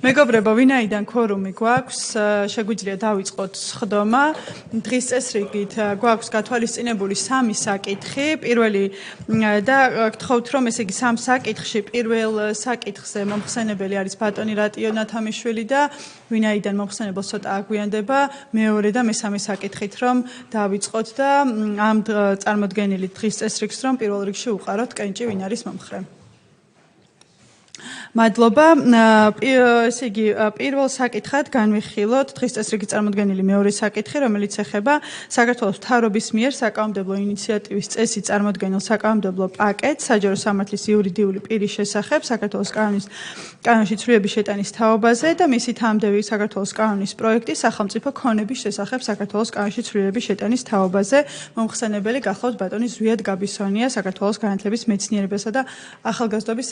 მეგობრებო, ვინაიდან ქორუმი გვაქვს, შეგვიძლია დავიწყოთ სხდომა. დღის წესრიგით გვაქვს გათვალისწინებული 3 საკითხი. პირველი და გთხოვთ, რომ ესე იგი 3 საკითხში პირველ საკითხზე მომხსენებელი არის ბატონი რატიო ნათამიშვილი და ვინაიდან მომხსენებელს ცოტა აგვიანდება, მეორე და მესამე საკითხით რომ დავიწყოთ და ამ წარმოდგენილი დღის წესრიგს რომ პირველ რიგში უყაროთ კენჭი ვინ არის მომხრე. მადლობა. ესე იგი, პირველ საკითხად განვიხილოთ დღის წესრიგით წარმოდგენილი მეორე საკითხი, რომელიც ეხება საქართველოს მთავრობის მიერ საკანონმდებლო ინიციატივის წესით წარმოდგენილ საკანონმდებლო პაკეტს საჯარო სამართლის იურიდიული პირის შესახებ საქართველოს კანონში ცვლილების შეტანის თაობაზე და მისი თანამდები საქართველოს კანონის პროექტი სახელმწიფო ქონების შესახებ საქართველოს კანონში ცვლილების შეტანის თაობაზე. მომხსენებელი გახლავთ ბატონი ზვიად გაბისონია, საქართველოს განათლების მეცნიერებისა და ახალგაზრდობის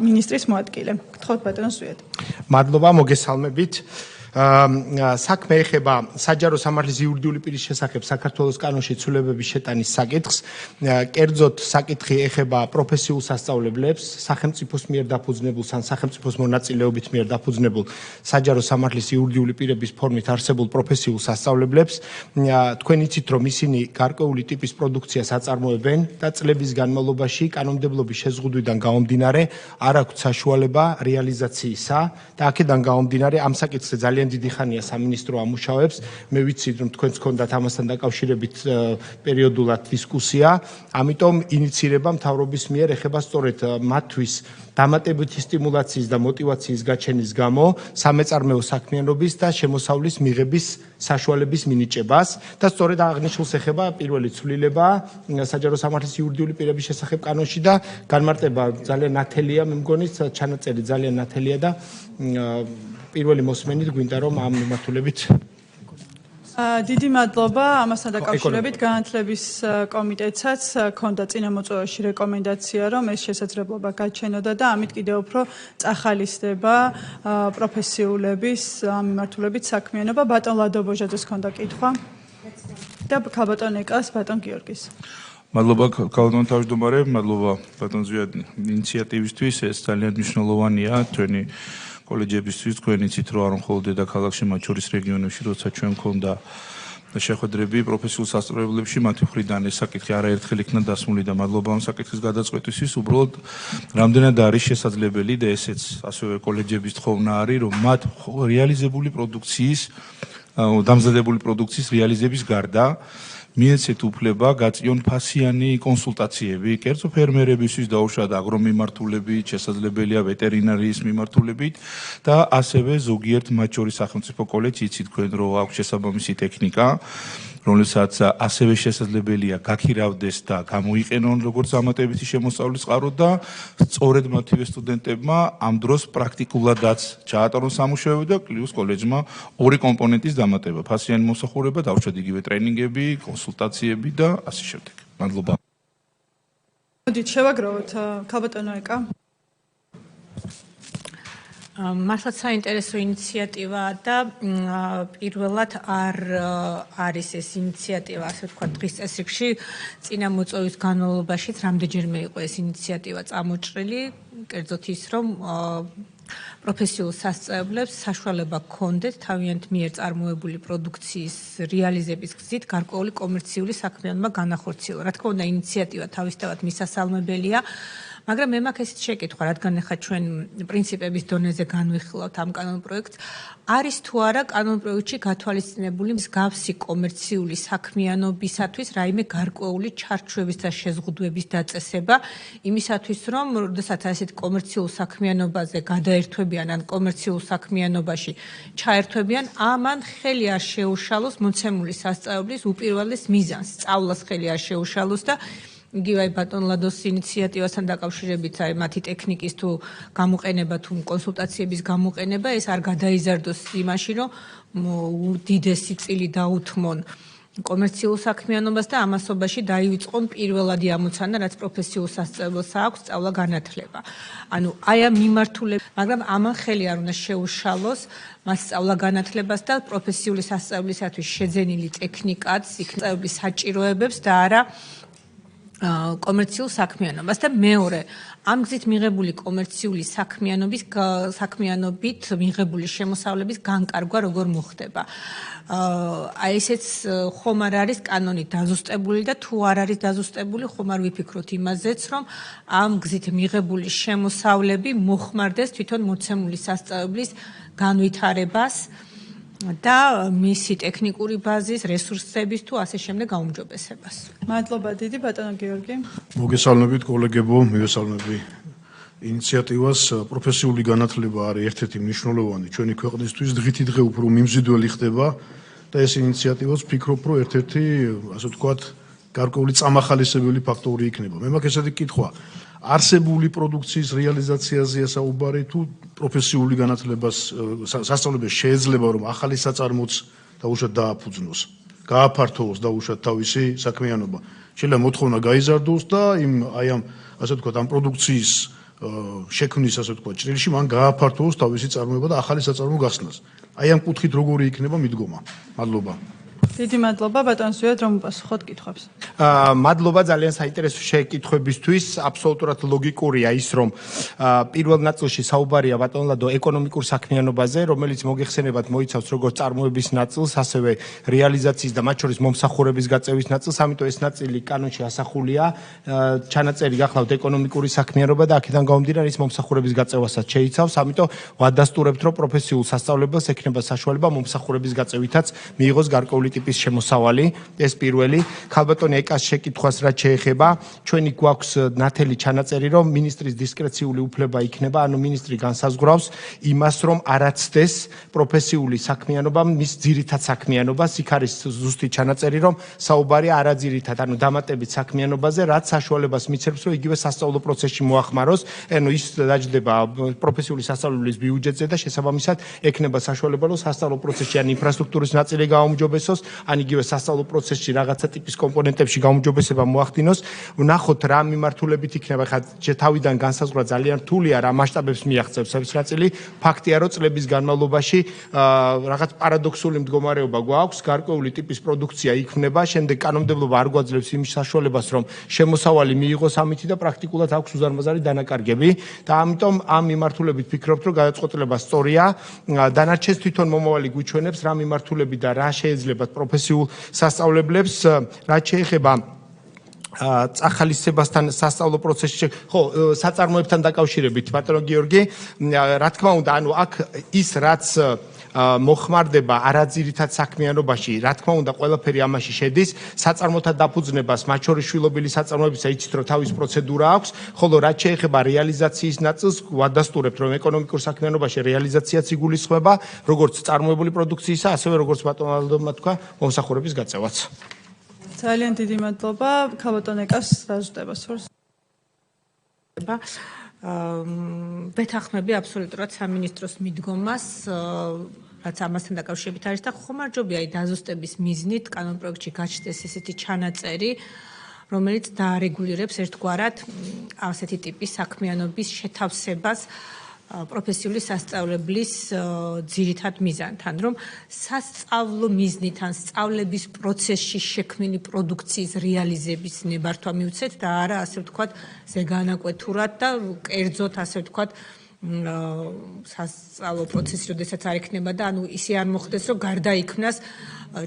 მინისტრის მოადგილე. გთხოვთ ბატონო ზვიად. მადლობა, მოგესალმებით. საქმე ეხება საჯარო სამართლის იურიდიული პირის შესახებ საქართველოს კანონში ცვლილებების შეტანის საკითხს. კერძოდ საკითხი ეხება პროფესიულ სასწავლებლებს, სახელმწიფოს მიერ დაფუძნებულს ან სახელმწიფოს მონაწილეობით მიერ დაფუძნებულ საჯარო სამართლის იურიდიული პირების ფორმით არსებულ პროფესიულ სასწავლებლებს. თქვენ იცით, რომ ისინი გარკვეული ტიპის პროდუქციას აწარმოებენ და წლების განმავლობაში კანონმდებლობის შეზღუდვიდან გამომდინარე არ აქვთ საშუალება რეალიზაციისა და აქედან გამომდინარე ამ საკითხზე ძალიან დიდი ხანია სამინისტრო ამუშავებს. მე ვიცით, რომ თქვენს გქონდათ ამასთან დაკავშირებით პერიოდულად დისკუსია, ამიტომ ინიცირება მთავრობის მიერ ეხება სწორედ მათთვის დამატებითი სტიმულაციის და მოტივაციის გაჩენის გამო სამეწარმეო საქმიანობის და შემოსავლის მიღების საშუალების მინიჭებას და სწორედ აღნიშნულს ეხება პირველი ცვლილება საჯარო სამართლის იურიდიული პირების შესახებ კანონში და განმარტება ძალიან ნათელია, მე მგონი ჩანაწერი ძალიან ნათელია და პირველი მოსმენით გვინდა რომ ამ მიმართულებით დიდი მადლობა. ამასთან დაკავშირებით განათლების კომიტეტსაც ჰქონდა წინამოწვევაში რეკომენდაცია, რომ ეს შესაძლებლობა გაჩენოდა და ამით კიდევ უფრო წახალისდება პროფესიულების ამ მიმართულებით საქმიანობა. ბატონ ლადო ბოჟაძეს ჰქონდა კითხვა და ქალბატონ ეკას, ბატონ გიორგის. მადლობა ქალბატონ თავმჯდომარე, მადლობა ბატონ ზვიად ინიციატივისთვის. ეს ძალიან მნიშვნელოვანია თქვენი კოლეჯებისთვის. თქვენ იცით, რომ არ მხოლოდ დედაქალაქში, მათ შორის რეგიონებში, როცა ჩვენ მქონდა შეხვედრები პროფესიულ სასწავლებლებში, მათი მხრიდან ეს საკითხი არაერთხელ იქნა დასმული და მადლობა ამ საკითხის გადაწყვეტისთვის. უბრალოდ რამდენად არის შესაძლებელი და ესეც ასევე კოლეჯების თხოვნა არის, რომ მათ რეალიზებული პროდუქციის, დამზადებული პროდუქციის რეალიზების გარდა მიეცეთ უფლება გაწიონ ფასიანი კონსულტაციები, კერძო ფერმერებისთვის დაუშვათ აგრომიმართულებით, შესაძლებელია ვეტერინარიის მიმართულებით და ასევე ზოგიერთ მათ შორის სახელმწიფო კოლეჯს იცით თქვენ რომ აქვს შესაბამისი ტექნიკა, რომელსაც ასევე შესაძლებელია გაქირავდეს და გამოიყენონ როგორც დამატებითი შემოსავლის წყარო და სწორედ მათივე სტუდენტებმა ამ დროს პრაქტიკულადაც ჩაატარონ სამუშაოები და პლუს კოლეჯმა ორი კომპონენტის დამატება, ფასიანი მომსახურება, დაუშვათ იგივე ტრენინგები, კონსულტაციები და ასე შემდეგ. მადლობა. მოდით შევაგროვოთ ქალბატონო ეკა. მართლაც საინტერესო ინიციატივა და პირველად არ არის ეს ინიციატივა, ასე ვთქვათ, დღის წესრიგში წინამოწვევის განმავლობაშიც რამდენჯერმე იყო ეს ინიციატივა წამოჭრილი, კერძოდ ის, რომ პროფესიულ სასწავლებლებს საშუალება ჰქონდეთ თავიანთ მიერ წარმოებული პროდუქციის რეალიზების გზით გარკვეული კომერციული საქმიანობა განახორციელონ. რა თქმა უნდა, ინიციატივა თავისთავად მისასალმებელია, მაგრამ მე მაქვს ესეთ შეკითხვა, რადგან ახლა ჩვენ პრინციპების დონეზე განვიხილავთ ამ კანონპროექტს, არის თუ არა კანონპროექტში გათვალისწინებული მსგავსი კომერციული საქმიანობისათვის რაიმე გარკვეული ჩარჩოების და შეზღუდვების დაწესება, იმისათვის რომ, როდესაც ასეთ კომერციულ საქმიანობაზე გადაერთვებიან ან კომერციულ საქმიანობაში ჩაერთვებიან, ამან ხელი არ შეუშალოს მოცემული სასწავლებლის უპირველეს მიზანს, სწავლას ხელი არ შეუშალოს და იგივე ბატონ ლადოს ინიციატივასთან დაკავშირებით აი მათი ტექნიკის თუ გამოყენება თუ კონსულტაციების გამოყენება ეს არ გადაიზარდოს იმაში რომ უდიდესი წილი დაუთმონ კომერციულ საქმიანობას და ამასობაში დაივიწყონ პირველადი ამოცანა რაც პროფესიულ სასწავლებლს აქვს სწავლა განათლება. ანუ აი ამ მიმართულებით, მაგრამ ამან ხელი არ უნდა შეუშალოს მას სწავლა განათლებას და პროფესიული სასწავლებლისათვის შეძენილი ტექნიკაც, იქნების საჭიროებებს და არა კომერციულ საქმიანობას და მეორე ამ გზით მიღებული კომერციული საქმიანობით მიღებული შემოსავლების განკარგვა როგორ მოხდება. აი ესეც ხომ არ არის კანონით დაზუსტებული და თუ არ არის დაზუსტებული, ხომ არ ვიფიქროთ იმაზეც, რომ ამ გზით მიღებული შემოსავლები მოხმარდეს თვითონ მოცემული სასწავლებლის განვითარებას და მისი ტექნიკური ბაზის, რესურსების თუ ასე შემდეგ გაუმჯობესებას. მადლობა დიდი ბატონო გიორგი. მოგესალმებით კოლეგებო, მივესალმები ინიციატივას. პროფესიული განათლება არის ერთ-ერთი მნიშვნელოვანი ჩვენი ქვეყნისთვის, დღითი დღე უფრო მიმზიდველი ხდება და ეს ინიციატივაც ვფიქრობ, რომ ერთ-ერთი, ასე ვთქვათ, გარკვეული წამახალისებელი ფაქტორი იქნება. მე მაქვს ესეთი კითხვა. არსებული პროდუქციის რეალიზაციაზეა საუბარი თუ პროფესიული განათლებას სასწავლებელი შეიძლება რომ ახალი საწარმოც დაუშვათ დააფუძნოს, გააფართოვოს დაუშვათ თავისი საქმიანობა. შეიძლება მოთხოვნა გაიზარდოს და აი ამ ასე ვთქვათ ამ პროდუქციის შექმნის ასე ვთქვათ ჭრილში მან გააფართოვოს თავისი წარმოება და ახალი საწარმო გახსნას. აი ამ კუთხით როგორი იქნება მიდგომა. მადლობა. დიდი მადლობა ბატონ ზვიად რომ უპასუხოთ კითხვებს. მადლობა ძალიან საინტერესო შეკითხვებისთვის. აბსოლუტურად ლოგიკურია ის, რომ პირველ ნაწილში საუბარია ბატონ ლადო ეკონომიკურ საქმიანობაზე, რომელიც მოგეხსენებათ მოიცავს როგორც წარმოების ნაწილს, ასევე რეალიზაციის და მათ შორის მომსახურების გაწევის ნაწილს, ამიტომ ეს ნაწილი კანონში ასახულია. ჩანაწერი გახლავთ ეკონომიკური საქმიანობა და აქედან გამომდინარე ის მომსახურების გაწევასაც შეიცავს, ამიტომ ვადასტურებთ, რომ პროფესიულ სასწავლებელს ექნება საშუალება მომსახურების გაწევითაც მიიღოს გარკვეული ტიპის შემოსავალი. ეს პირველი. ქალბატონი ეკას შეკითხვას რაც შეეხება, ჩვენი გვაქვს ნათელი ჩანაწერი, რომ მინისტრის დისკრეციული უფლება იქნება, ანუ მინისტრი განსაზღვრავს იმას, რომ არაცდეს პროფესიული საქმიანობა მის ძირითად საქმიანობას. იქ არის ზუსტი ჩანაწერი, რომ საუბარია არაძირითად, ანუ დამატებით საქმიანობაზე, რაც საშუალებას მიცემს, რომ იგივე სასწავლო პროცესში მოახმაროს, ანუ ის დაჯდება პროფესიული სასწავლებლის ბიუჯეტზე და შესაბამისად ექნება საშუალება, რომ სასწავლო პროცესში ან ინფრასტრუქტურის ნაწილი გაუმჯობესოს, ან იგივე სასწავლო პროცესში რაღაცა ტიპის კომპონენტებში გაუმჯობესება მოახდინოს. ვნახოთ რა მიმართულებით იქნება. ხა თავიდან განსაზღვრა ძალიან რთულია, რა მასშტაბებს მიაღწევს ეს ნაწილი. ფაქტია, რომ წლების განმავლობაში რაღაც პარადოქსული მდგომარეობა გვაქვს, გარკვეული ტიპის პროდუქცია იქმნება, შემდეგ კანონმდებლობა არ გვაძლევს იმის საშუალებას, რომ შემოსავალი მიიღოს ამითი და პრაქტიკულად აქვს უზარმაზარი დანაკარგები და ამიტომ ამ მიმართულებით ვფიქრობთ, რომ გადაწყვეტილება სწორია. დანარჩენს თვითონ მომავალი გვიჩვენებს რა მიმართულებით და რა შეიძლება პროფესიულ სასწავლებლებს, რაც შეეხება წახალისებასთან სასწავლო პროცესში, ხო, საწარმოებთან დაკავშირებით, ბატონო გიორგი, რა თქმა უნდა, ანუ აქ ის რაც მოხმარდება არაძირითად საქმიანობაში, რა თქმა უნდა, ყველაფერი ამაში შედის. საწარმოთა დაფუძნებას, მათ შორის შვილობილი საწარმოებისა იცით, რომ თავის პროცედურა აქვს, ხოლო რაც შეეხება რეალიზაციის ნაწილს, ვადასტურებთ, რომ ეკონომიკურ საქმიანობაში რეალიზაციაც იგულისხმება, როგორც წარმოებული პროდუქციისა, ასევე როგორც ბატონმა ლადონმა თქვა, მომსახურების გაწევაც. ძალიან დიდი მადლობა. ქალბატონ ეკას დაზუსტებას ვარს. ვეთანხმები აბსოლუტურად სამინისტროს მიდგომას, რაც ამასთან დაკავშირებით არის და ხომარჯობია დაზუსტების მიზნით კანონპროექტში გაჩნდეს ესეთი ჩანაწერი, რომელიც დაარეგულირებს ერთგვარად ასეთი ტიპის საქმიანობის შეთავსებას პროფესიული სასწავლებლის ძირითად მიზანთან, რომ სასწავლო მიზნით ან სწავლების პროცესში შექმნილი პროდუქციის რეალიზების ნებართვა მივცეთ და არა ასე ვთქვათ ზეგანაკვეთურად და კერძოდ ასე ვთქვათ სასწავლო პროცესი, როდესაც არ იქნება და ანუ ისე არ მოხდეს, რომ გარდაიქმნას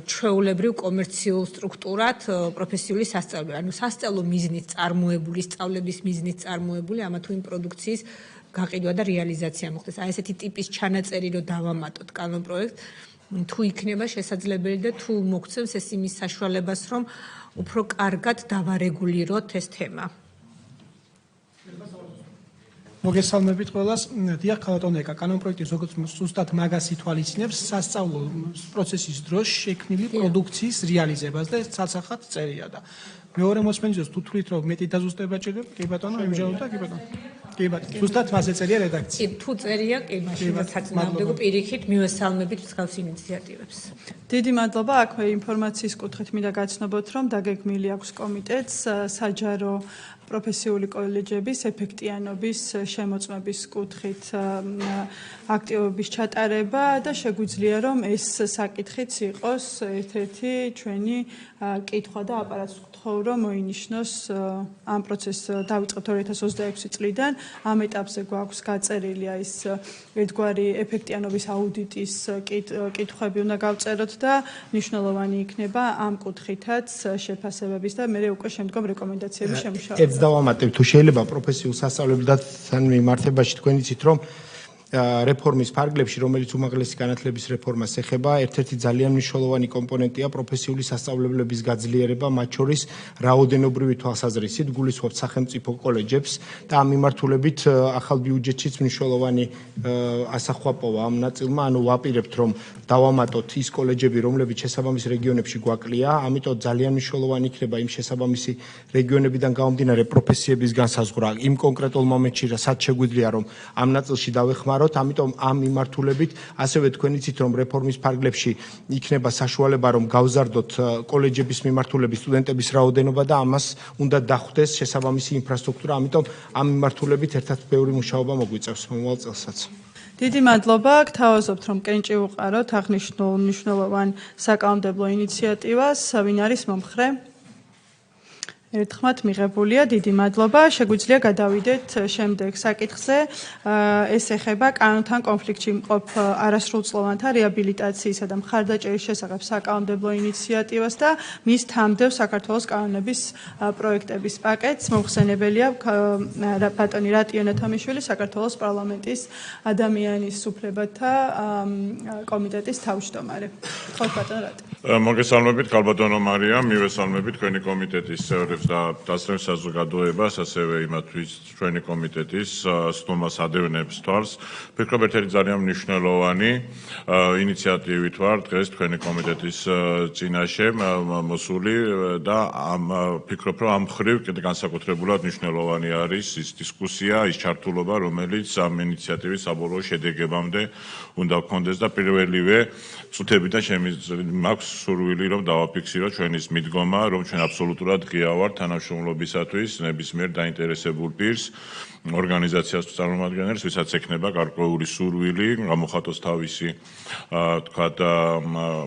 ჩვეულებრივ კომერციულ სტრუქტურად პროფესიული სასწავლებელი. ანუ სასწავლო მიზნით წარმოებული, სწავლების მიზნით წარმოებული ამა თუ იმ პროდუქციის გაყიდვა და რეალიზაცია მოხდეს. აი ესეთი ტიპის ჩანაწერი რო დავამატოთ კანონპროექტს, თუ იქნება შესაძლებელი და თუ მოგცემს ეს იმის საშუალებას, რომ უფრო კარგად დავარეგულიროთ ეს თემა. მოგესალმებით ყველას. დიახ, ქალბატონ ეკა, კანონპროექტი როგორც ზუსტად მაგას ითვალისწინებს სასწავლო პროცესის დროს შექმნილი პროდუქციის რეალიზებას და ეს ცალსახად წერია და მეორე მოსმენისთვის თუ თვლით რომ მეტი დაზუსტება ჭირდება, კი ბატონო, იმჟავნოთ და კი ბატონო. კი ბატონო, ზუსტად მასე წერია რედაქცია. თუ წერია, კი მაშინ საწინააღმდეგო პირიქით მივესალმებით მსგავს ინიციატივებს. დიდი მადლობა. აქვე ინფორმაციის კუთხით მინდა გაცნობოთ, რომ დაგეგმილი აქვს კომიტეტს საჯარო პროფესიული კოლეჯების ეფექტიანობის შემოწმების კუთხით აქტივობის ჩატარება და შეგვიძლია რომ ეს საკითხიც იყოს ერთ-ერთი ჩვენი კითხვა და აპარატის კუთხით. გითხოვ, რომ მოინიშნოს ამ პროცესს დავიწყებთ 2026 წლიდან. ამ ეტაპზე გვაქვს გაწერილი ის ერთგვარი ეფექტიანობის აუდიტის კითხვები უნდა გავწეროთ და მნიშვნელოვანი იქნება ამ კუთხითაც შეფასებების და მე უკვე შემდგომ რეკომენდაციების შემუშავება. ერთს დავამატებ, თუ შეიძლება პროფესიულ სასწავლებელთან მიმართებაში თქვენ იცით, რომ რეფორმის ფარგლებში, რომელიც უმაღლესი განათლების რეფორმას ეხება, ერთ-ერთი ძალიან მნიშვნელოვანი კომპონენტია პროფესიული სასწავლებლების გაძლიერება, მათ შორის რაოდენობრივი თვალსაზრისით, გულისხმობთ სახელმწიფო კოლეჯებს და ამ მიმართულებით ახალ ბიუჯეტშიც მნიშვნელოვანი ასახვაპოა ამ ნაწილმა, ანუ ვაპირებთ, რომ დავამატოთ ის კოლეჯები, რომლებიც შესაბამის რეგიონებში გვაკლია, ამიტომ ძალიან მნიშვნელოვანი იქნება იმ შესაბამისი რეგიონებიდან გამომდინარე პროფესიების განსაზღვრა იმ კონკრეტულ მომენტში, რაც შეგვიძლია, რომ ამ ნაწილში დავეხმაროთ. ამიტომ ამ მიმართულებით ასევე თქვენ იცით რომ რეფორმის ფარგლებში იქნება საშუალება რომ გავზარდოთ კოლეჯების მიმართულების სტუდენტების რაოდენობა და ამას უნდა დახვდეს შესაბამისი ინფრასტრუქტურა. ამიტომ ამ მიმართულებით ერთად ბევრი მუშაობა მოგვიწევს მომავალ წელსაც. დიდი მადლობა, გთავაზობთ რომ კენჭი უყაროთ აღნიშნულ მნიშვნელოვან საკანონმდებლო ინიციატივას, ვინ არის მომხრე? ერთხმად მიღებულია, დიდი მადლობა. შეგვიძლია გადავიდეთ შემდეგ საკითხზე. ეს ეხება კანონთან კონფლიქტში მყოფ არასრულწლოვანთა რეაბილიტაციისა და მხარდაჭერის შესახებ საკანონმდებლო ინიციატივას და მის თამდევ საქართველოს კანონების პროექტების პაკეტს. მოხსენებელია ბატონი რატიო ნათამიშვილი, საქართველოს პარლამენტის ადამიანის უფლებათა კომიტეტის თავმჯდომარე. ხო, ბატონ რატი. მოგესალმებით, ქალბატონო მარია, მივესალმებით თქვენი კომიტეტის წევრებს და დასწრებულ საზოგადოებას, ასევე იმათთვის ჩვენი კომიტეტის სტუმარს ადევნებს თვალს. ვფიქრობ, ერთ-ერთი ძალიან მნიშვნელოვანი ინიციატივით ვარ დღეს თქვენი კომიტეტის წინაშე მოსული და ვფიქრობ, რომ ამ მხრივ კიდე განსაკუთრებულად მნიშვნელოვანი არის ის დისკუსია, ის ჩართულობა, რომელიც ამ ინიციატივის საბოლოო შედეგებამდე უნდა გქონდეს და პირველივე წუთებიდან მაქვს სურვილი რომ დავაფიქსირო ჩვენის მიდგომა, რომ ჩვენ აბსოლუტურად ღია ვართ თანამშრომლობისათვის ნებისმიერ დაინტერესებულ პირს, ორგანიზაციას წარმომადგენელს, ვისაც ექნება გარკვეული სურვილი, გამოხატოს თავისი თქვათ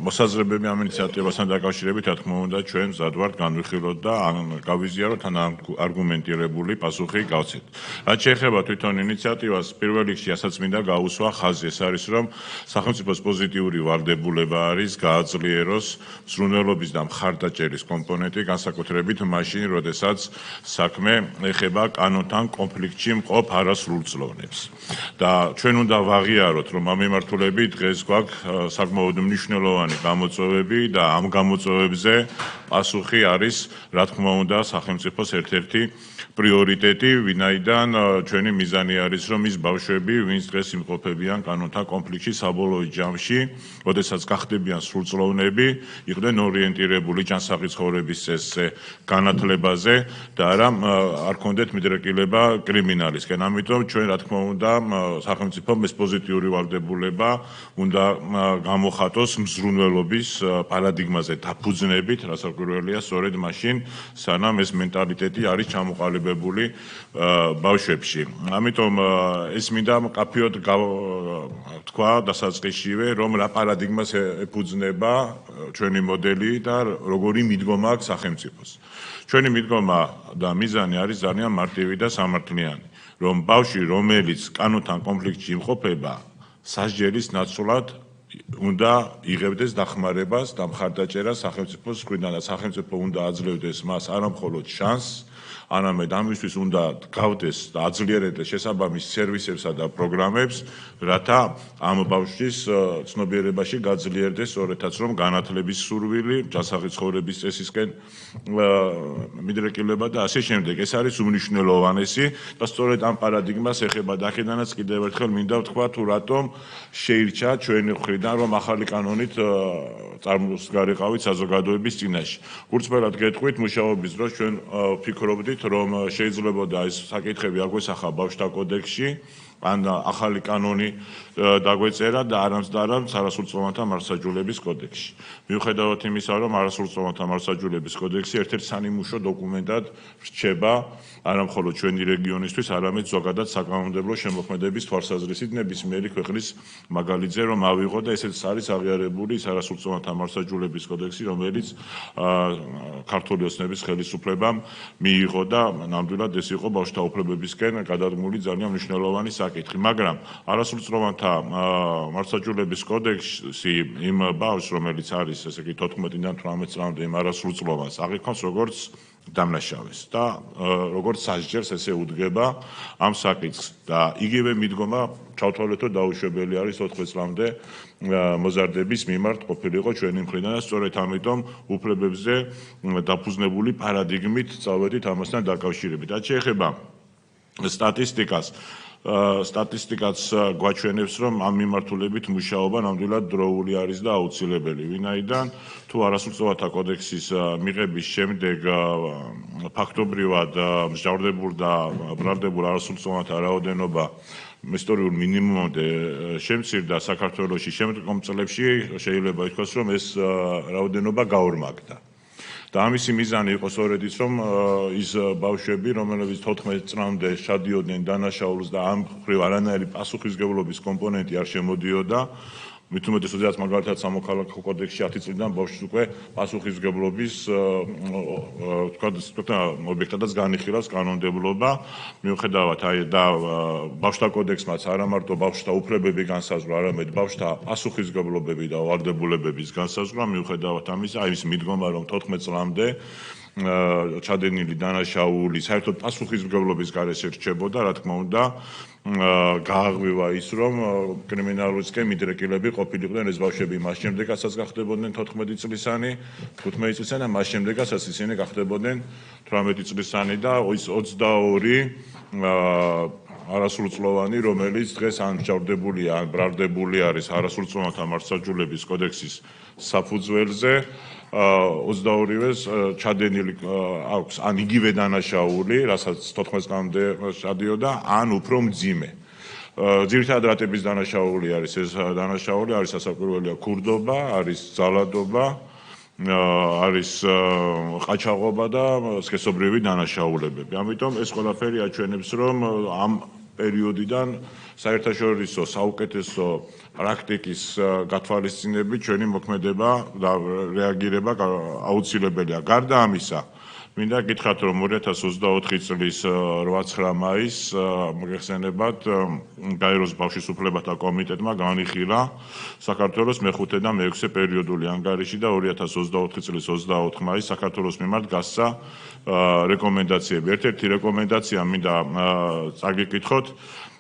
მოსაზრებები ამ ინიციატივასთან დაკავშირებით, რა თქმა უნდა, ჩვენ მზად ვართ განვიხილოთ და გავიზიაროთ ან არგუმენტირებული პასუხი გავცეთ. რაც შეეხება თვითონ ინიციატივას, პირველ რიგში ასაც მინდა გაუსვა ხაზი, ეს არის რომ სახელმწიფოს პოზიტიური ვალდებულება არის გააძლიეროს მსრულნელობის და მხარდაჭერის კომპონენტი, განსაკუთრებით მაშინ, როდესაც საქმე ეხება კანონთან კონფლიქტში მყოფ არასრულწლოვნებს. და ჩვენ უნდა ვაღიაროთ, რომ ამ მიმართულებით დღეს გვაქვს საკმაოდ მნიშვნელოვანი გამოწვევები და ამ გამოწვევებზე პასუხი არის, რა თქმა უნდა, სახელმწიფოს ერთ-ერთი პრიორიტეტი, ვინაიდან ჩვენი მიზანი არის, რომ ის ბავშვები, ვინც დღეს იმყოფებიან კანონთან კონფლიქტში საბოლოო ჯამში, როდესაც გახდებიან სრულწლოვნები, იყვნენ ორიენტირებული ჯანსაღი ცხოვრების წესზე, განათლებაზე და არ ქონდეთ მიდრეკილება კრიმინალისკენ. ამიტომ ჩვენ, რა თქმა უნდა, სახელმწიფომ ეს პოზიტიური ვალდებულება უნდა გამოხატოს მზრუნველობის პარადიგმაზე დაფუძნებით, რასაკვირველია, სწორედ მაშინ, სანამ ეს მენტალიტეტი არის ჩამოყალიბებული ბავშვებში. ამიტომ ეს მინდა მკაფიოდ თქვა დასაწყისშივე, რომ რა პარადიგმას ეფუძნება ჩვენი მოდელი და როგორი მიდგომა აქვს სახელმწიფოს. ჩვენი მიდგომა და მიზანი არის ძალიან მარტივი და სამართლიანი, რომ ბავშვი, რომელიც კანონთან კონფლიქტში იმყოფება, სასჯელის ნაცვლად უნდა იღებდეს დახმარებას და მხარდაჭერას სახელმწიფოს მხრიდან და სახელმწიფო უნდა აძლევდეს მას არა მხოლოდ შანსს, არამედ ამისთვის უნდა გავდეს და აძლიერებდეს შესაბამის სერვისებსა და პროგრამებს, რათა ამ ბავშვის ცნობიერებაში გაძლიერდეს სწორედაც რომ განათლების სურვილი, ჯანსაღი ცხოვრების წესისკენ მიდრეკილება და ასე შემდეგ. ეს არის უმნიშვნელოვანესი და სწორედ ამ პარადიგმას ეხება და აქედანაც კიდევ ერთხელ მინდა ვთქვა თუ რატომ შეირჩა ჩვენი მხრიდან რომ ახალი კანონით წარმოსგარიყავით საზოგადოების წინაშე. გულწრფელად გეტყვით მუშაობის დროს ჩვენ ვფიქრობდით რომ შეიძლებოდა ეს საკითხები აგვესახა ბავშვთა კოდექსში ან ახალი კანონი დაგვეწერა და არამხოლოდ არასრულწლოვანთა მართლმსაჯულების კოდექსში. მიუხედავად იმისა, რომ არასრულწლოვანთა მართლმსაჯულების კოდექსი ერთ-ერთ სანიმუშო დოკუმენტად რჩება არამხოლოდ ჩვენი რეგიონისთვის, არამედ ზოგადად საკანონმდებლო შემოქმედების თვალსაზრისით ნებისმიერი ქვეყნის მაგალითზე რომ ავიღო და ესეც არის აღიარებული ის არასრულწლოვანთა მართლმსაჯულების კოდექსი, რომელიც ქართული ოცნების ხელისუფლებამ მიიღო და ნამდვილად ეს იყო ბავშვთა უფლებებისკენ გადადგმული ძალიან მნიშვნელოვანი საკითხი, მაგრამ არასრულწლოვანთა მართლმსაჯულების კოდექსი იმ ბავშვს, რომელიც არის ესე იგი 14-დან 18 წლამდე იმ არასრულწლოვანს აღიქვამს როგორც დამნაშავეს და როგორც სასჯელს ესე უდგება ამ საკითხს და იგივე მიდგომა ჩავთვალეთ რომ დაუშვებელი არის 14 წლამდე მოზარდების მიმართ ყოფილიყო ჩვენი მხრიდან და სწორედ ამიტომ უფლებებზე დაფუძნებული პარადიგმით წავედით ამასთან დაკავშირებით. რაც შეეხება სტატისტიკაც გვაჩვენებს, რომ ამ მიმართულებით მუშაობა ნამდვილად დროული არის და აუცილებელი. ვინაიდან თუ არასრულწლოვანთა კოდექსის მიღების შემდეგ ფაქტობრივად მსჯავრდებულ და ბრალდებულ არასრულწლოვანთა რაოდენობა ისტორიულ მინიმუმამდე შემცირდა საქართველოში, შემდგომ წლებში შეიძლება ითქვას, რომ ეს რაოდენობა გაორმაგდა. და ამისი მიზანი იყო სწორედ ის, რომ ის ბავშვები, რომელებიც 14 წლამდე შადიოდნენ დანაშაულს და ამ მხრივ არანაირი პასუხისმგებლობის კომპონენტი არ შემოდიოდა, მით უმეტესად მაგალითად სამოქალაქო კოდექსში 10 წლიდან ბავშვს უკვე პასუხისმგებლობის თქვა ობიექტადაც განიხილავს კანონმდებლობა, მიუხედავად და ბავშვთა კოდექსმაც არა მარტო ბავშვთა უფლებები განსაზღვრა, არამედ ბავშვთა პასუხისმგებლობები და ვალდებულებების განსაზღვრა, მიუხედავად ამისა, ის მიდგომა, რომ 14 წლამდე ჩადენილი დანაშაული საერთოდ პასუხისმგებლობის გარეშე რჩებოდა, რა თქმა უნდა, გააღვივა ის, რომ კრიმინალურისკენ მიდრეკილები ყოფილიყვნენ ეს ბავშვები მას შემდეგაც გახდებოდნენ 14 წლისანი, 15 წლისანი და მას შემდეგაც ისინი გახდებოდნენ 18 წლისანი და ის 22 არასრულწლოვანი, რომელიც დღეს ან მსჯავრდებულია, ან ბრალდებული არის არასრულწლოვანთა მართლმსაჯულების კოდექსის საფუძველზე, 22-ვეს ჩადენილი აქვს ან იგივე დანაშაული, რასაც 14 წლამდე შადიოდა, ან უფრო მძიმე. ძირითადად რატების დანაშაული არის ეს დანაშაული, არის სასაკვირველია ქურდობა, არის ძალადობა, არის ყაჩაღობა და სქესობრივი დანაშაულებები. ამიტომ ეს ყველაფერი აჩვენებს, რომ ამ პერიოდიდან საერთაშორისო საუკეთესო პრაქტიკის გათვალისწინებით ჩვენი მოქმედება და რეაგირება აუცილებელია. გარდა ამისა, მინდა გითხრათ, რომ 2024 წლის 8-9 მაისს მოგეხსენებათ, გაეროს ბავშვის უფლებათა კომიტეტმა განიხილა საქართველოს მე-5 და მე-6 პერიოდული ანგარიში და 2024 წლის 24 მაისს საქართველოს მიმართ გასცა რეკომენდაციები. ერთ-ერთი რეკომენდაცია მინდა წაგიკითხოთ,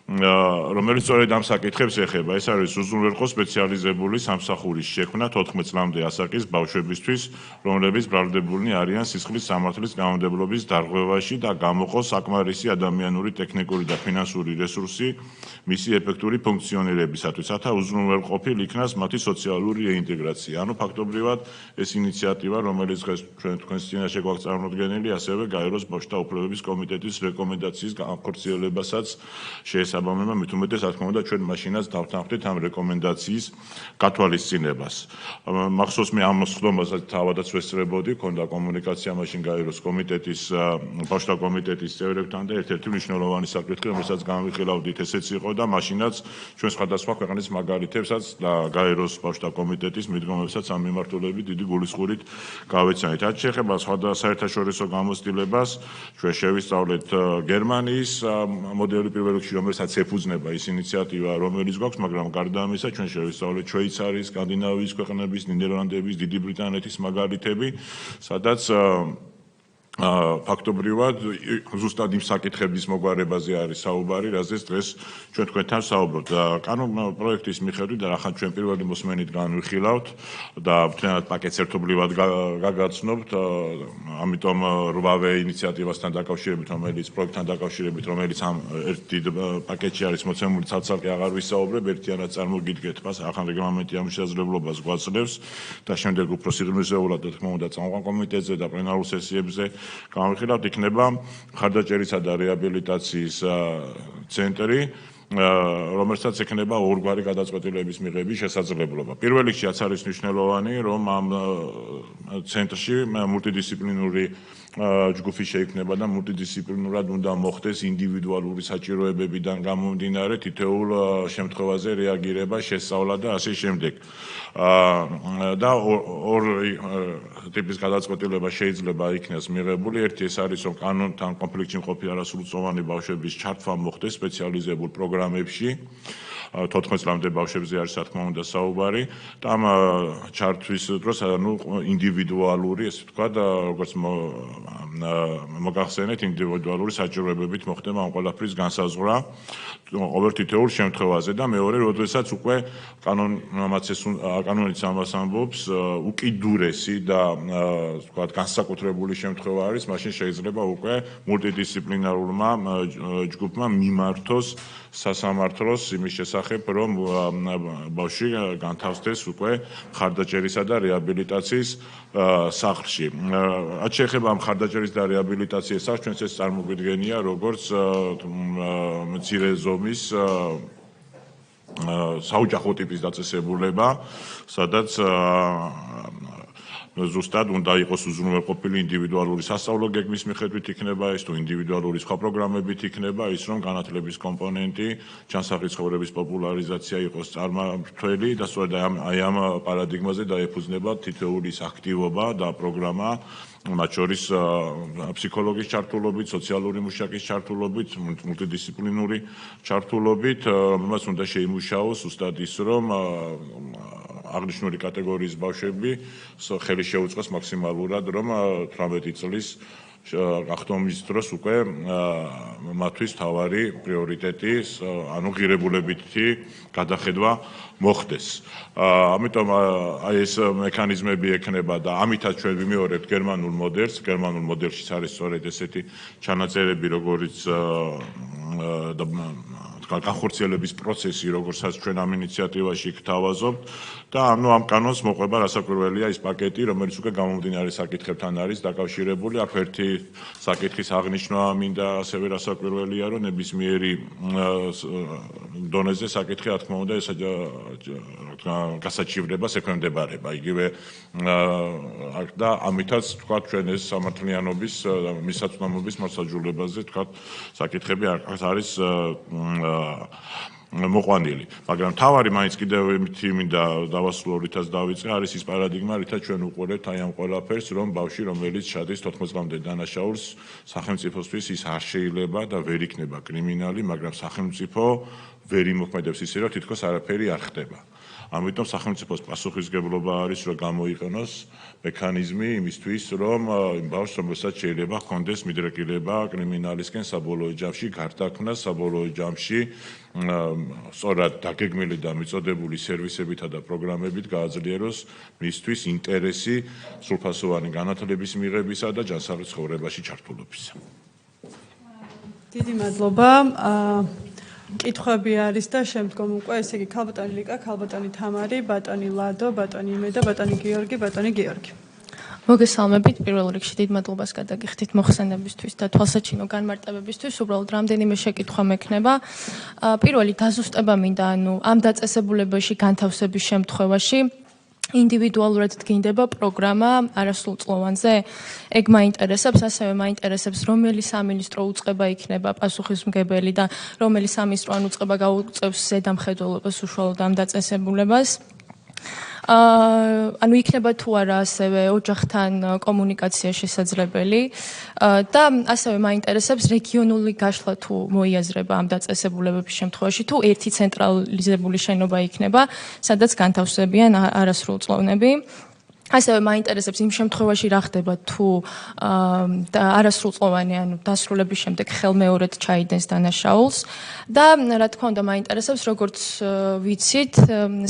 რომელიც სწორედ ამ საკითხებს ეხება. ეს არის უზრუნველყო სპეციალიზებული სამსახურის შექმნა 14 წლამდე ასაკის ბავშვებისთვის, რომლებიც ბრალდებულნი არიან სისხლის სამართლის კანონმდებლობის დარღვევაში და გამოყოს საკმარისი ადამიანური, ტექნიკური და ფინანსური რესურსი მისი ეფექტური ფუნქციონირებისათვის, რათა უზრუნველყოფილ იქნას მათი სოციალური რეინტეგრაცია. ანუ ფაქტობრივად ეს ინიციატივა, რომელიც დღეს თქვენს წინაშე გვაქვს წარმოდგენილი, ასევე გაეროს ბავშვთა უფლებების კომიტეტის რეკომენდაციის განხორციელებასაც შეესაბამება. მით უმეტეს, რა თქმა უნდა, ჩვენ მაშინაც დავთანხმდით ამ რეკომენდაციის გათვალისწინებას. მახსოვს მე ამ სხდომასაც თავადაც ვესწრებოდი, ქონდა კომუნიკაცია მაშინ გაეროს კომიტეტის, ბავშვთა კომიტეტის წევრებთან და ერთ-ერთი მნიშვნელოვანი საკითხი, რომელსაც განვიხილავდით, ესეც იყო და მაშინაც ჩვენ სხვადასხვა ქვეყნის მაგალითებსაც და გაეროს ბავშვთა კომიტეტის მიდგომებსაც ამ მიმართულებით დიდი გულისხმობით გავეცანით. რაც შეეხება სხვადასხვა საერთაშორისო გამოცდილებას, ჩვენ შევისწავლეთ გერმანიის მოდელი პირველ რიგში, რომელსაც ეფუძნება ის ინიციატივა, რომელიც გვაქვს, მაგრამ გარდა ამისა, ჩვენ შევისწავლეთ შვეიცარიის, სკანდინავიის ქვეყნების, ნიდერლანდების, დიდი ბრიტანეთის მაგალითები, სადაც ფაქტობრივად ზუსტად იმ საკითხების მოგვარებაზე არის საუბარი, რაზეც დღეს ჩვენ თქვენთან ვსაუბრობთ. კანონ პროექტის მიხედვით და ახლა ჩვენ პირველი მოსმენით განვიხილავთ და მთლიანად პაკეტს ერთობლივად გაგაცნობთ, ამიტომ 8-ვე ინიციატივასთან დაკავშირებით, რომელიც პროექტთან დაკავშირებით, რომელიც ამ ერთ დიდ პაკეტში არის მოცემული, ცალ-ცალკე აღარ ვისაუბრებ, ერთიანად წარმოგიდგეთ მას, ახლა რეგლამენტი ამ შესაძლებლობას გვაძლევს და შემდეგ უფრო სიღრმისეულად, რა თქმა უნდა, წამყვან კომიტეტზე და პლენარულ სესიებზე განვიხილავთ, იქნება მხარდაჭერისა და რეაბილიტაციის ცენტრი, რომელსაც ექნება ორგვარი გადაწყვეტილების მიღების შესაძლებლობა. პირველ რიგში რაც არის მნიშვნელოვანი, რომ ამ ცენტრში მულტიდისციპლინური ჯგუფი შეიქმნება და მულტიდისციპლინურად უნდა მოხდეს ინდივიდუალური საჭიროებებიდან გამომდინარე თითოეულ შემთხვევაზე რეაგირება, შესწავლა და ასე შემდეგ. და ორ ტიპის გადაწყვეტილება შეიძლება იქნას მიღებული. ერთი ეს არის, რომ კანონთან კონფლიქტში მყოფი არასრულწლოვანი ბავშვების ჩართვა მოხდეს სპეციალიზებულ პროგრამებში. 14 წლამდე ბავშვებზე არის რა თქმა უნდა საუბარი და ამ ჩართვის დროს ინდივიდუალური, ესე ვთქვათ, როგორც მოგახსენეთ, ინდივიდუალური საჭიროებებით მოხდება ამ ყველაფრის განსაზღვრა ყოველ თითოეულ შემთხვევაზე და მეორე, როდესაც უკვე კანონიც ამას ამბობს, უკიდურესი და ვთქვათ, განსაკუთრებული შემთხვევა არის, მაშინ შეიძლება უკვე მულტიდისციპლინარულმა ჯგუფმა მიმართოს სასამართლოს იმის შესახებ, რომ ბავშვი განთავსდეს უკვე მხარდაჭერისა და რეაბილიტაციის სახლში. რაც შეეხება მხარდაჭერის და რეაბილიტაციის სახლს, ჩვენც ეს წარმოგვიდგენია როგორც მცირე ზომის საოჯახო ტიპის დაწესებულება, სადაც ზუსტად უნდა იყოს უზრუნველყოფილი ინდივიდუალური სასწავლო გეგმის მიხედვით იქნება ის თუ ინდივიდუალური სხვა პროგრამებით იქნება ის რომ განათლების კომპონენტი ჯანსაღი ცხოვრების პოპულარიზაცია იყოს წარმმართველი და სწორედ აი ამ პარადიგმაზე დაეფუძნება თითოეული აქტივობა და პროგრამა მათ შორის ფსიქოლოგის ჩართულობით, სოციალური მუშაკის ჩართულობით, მულტიდისციპლინური ჩართულობით, რომელსაც უნდა შეიმუშაოს ზუსტად ის რომ აღნიშნული კატეგორიის ბავშვები ხელი შეუწყოს მაქსიმალურად რომ 18 წლის გახდომის დროს უკვე მათთვის თავარი პრიორიტეტი, ანუ ღირებულებითი გადახედვა მოხდეს. ამიტომ აი ეს მექანიზმები ექნება და ამითაც ჩვენ ვიმეორებთ გერმანულ მოდელს. გერმანულ მოდელშიც არის სწორედ ესეთი ჩანაწერები, როგორც განხორციელების პროცესი, როგორცაც ჩვენ ამ ინიციატივაში გთავაზობთ და ამ კანონს მოყვება რასაკვირველია ის პაკეტი, რომელიც უკვე გამომდინარე საკითხებთან არის დაკავშირებული. აქ ერთი საკითხის აღნიშვნა მინდა ასევე რასაკვირველია, რომ ნებისმიერი დონეზე საკითხი, რა თქმა უნდა, გასაჩივრებას ექვემდებარება. იგივე და ამითაც თქვა ჩვენ ეს სამართლიანობის მისაწვდომობის მოსაჯულებაზე თქვა საკითხები არის მოყვანილი, მაგრამ თავარი მაინც კიდევ ერთი მინდა დავასრულო, რითაც დავიწყე, არის ის პარადიგმა, რითაც ჩვენ უყურებთ აი ამ ყველაფერს, რომ ბავშვი, რომელიც ჩადის 14 წლამდე დანაშაულს, სახელმწიფოსთვის ის არ შეიძლება და ვერ იქნება კრიმინალი, მაგრამ სახელმწიფო ვერ იმოქმედებს ისე, რომ თითქოს არაფერი არ ხდება. ამიტომ სახელმწიფოს პასუხისგებლობა არის, რომ გამოიყენოს მექანიზმი იმისთვის, რომ იმ ბავშვს, რომელსაც შეიძლება ჰქონდეს მიდრეკილება კრიმინალისკენ საბოლოო ჯამში, გარდაქმნა საბოლოო ჯამში, სწორად დაგეგმილი და მიწოდებული სერვისებითა და პროგრამებით გააძლიეროს მისთვის ინტერესი სრულფასოვანი განათლების მიღებისა და ჯანსაღი ცხოვრებაში ჩართულობისა. დიდი მადლობა. კითხვები არის და შემდგომ უკვე ესე იგი ქალბატონი ლიკა, ქალბატონი თამარი, ბატონი ლადო, ბატონი იმე და ბატონი გიორგი, ბატონი გიორგი. მოგესალმებით, პირველ რიგში დიდ მადლობას გადაგიხდით მოხსენებისთვის და თვალსაჩინო განმარტებებისთვის. უბრალოდ რამდენიმე შეკითხვა მექნება. პირველი დაზუსტება მინდა, ამ დაწესებულებაში განთავსების შემთხვევაში ინდივიდუალურად დგინდება პროგრამა არასრულწლოვანზე? ეგ მაინტერესებს, ასევე მაინტერესებს, რომელი სამინისტრო უწყება იქნება პასუხისმგებელი და რომელი სამინისტრო ან უწყება გაუწევს ზედამხედველობას უშუალოდ ამ დაწესებულებას. ანუ იქნება თუ არა ასევე ოჯახთან კომუნიკაცია შესაძლებელი და ასევე მაინტერესებს რეგიონული გაშლა თუ მოიაზრება ამ დაწესებულებების შემთხვევაში თუ ერთი ცენტრალიზებული შენობა იქნება, სადაც განთავსებიან არასრულწლოვნები. ასევე მაინტერესებს იმ შემთხვევაში რა ხდება თუ არასრულწლოვანი ანუ დასრულების შემდეგ ხელმეორედ ჩაიდენს დანაშაულს და რა თქმა უნდა მაინტერესებს როგორც ვიცით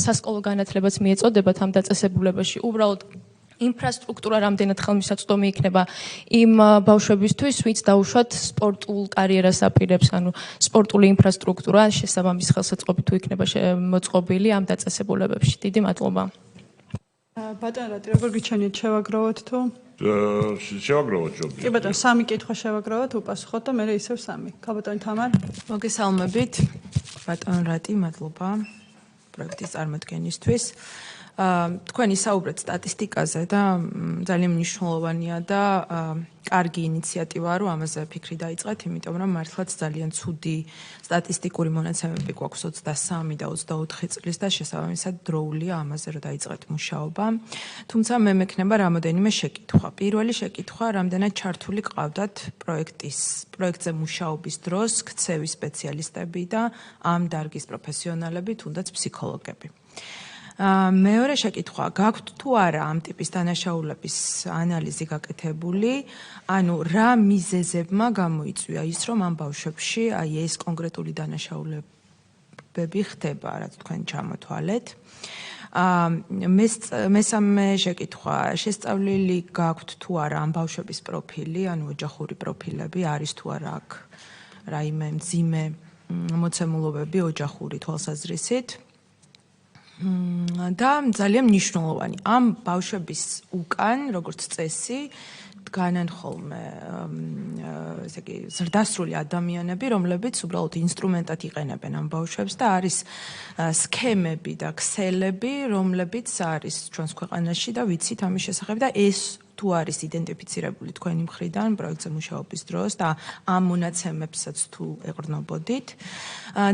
სასკოლო განათლებაც მიეწოდებათ ამ დაწესებულებაში უბრალოდ ინფრასტრუქტურა რამდენად ხელმისაწვდომი იქნება იმ ბავშვებისთვის, ვინც დაუშვათ სპორტულ კარიერას აპირებს, ანუ სპორტული ინფრასტრუქტურა შესაბამის ხელსაწყობი თუ იქნება მოწყობილი ამ დაწესებულებებში. დიდი მადლობა. ბატონ რატი, როგორ გიჩვენეთ, შევაგროვოთ თუ? შევაგროვოთ ჯობია. კი ბატონ, სამი კითხვა შევაგროვოთ, უპასუხოთ და მე ისევ სამი. ქალბატონი თამარ. მოგესალმებით. ბატონ რატი, მადლობა პროექტის წარმოდგენისთვის. თქვენი საუბრეთ სტატისტიკაზე და ძალიან მნიშვნელოვანია და კარგი ინიციატივაა, რომ ამაზე ფიქრი დაიწყეთ, იმიტომ რომ მართლაც ძალიან ცუდი სტატისტიკური მონაცემები გვაქვს 23 და 24 წლის და შესაბამისად დროულია ამაზე რომ დაიწყეთ მუშაობა. თუმცა მე მექნება რამოდენიმე შეკითხვა. პირველი შეკითხვა, რამდენად ჩართული ყავდათ პროექტზე მუშაობის დროს ქცევის სპეციალისტები და ამ დარგის პროფესიონალები, თუნდაც ფსიქოლოგები. მეორე შეკითხვა, გაქვთ თუ არა ამ ტიპის დანაშაულების ანალიზი გაკეთებული, ანუ რა მიზეზებმა გამოიწვია ის, რომ ამ ბავშვებში აი ეს კონკრეტული დანაშაულებები ხდება, რაც თქვენ ჩამოთვალეთ. მესამე შეკითხვა, შესწავლილი გაქვთ თუ არა ამ ბავშვების პროფილი, ანუ ოჯახური პროფილები, არის თუ არა აქ რაიმე მძიმე მოცემულობები ოჯახური თვალსაზრისით. და ძალიან მნიშვნელოვანი ამ ბავშვების უკან როგორც წესი დგანან ხოლმე ესე იგი ზრდასრული ადამიანები რომლებიც უბრალოდ ინსტრუმენტად იყენებენ ამ ბავშვებს და არის სქემები და ქსელები რომლებიც არის ჩვენს ქვეყანაში და ვიცით ამის შესახებ და ეს თუ არის იდენტიფიცირებული თქვენი მხრიდან პროექტზე მუშაობის დროს და ამ მონაცემებსაც თუ ეყრდნობოდით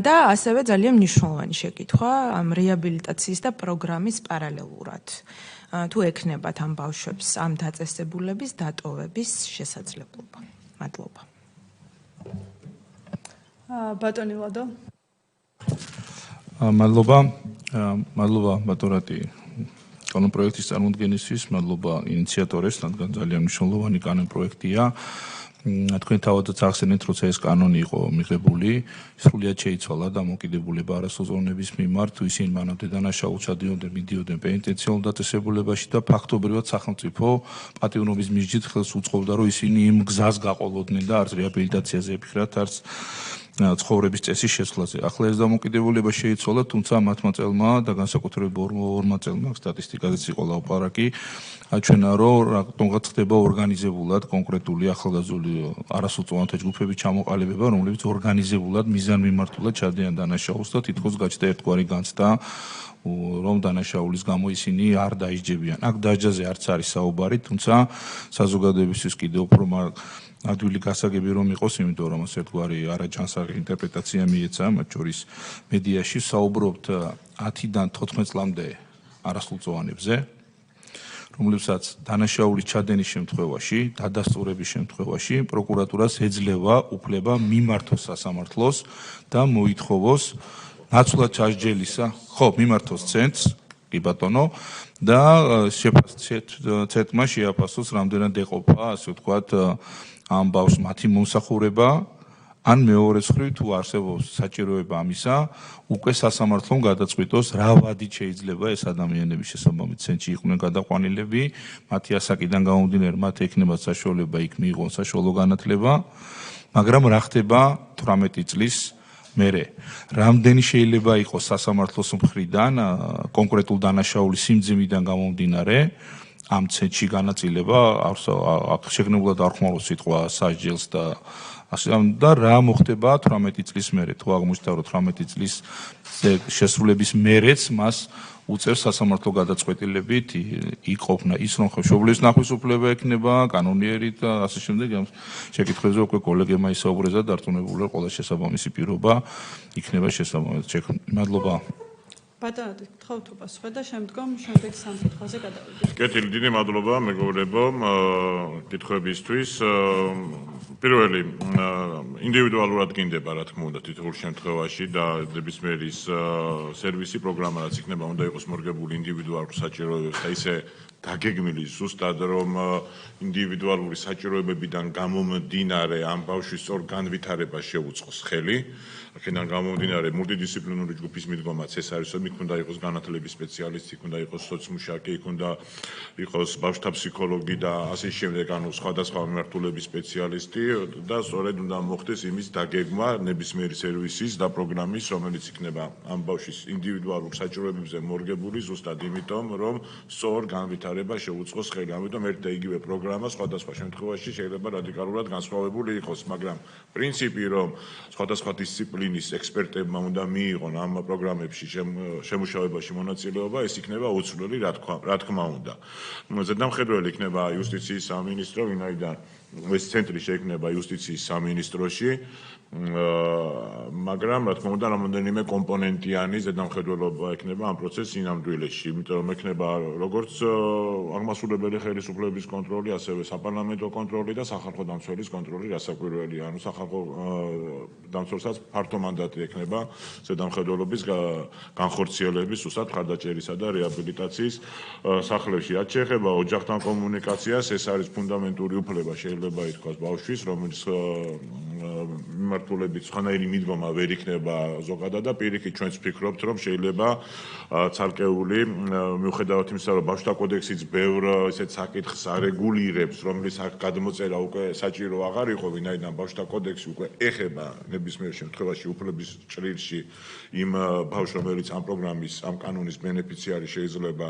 და ასევე ძალიან მნიშვნელოვანი შეკითხვა ამ რეაბილიტაციის და პროგრამის პარალელურად თუ ექნებათ ამ ბავშვებს ამ დაწესებულების დატოვების შესაძლებლობა. მადლობა. ბატონი ლადო. მადლობა ბატონრატი. კანონ პროექტის წარმოდგენისთვის, მადლობა ინიციატორებს, რადგან ძალიან მნიშვნელოვანი კანონ პროექტია. თქვენ თავადაც ახსენეთ, როცა ეს კანონი იყო მიღებული, სრულიად შეიცვალა დამოკიდებულება არასოწონების მიმართ, თუ ისინი მანამდე დანაშაულს ჩადიოდნენ, მიდიოდნენ პენიტენციარულ დაწესებულებაში და ფაქტობრივად სახელმწიფო პატივნობის მიზნით ხელს უწყობდა, რომ ისინი იმ გზას გაყოლოდნენ და არც რეაბილიტაციაზე აფიქრათ, არც ცხოვრების წესის შესვლაზე. ახლა ეს დამოკიდებულება შეიცვალა, თუმცა მათმა წელმა და განსაკუთრებით ორმა წელმა სტატისტიკაზეც იყო ლაპარაკი, აჩვენა, რომ რატომღაც ხდება ორგანიზებულად კონკრეტული ახალგაზრდული არასოწონათა ჯგუფების ჩამოყალიბება, რომლებიც ორგანიზებულად მიზანმიმართულად ჩადიან დანაშაულს და თითქოს გაჩნდა ერთგვარი განცდა, რომ დანაშაულის გამო ისინი არ დაიჯებიან. აქ დაჯაზე არც არის საუბარი, თუმცა საზოგადოებისთვის კიდევ უფრო ადვილი გასაგები რომ იყოს, იმიტომ რომ ერთგვარი არაჯანსაღი ინტერპრეტაცია მიეცა, მათ შორის მედიაში საუბრობთ 10-დან 14 წლამდე არასრულწლოვანებზე, რომლებსაც დანაშაულის ჩადენის შემთხვევაში, დადასტურების შემთხვევაში პროკურატურას ეძლევა უფლება მიმართოს სასამართლოს და მოითხოვოს ნაცვლად ჩასჯელისა, მიმართოს ცენტრს, კი ბატონო, და ცენტრმა შეაფასოს რამდენად ეყოფა, ასე ვთქვათ, ამ ბავშვს მათი მომსახურება, ან მეორე მხრივ თუ არსებობს საჭიროება ამისა, უკვე სასამართლომ გადაწყვიტოს რა ვადით შეიძლება ეს ადამიანების შესაბამით ცენტრში იყვნენ გადაყვანილები, მათი ასაკიდან გამომდინარე მათ ექნებათ საშუალება იქ მიიღონ საშუალო განათლება, მაგრამ რა ხდება 18 წლის მერე. რამდენი შეიძლება იყოს სასამართლოს მხრიდან კონკრეტულ დანაშაულის სიმძიმიდან გამომდინარე ამ ცენტრში განაწილება, შეგნებულად არ ხმარობს სიტყვა სასჯელს და რა მოხდება 18 წლის მერე, თუ აღმოჩნდა რომ 18 წლის შესრულების მერეც მას უწევს სასამართლო გადაწყვეტილებით იყოფნა ის რომ მშობლის ნახვის უფლება ექნება, კანონიერით და ასე შემდეგ ამ შეკითხვებზე უკვე კოლეგებმა ისაუბრეს და დარწმუნებული ყველა შესაბამისი პირობა იქნება შესაბამისი. მადლობა. ბატონო, გთხოვთ უპასუხოთ და შემდგომ სამ კითხვაზე გადავიდეთ. კეთილი, დიდი მადლობა მეგობრებო კითხვებისთვის. პირველი, ინდივიდუალურად გინდება, რა თქმა უნდა, თითოეულ შემთხვევაში და ნებისმიერი სერვისი პროგრამა, რაც იქნება, უნდა იყოს მორგებული ინდივიდუალურ საჭიროებებს და ისე დაგეგმილი ზუსტად, რომ ინდივიდუალური საჭიროებებიდან გამომდინარე ამ ბავშვის სწორ განვითარებას შეუწყოს ხელი. აქედან გამომდინარე მულტიდისციპლინური ჯგუფის მიდგომაც ეს არის, რომ იქ უნდა იყოს განათლების სპეციალისტი, იქ უნდა იყოს სოციმუშაკი, იქ უნდა იყოს ბავშვთა ფსიქოლოგი და ასე შემდეგ, ანუ სხვადასხვა მიმართულების სპეციალისტი, და სწორედ უნდა მოხდეს იმის დაგეგმა ნებისმიერი სერვისის და პროგრამის, რომელიც იქნება ამ ბავშვის ინდივიდუალურ საჭიროებებზე მორგებული ზუსტად იმიტომ, რომ სწორ განვითარება შეუწყოს ხელი. ამიტომ ერთ და იგივე პროგრამა სხვადასხვა შემთხვევაში შეიძლება რადიკალურად განსხვავებული იყოს, მაგრამ პრინციპი, რომ სხვადასხვა დისციპლინის ექსპერტებმა უნდა მიიღონ ამ პროგრამებში შემუშავებაში მონაწილეობა, ეს იქნება უცვლელი, რა თქმა უნდა. ზედამხედველი იქნება იუსტიციის სამინისტრო, ვინაიდან ეს ცენტრი შეიქმნება იუსტიციის სამინისტროში, მაგრამ რა თქმა უნდა რამოდენიმე კომპონენტიანი ზედამხედველობა ექნება ამ პროცესის სინამდვილეში, იმიტომ რომ ექნება როგორც აღმასრულებელი ხელისუფლების კონტროლი, ასევე საპარლამენტო კონტროლი და სახალხო დამცველის კონტროლი რასაკვირველია. ანუ სახალხო დამცველსაც ფართო მანდატი ექნება ზედამხედველობის განხორციელების, უბრალოდ მხარდაჭერისა და რეაბილიტაციის სახლებში. რაც შეეხება ოჯახთან კომუნიკაციას, ეს არის ფუნდამენტური უფლება, შეიძლება ითქვას ბავშვის, რომელიც მიმართულებით სხვანაირი მიდგომა ვერ იქნება ზოგადად და პირიქით ჩვენც ვფიქრობთ, რომ შეიძლება ცალკეული მიუხედავად იმისა, რომ ბავშვთა კოდექსიც ბევრ ესეთ საკითხს არეგულირებს, რომლის გადმოწერა უკვე საჭირო აღარ იყო, ვინაიდან ბავშვთა კოდექსი უკვე ეხება ნებისმიერ შემთხვევაში უფლების ჭრილში იმ ბავშვს, რომელიც ამ პროგრამის, ამ კანონის ბენეფიციარი შეიძლება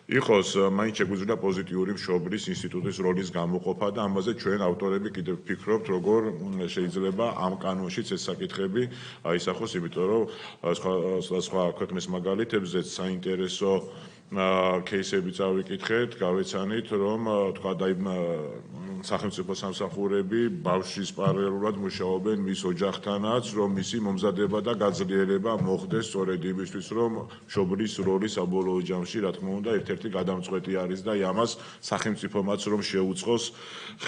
იყოს, მაინც შეგვიძლია პოზიტიური მშობლის ინსტიტუტის როლის გამოყოფა და ამაზე ჩვენ ავტორები კიდევ ვფიქრობთ, როგორ შეიძლება ამ კანონშიც ეს საკითხები აისახოს, იმიტომ რომ სხვა ქვეყნის მაგალითებზეც საინტერესო кейსები წავიკითხეთ, გავეცანით, რომ თქვა და სახელმწიფო სამსახურები ბავშვის პარალელურად მუშაობენ მის ოჯახთანაც, რომ მისი მომზადება და გაძლიერება მოხდეს სწორედ იმისთვის, რომ მშობლის როლი საბოლოო ჯამში, რა თქმა უნდა, ერთ-ერთი გადამწყვეტი არის და ამას სახელმწიფომაც რომ შეუწყოს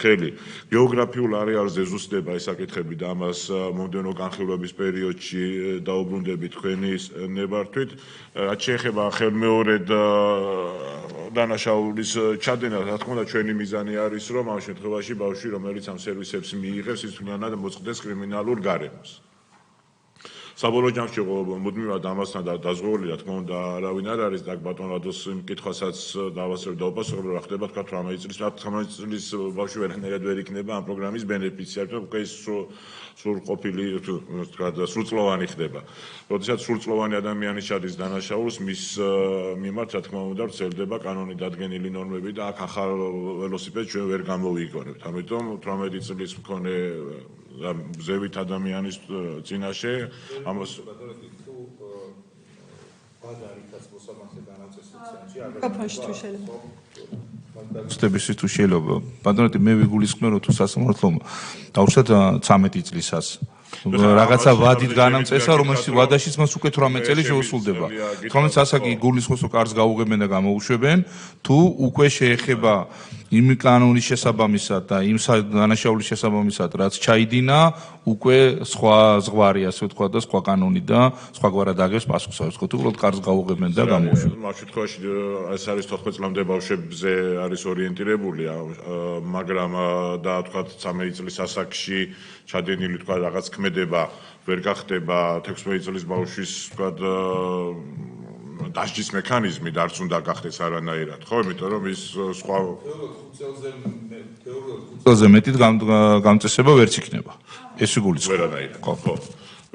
ხელი. გეოგრაფიულ არეალზე ზუსტდება ეს საკითხები და ამას მომდევნო განხილვების პერიოდში დაუბრუნდებით თქვენი ნებართვით. რაც შეეხება ხელმეორედ დანაშაულის ჩადენა, რა თქმა უნდა, ჩვენი მიზანი არის, რომ ამ შემთხვევაში ბავშვი, რომელიც ამ სერვისებს მიიღებს, ის თუნდაც მოწყდეს კრიმინალურ გარემოს. საბოლოო ჯამში მუდმივად ამასთან დაზღვეული, რა თქმა უნდა, არავინ არ არის და ბატონ რადოს მკითხვასაც დავასწრებ და უპასუხებ, რა ხდება თქვა 18 წლის ბავშვი ვერანაირად ვერ იქნება ამ პროგრამის ბენეფიციარი, თუმცა უკვე ის სრულყოფილი, თქვა სრულწლოვანი ხდება. როდესაც სრულწლოვანი ადამიანი ჩადის დანაშაულს, მის მიმართ, რა თქმა უნდა, ვრცელდება კანონით დადგენილი ნორმები და აქ ახალ ველოსიპედს ჩვენ ვერ გამოვიგონებთ. ამიტომ 18 წლის მქონე ზევით ადამიანის წინაშე ამას სტებისთვის თუ შეიძლება ბატონო მე ვიგულისხმე რომ თუ სასამართლომ დაუშვათ 13 წლისას რაღაცა ვადით განამწესა რომელშიც ვადაშიც მას უკვე 18 წელი შეუსრულდება. თქონდაც ასაკი გულისხმობს რომ კარს გაუღებენ და გამოუშვებენ თუ უკვე შეეხება იმ კანონის შესაბამისად და იმ დანაშაულის შესაბამისად რაც ჩაიდინა უკვე სხვა ზღვარი ასე ვთქვა და სხვა კანონი და სხვაგვარად აგებს პასუხს ხო თუ უბრალოდ კარს გაუღებენ და გამოუშვებენ. ამ შემთხვევაში ეს არის 14 წლამდე ბავშვებზე არის ორიენტირებული, მაგრამ და თქვა 13 წლის ასაკში ჩადენილი თქვა რაღაც ქმედება ვერ გახდება 16 წლის ბავშვის თქვა დასჯის მექანიზმი და არც უნდა გახდეს არანაირად, ხო? იმიტომ რომ ის სხვა 5 წელზე მეტით გამწესება ვერც იქნება. ეს იგულისხმება. ვერანაირად. ხო.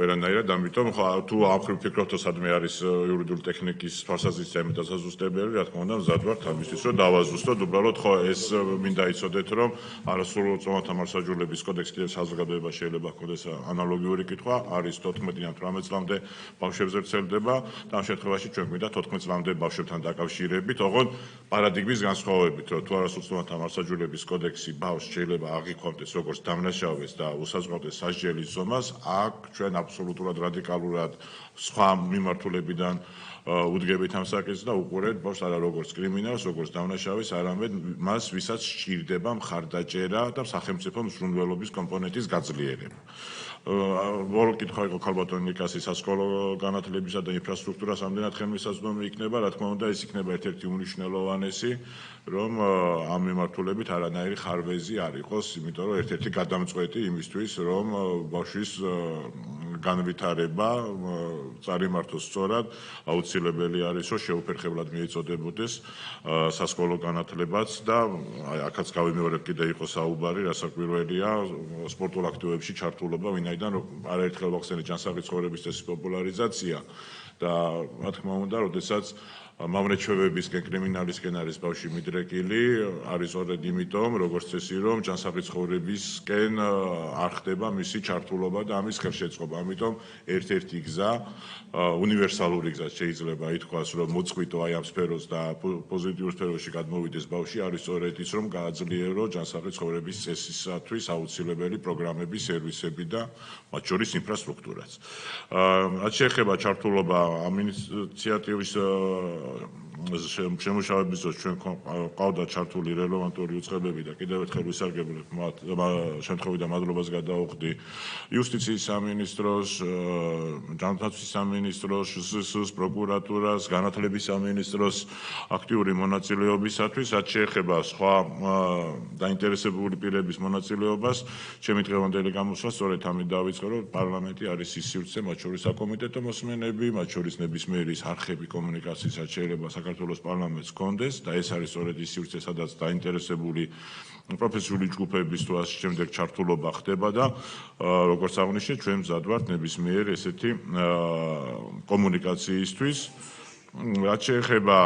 ვერანაირად, ამიტომ თუ ახრივ ვფიქრობთ, სადმე არის იურიდიული ტექნიკის თვალსაზრისით დასაზუსტებელი, რა თქმა უნდა, მზად ვართ ამისთვის, რომ დავაზუსტოთ, უბრალოდ ხო ეს მინდა იცოდეთ, რომ არასრულწლოვანთა მართლმსაჯულების კოდექსი კიდევ საზოგადოება შეიძლება ჰქონდეს ანალოგიური კითხვა, არის 14-დან 18 წლამდე ბავშვებზე ვრცელდება და ამ შემთხვევაში ჩვენ გვინდა 14 წლამდე ბავშვებთან დაკავშირებით, ოღონდ პარადიგმის განსხვავებით, რომ თუ არასრულწლოვანთა მართლმსაჯულების კოდექსი ბავშვს შეიძლება აღიქვამდეს როგორც დამნაშავეს და უსაზღვრავდეს სასჯელის ზომას, აქ ჩვენ აბსოლუტურად რადიკალურად სხვა მიმართულებიდან უდგებით ამ საკითხს და უყურებთ ბავშვს არა როგორც კრიმინალს, როგორც დამნაშავეს, არამედ მას, ვისაც სჭირდება მხარდაჭერა და სახელმწიფო მზრუნველობის კომპონენტის გაძლიერება. ბოლო კითხვა იყო ქალბატონ ნიკასის სასკოლო განათლებისა და ინფრასტრუქტურას ამდენად ხელმისაწვდომი იქნება, რა თქმა უნდა, ეს იქნება ერთ-ერთი უმნიშვნელოვანესი, რომ ამ მიმართულებით არანაირი ხარვეზი არ იყოს, იმიტომ რომ ერთ-ერთი გადამწყვეტი იმისთვის, რომ ბავშვის განვითარება წარიმართოს სწორად, აუცილებელი არის, რომ შეუფერხებლად მიეწოდებოდეს სასკოლო განათლებაც და აქაც გავიმეორებ კიდე იყო საუბარი, რასაკვირველია, სპორტულ აქტივობებში ჩართულობა, ვინაიდან არაერთხელ ვახსენეთ ჯანსაღი ცხოვრების წესის პოპულარიზაცია და რა თქმა უნდა, როდესაც მავნეჩვევებისკენ კრიმინალისკენ არის ბავშვი მიდრეკილი, არის სწორედ იმიტომ, როგორც წესი, რომ ჯანსაღი ცხოვრებისკენ არ ხდება მისი ჩართულობა და ამის ხელშეწყობა. ამიტომ ერთ-ერთი გზა, უნივერსალური გზა შეიძლება ითქვას, რომ მოწყვიტო აი ამ სფეროს და პოზიტიურ სფეროში გადმოვიდეს ბავშვი, არის სწორედ ის, რომ გააძლიერო ჯანსაღი ცხოვრების წესისათვის აუცილებელი პროგრამები, სერვისები და მათ შორის ინფრასტრუქტურაც. რაც შეეხება ჩართულობა ამ ინიციატივის შემუშავების დროს ჩვენ ყავდა ჩართული რელევანტური უწყებები და კიდევ ერთხელ ვისარგებლებ მათ შემთხვევით და მადლობას გადაუხდი იუსტიციის სამინისტროს, ჯანდაცვის სამინისტროს, შსს, პროკურატურას, განათლების სამინისტროს აქტიური მონაწილეობისათვის, რაც შეეხება სხვა დაინტერესებული პირების მონაწილეობას, ჩემი დღევანდელი გამოსვლა სწორედ ამით დავიწყე, რომ პარლამენტი არის ის სივრცე, მათ შორის საკომიტეტო მოსმენები, მათ შორის ნებისმიერი არხები კომუნიკაციის შეიძლება საქართველოს პარლამენტს კონდეს და ეს არის სწორედ ის სივრცე, სადაც დაინტერესებული პროფესიული ჯგუფების თუ ასე შემდეგ ჩართულობა ხდება და როგორც აღნიშნეთ, ჩვენ მზად ვართ ნებისმიერ ესეთი კომუნიკაციისთვის. რაც შეეხება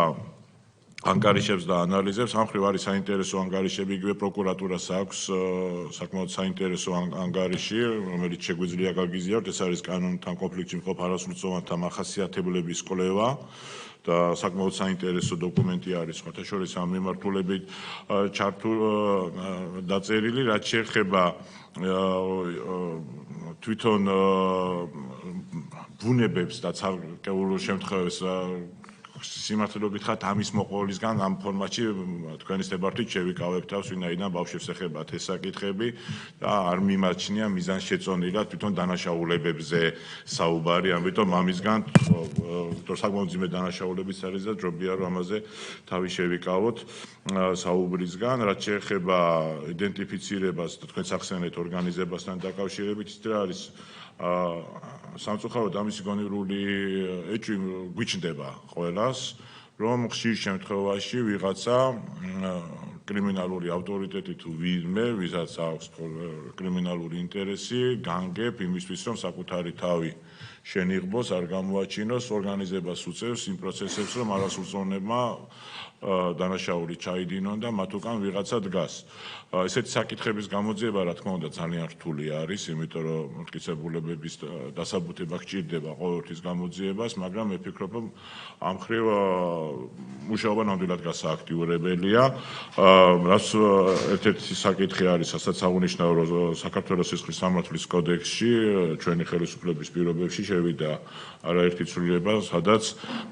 ანგარიშებს და ანალიზებს, ამ მხრივ არის საინტერესო ანგარიშები, იგივე პროკურატურას აქვს საკმაოდ საინტერესო ანგარიში, რომელიც შეგვიძლია გაგიზიაროთ, ეს არის კანონთან კონფლიქტში მყოფ არასრულწლოვანთა მახასიათებლების კვლევა და საკმაოდ საინტერესო დოკუმენტი არის სხვათა შორის ამ მიმართულებით დაწერილი, რაც შეეხება თვითონ ბუნებებს და ცალკეულ შემთხვევებს სიმართლე გითხრათ ამის მოყოლისგან ამ ფორმატში თქვენი სტებართით შევიკავებ თავს, ვინაიდან ბავშვებს ეხებათ ეს საკითხები და არ მიმაჩნია მიზანშეწონილად თვითონ დანაშაულებებზე საუბარი, ამიტომ ამისგან საკმაოდ მძიმე დანაშაულებიც არის და ჯობია რომ ამაზე თავი შევიკავოთ საუბრისგან, რაც შეეხება იდენტიფიცირებას და თქვენ სახსენეთ ორგანიზებასთან დაკავშირებით, ის რა არის სამწუხაროდ ამისი გონივრული ეჭვი გვიჩნდება ყველას, რომ ხშირ შემთხვევაში ვიღაცა კრიმინალური ავტორიტეტი თუ ვინმე, ვისაც აქვს კრიმინალური ინტერესი, განგებ იმისთვის, რომ საკუთარი თავი შენიღბოს, არ გამოაჩინოს, ორგანიზებას უწევს იმ პროცესებს, რომ არასრულწლოვანებმა დანაშაული ჩაიდინონ და მათ უკან ვიღაცა დგას. ესეთი საკითხების გამოძიება, რა თქმა უნდა, ძალიან რთული არის, იმიტომ რომ მტკიცებულებების დასაბუთება გჭირდება ყოველთვის გამოძიებას, მაგრამ მე ვფიქრობ, რომ ამ მხრივ მუშაობა ნამდვილად გასააქტიურებელია. რაც ერთ-ერთი საკითხი არის, რასაც აღნიშნავ, რომ საქართველოს სისხლის სამართლის კოდექსში ჩვენი ხელისუფლების პირობებში შევიდა არაერთი ცვლილება, სადაც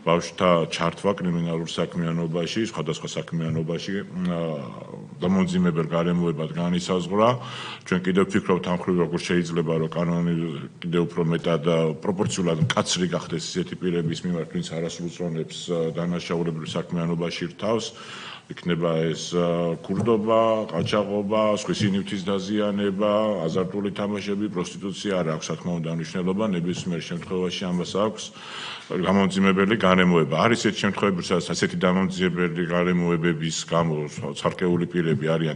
ბავშვთა ჩართვა კრიმინალურ საქმიანობაში, სხვადასხვა საქმიანობაში დამომძიმებელ გარემოებად განისაზღვრა. ჩვენ კიდევ ვფიქრობთ ამ მხრივ, როგორ შეიძლება, რომ კანონი კიდევ უფრო მეტად პროპორციულად მკაცრი გახდეს ისეთი პირების მიმართ, ვინც არასრულწლოვანებს დანაშაულებრივ საქმიანობაში რთავს. იქნება ეს ქურდობა, ყაჩაღობა, სხვის ინივთის დაზიანება, აზარტული თამაშები, პროსტიტუცია არ აქვს რა თქმა უნდა მნიშვნელობა, ნებისმიერ შემთხვევაში ამას აქვს გამომძიმებელი გარემოება. არის ესეთი შემთხვევები, სადაც ასეთი გამომძიმებელი გარემოებების გამო ცალკეული პირები არიან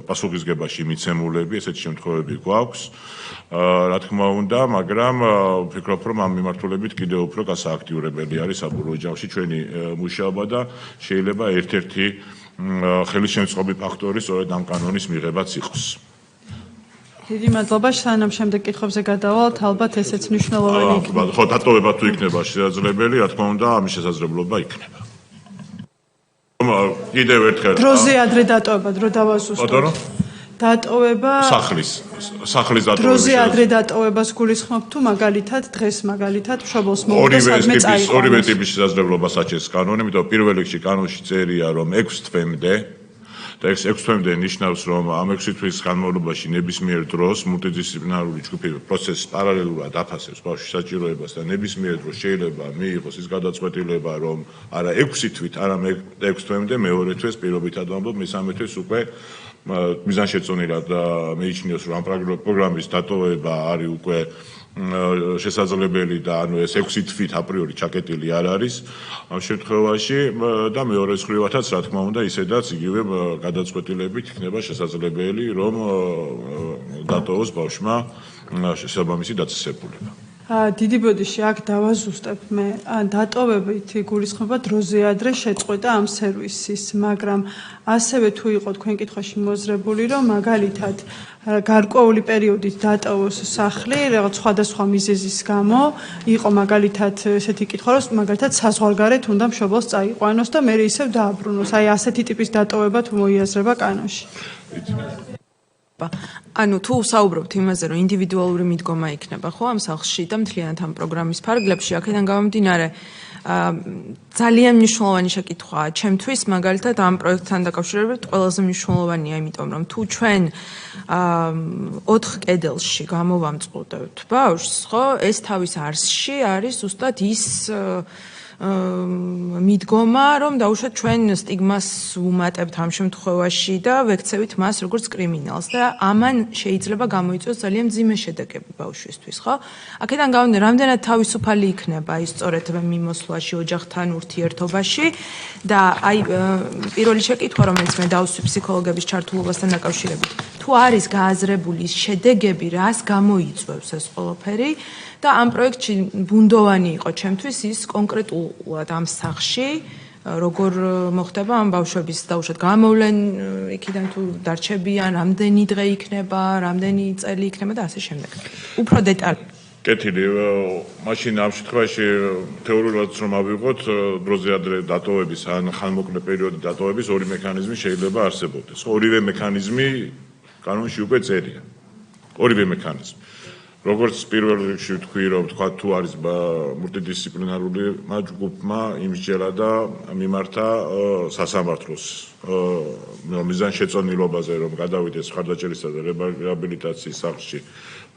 პასუხისგებაში მიცემულები, ესეთი შემთხვევები გვაქვს. რა თქმა უნდა, მაგრამ ვფიქრობ, რომ ამ მიმართულებით კიდევ უფრო გასააქტიურებელი არის საბოლოო ჯამში ჩვენი მუშაობა და შეიძლება ერთ-ერთი ხელისშემწყობი ფაქტორი სწორედ ამ კანონის მიღებაც იყოს. დიდი მადლობა, სანამ შემდეგ კითხვებზე გადავალთ, ალბათ ესეც მნიშვნელოვანი იქნება. ხო, დატოვება თუ იქნება შესაძლებელი, რა თქმა უნდა, ამის შესაძლებლობა იქნება. კიდევ ერთხელ დროზე ადრე დატოვება, დრო დავასუსტოთ. დატოვება სახლის დატოვება. დროზე ადრე დატოვებას გულისხმობ თუ მაგალითად დღეს მაგალითად მშობელს მოუწევს სადმე წაიყვანოს. ორივე ტიპის შესაძლებლობას აჩენს კანონი, იმიტომ პირველ რიგში კანონში წერია, რომ 6 თვემდე და ეს 6 თვემდე ნიშნავს, რომ ამ 6 თვის განმავლობაში ნებისმიერ დროს მულტიდისციპლინარული ჯგუფი პროცესს პარალელურად აფასებს ბავშვის საჭიროებას და ნებისმიერ დროს შეიძლება მიიღოს ის გადაწყვეტილება, რომ არა 6 თვით, არამედ 6 თვემდე, მეორე თვეს პირობითად ვამბობ, მესამე თვეს უკვე მიზანშეწონილად მეიჩნიოს, რომ ამ პროგრამის დატოვება არის უკვე შესაძლებელი და ანუ ეს 6 თვით აპრიორი ჩაკეტილი არ არის ამ შემთხვევაში და მეორე მხრივათაც რა თქმა უნდა ისედაც იგივე გადაწყვეტილებით იქნება შესაძლებელი რომ დატოვოს ბავშვმა შესაბამისი დაწესებულება. დიდი ბოდიში აქ დავაზუსტებ მე დატოვებით გულისხმობა დროზე ადრე შეწყვეტა ამ სერვისის, მაგრამ ასევე თუ იყო თქვენ კითხვაში მოაზრებული, რომ მაგალითად გარკვეული პერიოდით დატოვოს სახლი რაღაც სხვადასხვა მიზეზის გამო, იყო მაგალითად ესეთი კითხვა, რომ მაგალითად საზღვარგარეთ უნდა მშობელს წაიყვანოს და მე ისევ დააბრუნოს. აი ასეთი ტიპის დატოვება თუ მოიაზრება კანონში. ანუ თუ საუბრობთ იმაზე, რომ ინდივიდუალური მიდგომა იქნება, ხო, ამ სახლში და მთლიანად ამ პროგრამის ფარგლებში, აქედან გამომდინარე, ძალიან მნიშვნელოვანი შეკითხვაა ჩემთვის, მაგალითად ამ პროექტთან დაკავშირებით ყველაზე მნიშვნელოვანია, იმიტომ რომ თუ ჩვენ 4 კედელში გამოვამწყობთ ბავშვს, ხო, ეს თავის არსში არის ზუსტად ის მიდგომა, რომ დაუშვათ ჩვენ სტიგმას ვუმატებთ ამ შემთხვევაში და ვექცევით მას როგორც კრიმინალს და ამან შეიძლება გამოიწვიოს ძალიან მძიმე შედეგები ბავშვისთვის, ხო? აქედან გამომდინარე, რამდენად თავისუფალი იქნება ის სწორედ მიმოსვლაში ოჯახთან ურთიერთობაში და აი პირველი შეკითხვა, რომელიც მე დავსვი ფსიქოლოგების ჩართულობასთან დაკავშირებით, თუ არის გააზრებული ის შედეგები, რას გამოიწვევს ეს ყველაფერი და ამ პროექტში ბუნდოვანი იყო ჩემთვის ის კონკრეტულად ამ სახლში როგორ მოხდება ამ ბავშვების დაუშვათ გამოვლენ იქიდან თუ დარჩებიან, რამდენი დღე იქნება, რამდენი წელი იქნება და ასე შემდეგ. უფრო დეტალურად. კეთილი, მაშინ ამ შემთხვევაში თეორიულად რომ ავიღოთ, დროზე ადრე დატოვების ან ხანმოკლე პერიოდი დატოვების ორი მექანიზმი შეიძლება არსებობდეს. ორივე მექანიზმი კანონში უკვე წერია. ორივე მექანიზმი. როგორც პირველ რიგში ვთქვი, რომ თქვა თუ არის მულტიდისციპლინარული ჯგუფმა იმსჯერა და მიმართა სასამართლოს მიზანშეწონილობაზე, რომ გადავიდეს მხარდაჭერისა და რეაბილიტაციის სახლში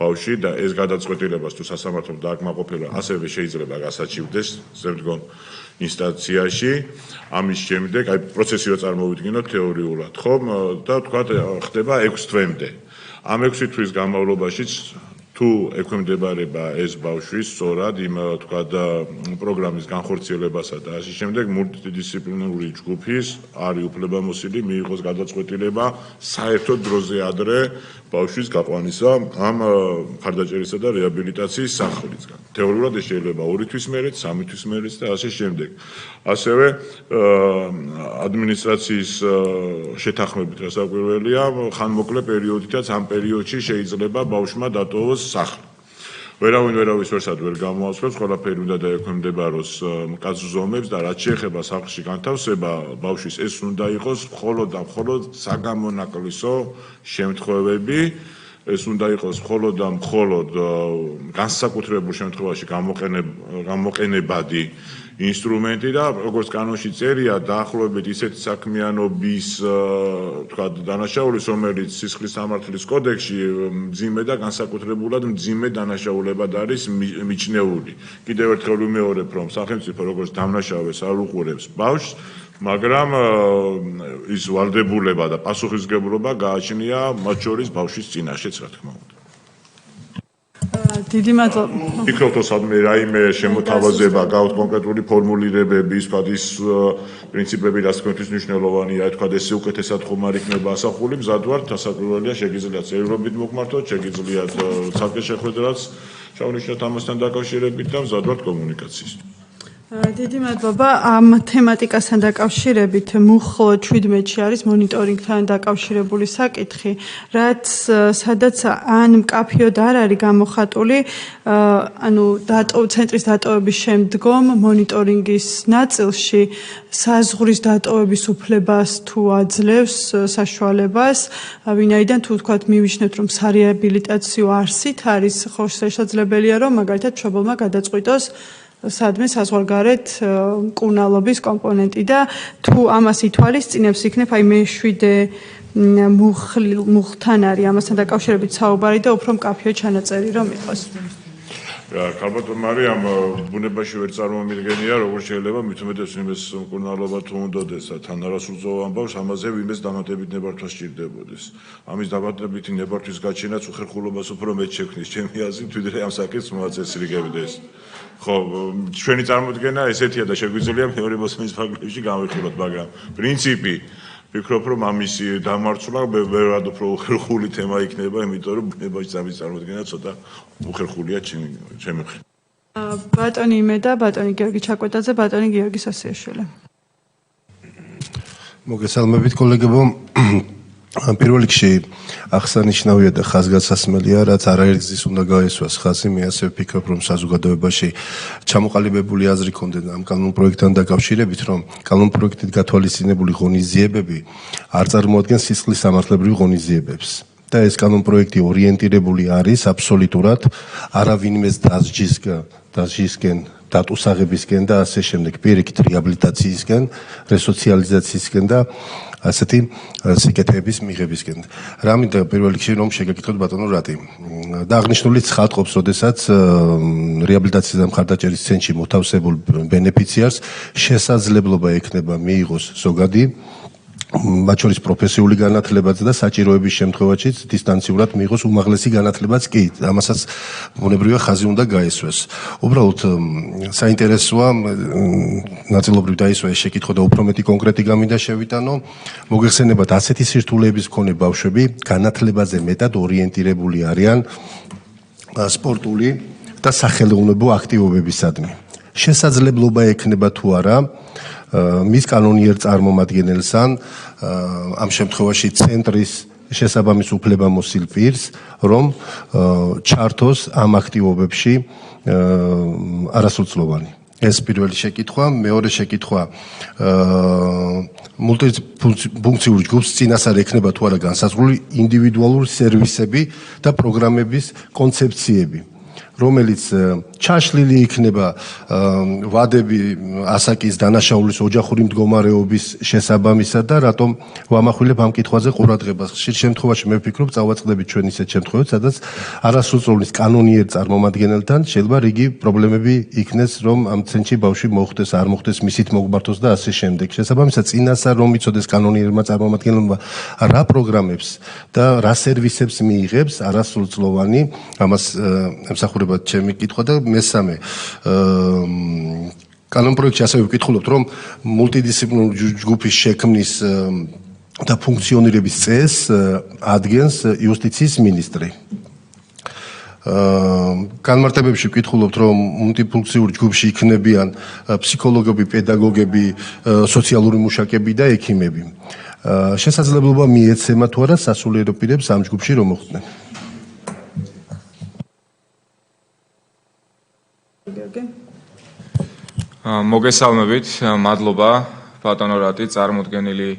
ბავშვი და ეს გადაწყვეტილებას თუ სასამართლომ დააკმაყოფილა, ასევე შეიძლება გასაჩივდეს ზემდგომ ინსტანციაში. ამის შემდეგ, აი პროცესი რო წარმოვიდგინოთ თეორიულად, ხომ? და თქვა ხდება 6 თვემდე. ამ 6 თვის განმავლობაშიც თუ ექვემდებარება ეს ბავშვი სწორად იმ თქვა და პროგრამის განხორციელებასა და ასე შემდეგ მულტიდისციპლინარული ჯგუფის არის უფლებამოსილი მიიღოს გადაწყვეტილება საერთოდ დროზე ადრე ბავშვის გაყვანისა ამ მხარდაჭერისა და რეაბილიტაციის სახლისგან. თეორიულად ეს შეიძლება 2 თვის მერეც, 3 თვის მერეც და ასე შემდეგ. ასევე ადმინისტრაციის შეთანხმებით რასაკვირველია, ხანმოკლე პერიოდითაც ამ პერიოდში შეიძლება ბავშვმა დატოვოს სახლი. ვერავინ ვერავის ვერსად ვერ გამოასწრებს, ყველაფერი უნდა დაექვემდებაროს კაცზომებს და რაც შეეხება სახლში განთავსება, ბავშვის ეს უნდა იყოს მხოლოდ და მხოლოდ საგამონაკლისო შემთხვევები, ეს უნდა იყოს მხოლოდ და მხოლოდ განსაკუთრებულ შემთხვევაში გამოყენებადი ინსტრუმენტი და როგორც კანონში წერია, დაახლოებით ისეთი საქმიანობის თქვა დანაშაულის, რომელიც სისხლის სამართლის კოდექსში მძიმე და განსაკუთრებულად მძიმე დანაშაულებად არის მიჩნეული. კიდევ ერთხელ ვიმეორებ, რომ სახელმწიფო როგორც დამნაშავეს არ უყურებს ბავშვს, მაგრამ ის ვალდებულება და პასუხისმგებლობა გააჩნია მათ შორის ბავშვის წინაშეც, რა თქმა უნდა. დიდი მადლობა. ფიქრობთ, სადმე რაიმე შემოთავაზება გაქვთ კონკრეტული ფორმულირებები, თქვა ის პრინციპები, რაც თქვენთვის მნიშვნელოვანია, თქვა ეს უკეთესად ხომ არ იქნება ასახული, მზად ვართ, დასაკვირველია, შეგიძლიათ წერილობით მოგმართოთ, შეგიძლიათ ცალკე შეხვედრაც ჩავნიშნოთ ამასთან დაკავშირებით და მზად ვართ კომუნიკაციის. დიდი მადლობა. ამ თემატიკასთან დაკავშირებით მუხლ 17-ში არის მონიტორინგთან დაკავშირებული საკითხი, რაც სადაც ან მკაფიოდ არ არის გამოხატული, ანუ ცენტრის დატოვების შემდგომ მონიტორინგის ნაწილში საზღვრის დატოვების უფლებას თუ აძლევს საშუალებას, ვინაიდან თუ ვთქვათ მივიჩნევთ, რომ სარეაბილიტაციო არსით არის, ხო შესაძლებელია, რომ მაგალითად მშობელმა გადაწყვიტოს სადმე საზღვარგარეთ მკურნალობის კომპონენტი და თუ ამას ითვალისწინებს, იქნებ აი მე-7 მუხლთან არის ამასთან დაკავშირებით საუბარი და უფრო მკაფიო ჩანაწერი რომ იყოს. ქალბატონ მარიამ, ბუნებაში ვერ წარმომიდგენია, როგორ შეიძლება მით უმეტეს იმეს მკურნალობა თუ უნდადეს თან არასრულწლოვან ამბავს, ამაზე ვინმეს დამატებით ნებართვა სჭირდებოდეს. ამის დამატებითი ნებართვის გაჩენაც უხერხულობას უფრო მეტ შექმნის, ჩემი აზრით, ვიდრე ამ საკითხს მოაწესრიგებდეს. ხო, ჩვენი წარმოდგენა ესეთია და შეგვიძლია მეორე მოსმის ფარგლებში გავიხილოთ, მაგრამ პრინციპი ვფიქრობ, რომ ამისი დამარცხვა ბევრად უფრო უხერხული თემა იქნება, იმიტომ რომ ბუნებაში ამის წარმოდგენა ცოტა უხერხულია ჩემი მხრივ. ბატონი იმე და ბატონი გიორგი ჩაკვეტაძე, ბატონი გიორგი სასიაშვილი. მოგესალმებით კოლეგებო. პირველ რიგში აღსანიშნავია და ხაზგასასმელია, რაც არაერთგზის უნდა გაესვას ხაზი, მე ასევე ვფიქრობ, რომ საზოგადოებაში ჩამოყალიბებული აზრი ქონდეს ამ კანონ პროექტთან დაკავშირებით, რომ კანონ პროექტით გათვალისწინებული ღონისძიებები არ წარმოადგენს სისხლის სამართლებრივ ღონისძიებებს. და ეს კანონ პროექტი ორიენტირებული არის აბსოლუტურად არავინმეს დასჯისკენ, დატუსაღებისკენ და ასე შემდეგ, პირიქით რეაბილიტაციისკენ, რესოციალიზაციისკენ და ასეთი სიკეთეების მიღებისკენ. რა მინდა პირველ რიგში რომ შეგეკითხოთ ბატონო რატი. და აღნიშნული ცხადყოფს, როდესაც რეაბილიტაციის და მხარდაჭერის ცენტრში მოთავსებულ ბენეფიციარს შესაძლებლობა ექნება მიიღოს ზოგადი მათ შორის პროფესიული განათლებაც და საჭიროების შემთხვევაშიც დისტანციურად მიიღოს უმაღლესი განათლებაც კი. ამასაც ბუნებრივია ხაზი უნდა გაესვეს. უბრალოდ საინტერესოა ნაწილობრივ დაისვა ეს შეკითხვა და უფრო მეტი კონკრეტი გამინდა შევიტანო. მოგეხსენებათ ასეთი სირთულეების მქონე ბავშვები განათლებაზე მეტად ორიენტირებული არიან სპორტული და სახელოვნებო აქტივობებისადმი. შესაძლებლობა ექნება თუ არა მის კანონიერ წარმომადგენელს ან ამ შემთხვევაში ცენტრის შესაბამის უფლებამოსილ პირს, რომ ჩართოს ამ აქტივობებში არასრულწლოვანი. ეს პირველი შეკითხვა. მეორე შეკითხვა მულტიფუნქციური ჯგუფს წინასწარ ექნება თუ არა განსაზღვრული ინდივიდუალური სერვისები და პროგრამების კონცეფციები, რომელიც ჩაშლილი იქნება ვადები ასაკის დანაშაულის ოჯახური მდგომარეობის შესაბამისად და რატომ ვამახვილებ ამ კითხვაზე ყურადღებას. ხშირ შემთხვევაში მე ვფიქრობ, წავაწყდებით ჩვენ ისეთ შემთხვევებს, სადაც არასრულწლოვნის კანონიერ წარმომადგენელთან შეიძლება რიგი პრობლემები იქნეს, რომ ამ ცენტრში ბავშვი მოხვდეს, არ მოხვდეს, მისით მოგმართოს და ასე შემდეგ. შესაბამისად, წინასწარ რომ იცოდეს კანონიერმა წარმომადგენელმა რა პროგრამებს და რა სერვისებს მიიღებს არასრულწლოვანი, ამას ემსახურება ჩემი კითხვა და მესამე კანონ პროექტში ასევე ვკითხულობთ, რომ მულტიდისციპლინური ჯგუფის შექმნის და ფუნქციონირების წესს ადგენს იუსტიციის მინისტრი. განმარტებებში ვკითხულობთ, რომ მულტიფუნქციური ჯგუფში იქნებიან ფსიქოლოგები, პედაგოგები, სოციალური მუშაკები და ექიმები. შესაძლებლობა მიეცემა თუ არა სასულიერო პირებს ამ ჯგუფში რომ მოხვდნენ. მოგესალმებით, მადლობა ბატონო რატი წარმოდგენილი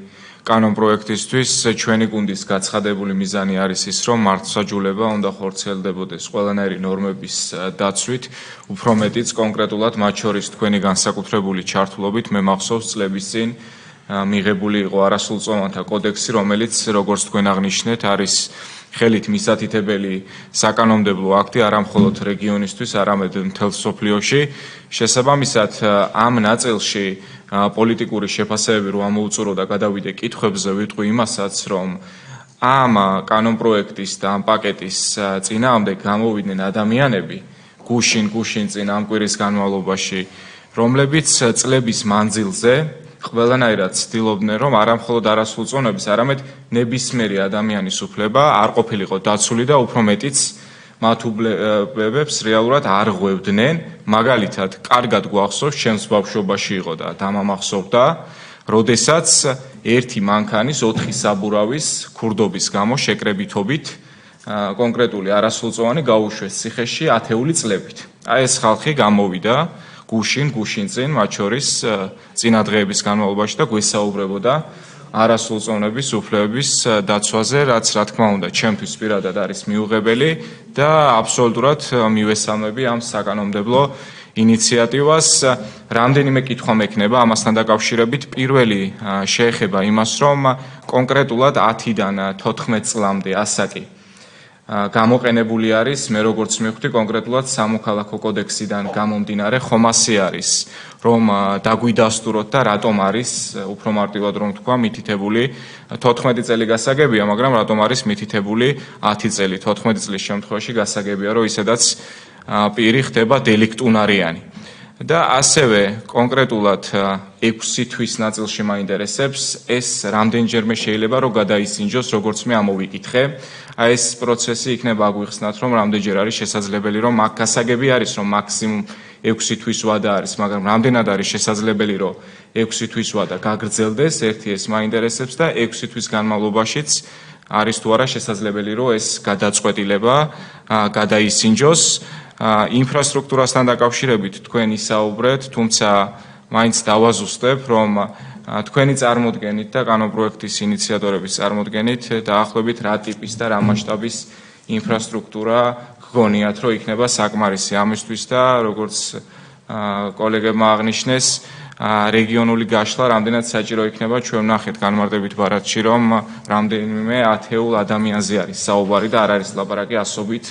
კანონ პროექტისთვის. ჩვენი გუნდის გაცხადებული მიზანი არის ის, რომ მართლმსაჯულება უნდა ხორციელდებოდეს ყველანაირი ნორმების დაცვით, უფრო მეტიც კონკრეტულად მათ შორის თქვენი განსაკუთრებული ჩართულობით მე მახსოვს წლების წინ მიღებული იყო არასრულწლოვანთა კოდექსი, რომელიც როგორც თქვენ აღნიშნეთ არის ხელით მისათითებელი საკანონმდებლო აქტი არა მხოლოდ რეგიონისთვის, არამედ მთელ სოფლიოში. შესაბამისად, ამ ნაწილში პოლიტიკური შეფასებები რომ ამოუწურო და გადავიდე კითხვებზე, ვიტყვი იმასაც, რომ ამ კანონ პროექტის და ამ პაკეტის წინააღმდეგ გამოვიდნენ ადამიანები გუშინ წინ ამ კვირის განმავლობაში, რომლებიც წლების მანძილზე ყველანაირად ცდილობდნენ, რომ არა მხოლოდ არასრულწლოვნების, არამედ ნებისმიერი ადამიანის უფლება არ ყოფილიყო დაცული და უფრო მეტიც მათ უფლებებს რეალურად არ ღვევდნენ. მაგალითად, კარგად გვახსოვს, ჩემს ბავშვობაში იყო და დამამახსოვრდა, როდესაც ერთი მანქანის 4 საბურავის ქურდობის გამო შეკრებითობით კონკრეტული არასრულწლოვანი გაუშვეს ციხეში 10 წლებით. აი ეს ხალხი გამოვიდა გუშინ წინ, მათ შორის წინადღეების განმავლობაში და გვესაუბრებოდა არასრულწლოვნების უფლებების დაცვაზე, რაც რა თქმა უნდა ჩემთვის პირადად არის მიუღებელი და აბსოლუტურად მივესალმები ამ საკანონმდებლო ინიციატივას. რამდენიმე კითხვა მექნება ამასთან დაკავშირებით. პირველი შეეხება იმას, რომ კონკრეტულად 10-დან 14 წლამდე ასაკი გამოყენებული არის, მე როგორც მივხვდი, კონკრეტულად სამოქალაქო კოდექსიდან გამომდინარე ხომასი არის, რომ დაგვიდასტუროთ და რატომ არის, უფრო მარტივად რომ თქვა, მითითებული 14 წელი გასაგებია, მაგრამ რატომ არის მითითებული 10 წელი, 14 წლის შემთხვევაში გასაგებია, რომ ისედაც პირი ხდება დელიქტუნარიანი. და ასევე კონკრეტულად 6 თვის ნაწილში მაინტერესებს ეს რამდენჯერმე შეიძლება რომ გადაისინჯოს, როგორც მე ამოვიკითხე. აი ეს პროცესი იქნება აგვიხსნათ, რომ რამდენჯერ არის შესაძლებელი, რომ აქ გასაგები არის, რომ მაქსიმუმ 6 თვის ვადა არის, მაგრამ რამდენად არის შესაძლებელი, რომ 6 თვის ვადა გაგრძელდეს, ერთი ეს მაინტერესებს და 6 თვის განმავლობაშიც არის თუ არა შესაძლებელი, რომ ეს გადაწყვეტილება გადაისინჯოს. ინფრასტრუქტურასთან დაკავშირებით თქვენ ისაუბრეთ, თუმცა მაინც დავაზუსტებ, რომ თქვენი წარმოდგენით და კანონპროექტის ინიციატორების წარმოდგენით დაახლოებით რა ტიპის და რა მასშტაბის ინფრასტრუქტურა გგონიათ, რომ იქნება საკმარისი ამისთვის და როგორც კოლეგებმა აღნიშნეს, რეგიონული გაშლა რამდენად საჭირო იქნება, ჩვენ ვნახეთ განმარტებით ბარათში, რომ რამდენიმე ათეულ ადამიანზე არის საუბარი და არ არის ლაპარაკი ასობით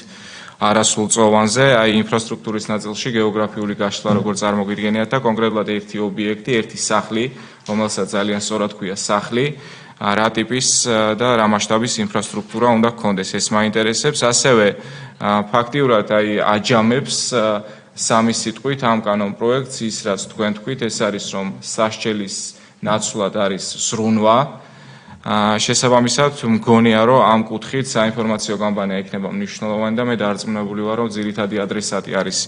არასრულწლოვანზე, აი ინფრასტრუქტურის ნაწილში გეოგრაფიული გაშლა როგორ წარმოგიდგენიათ და კონკრეტულად ერთი ობიექტი, ერთი სახლი, რომელსაც ძალიან სწორად ქვია სახლი, რა ტიპის და რა მასშტაბის ინფრასტრუქტურა უნდა გქონდეს, ეს მაინტერესებს. ასევე ფაქტიურად აი აჯამებს სამი სიტყვით ამ კანონპროექტს ის, რაც თქვენ თქვით, ეს არის, რომ სასჯელის ნაცვლად არის ზრუნვა. შესაბამისად, მგონია, რომ ამ კუთხით საინფორმაციო კამპანია იქნება მნიშვნელოვანი და მე დარწმუნებული ვარ, რომ ძირითადი ადრესატი არის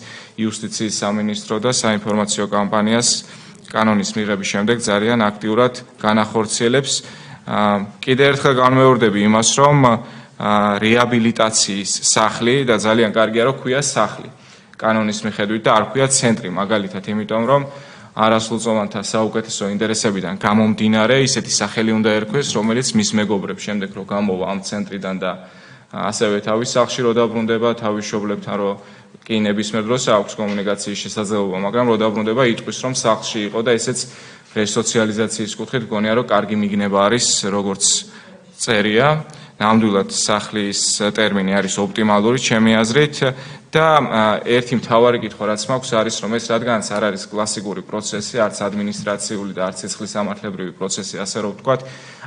იუსტიციის სამინისტრო და საინფორმაციო კამპანიას კანონის მიღების შემდეგ ძალიან აქტიურად განახორციელებს. კიდევ ერთხელ განმეორდები იმას, რომ რეაბილიტაციის სახლი და ძალიან კარგია, რომ ქვია სახლი კანონის მიხედვით და არ ქვია ცენტრი, მაგალითად, იმიტომ რომ არასრულწლოვანთა საუკეთესო ინტერესებიდან გამომდინარე, ისეთი სახელი უნდა ერქვეს, რომელიც მის მეგობრებს შემდეგ რომ გამოვა ამ ცენტრიდან და ასევე თავის სახლში რო დაბრუნდება, თავის მშობლებთან რო კი ნებისმიერ დროს აქვს კომუნიკაციის შესაძლებლობა, მაგრამ რო დაბრუნდება, იტყვის რომ სახლში იყო და ესეც რესოციალიზაციის კუთხით გონია რომ კარგი მიგნება არის, როგორც წერია. ნამდვილად სახლის ტერმინი არის ოპტიმალური ჩემი აზრით და ერთი მთავარი კითხვა რაც მაქვს არის რომ ეს რადგანაც არ არის კლასიკური პროცესი, არც ადმინისტრაციული და არც სისხლის სამართლებრივი პროცესი, ასე რომ ვთქვათ,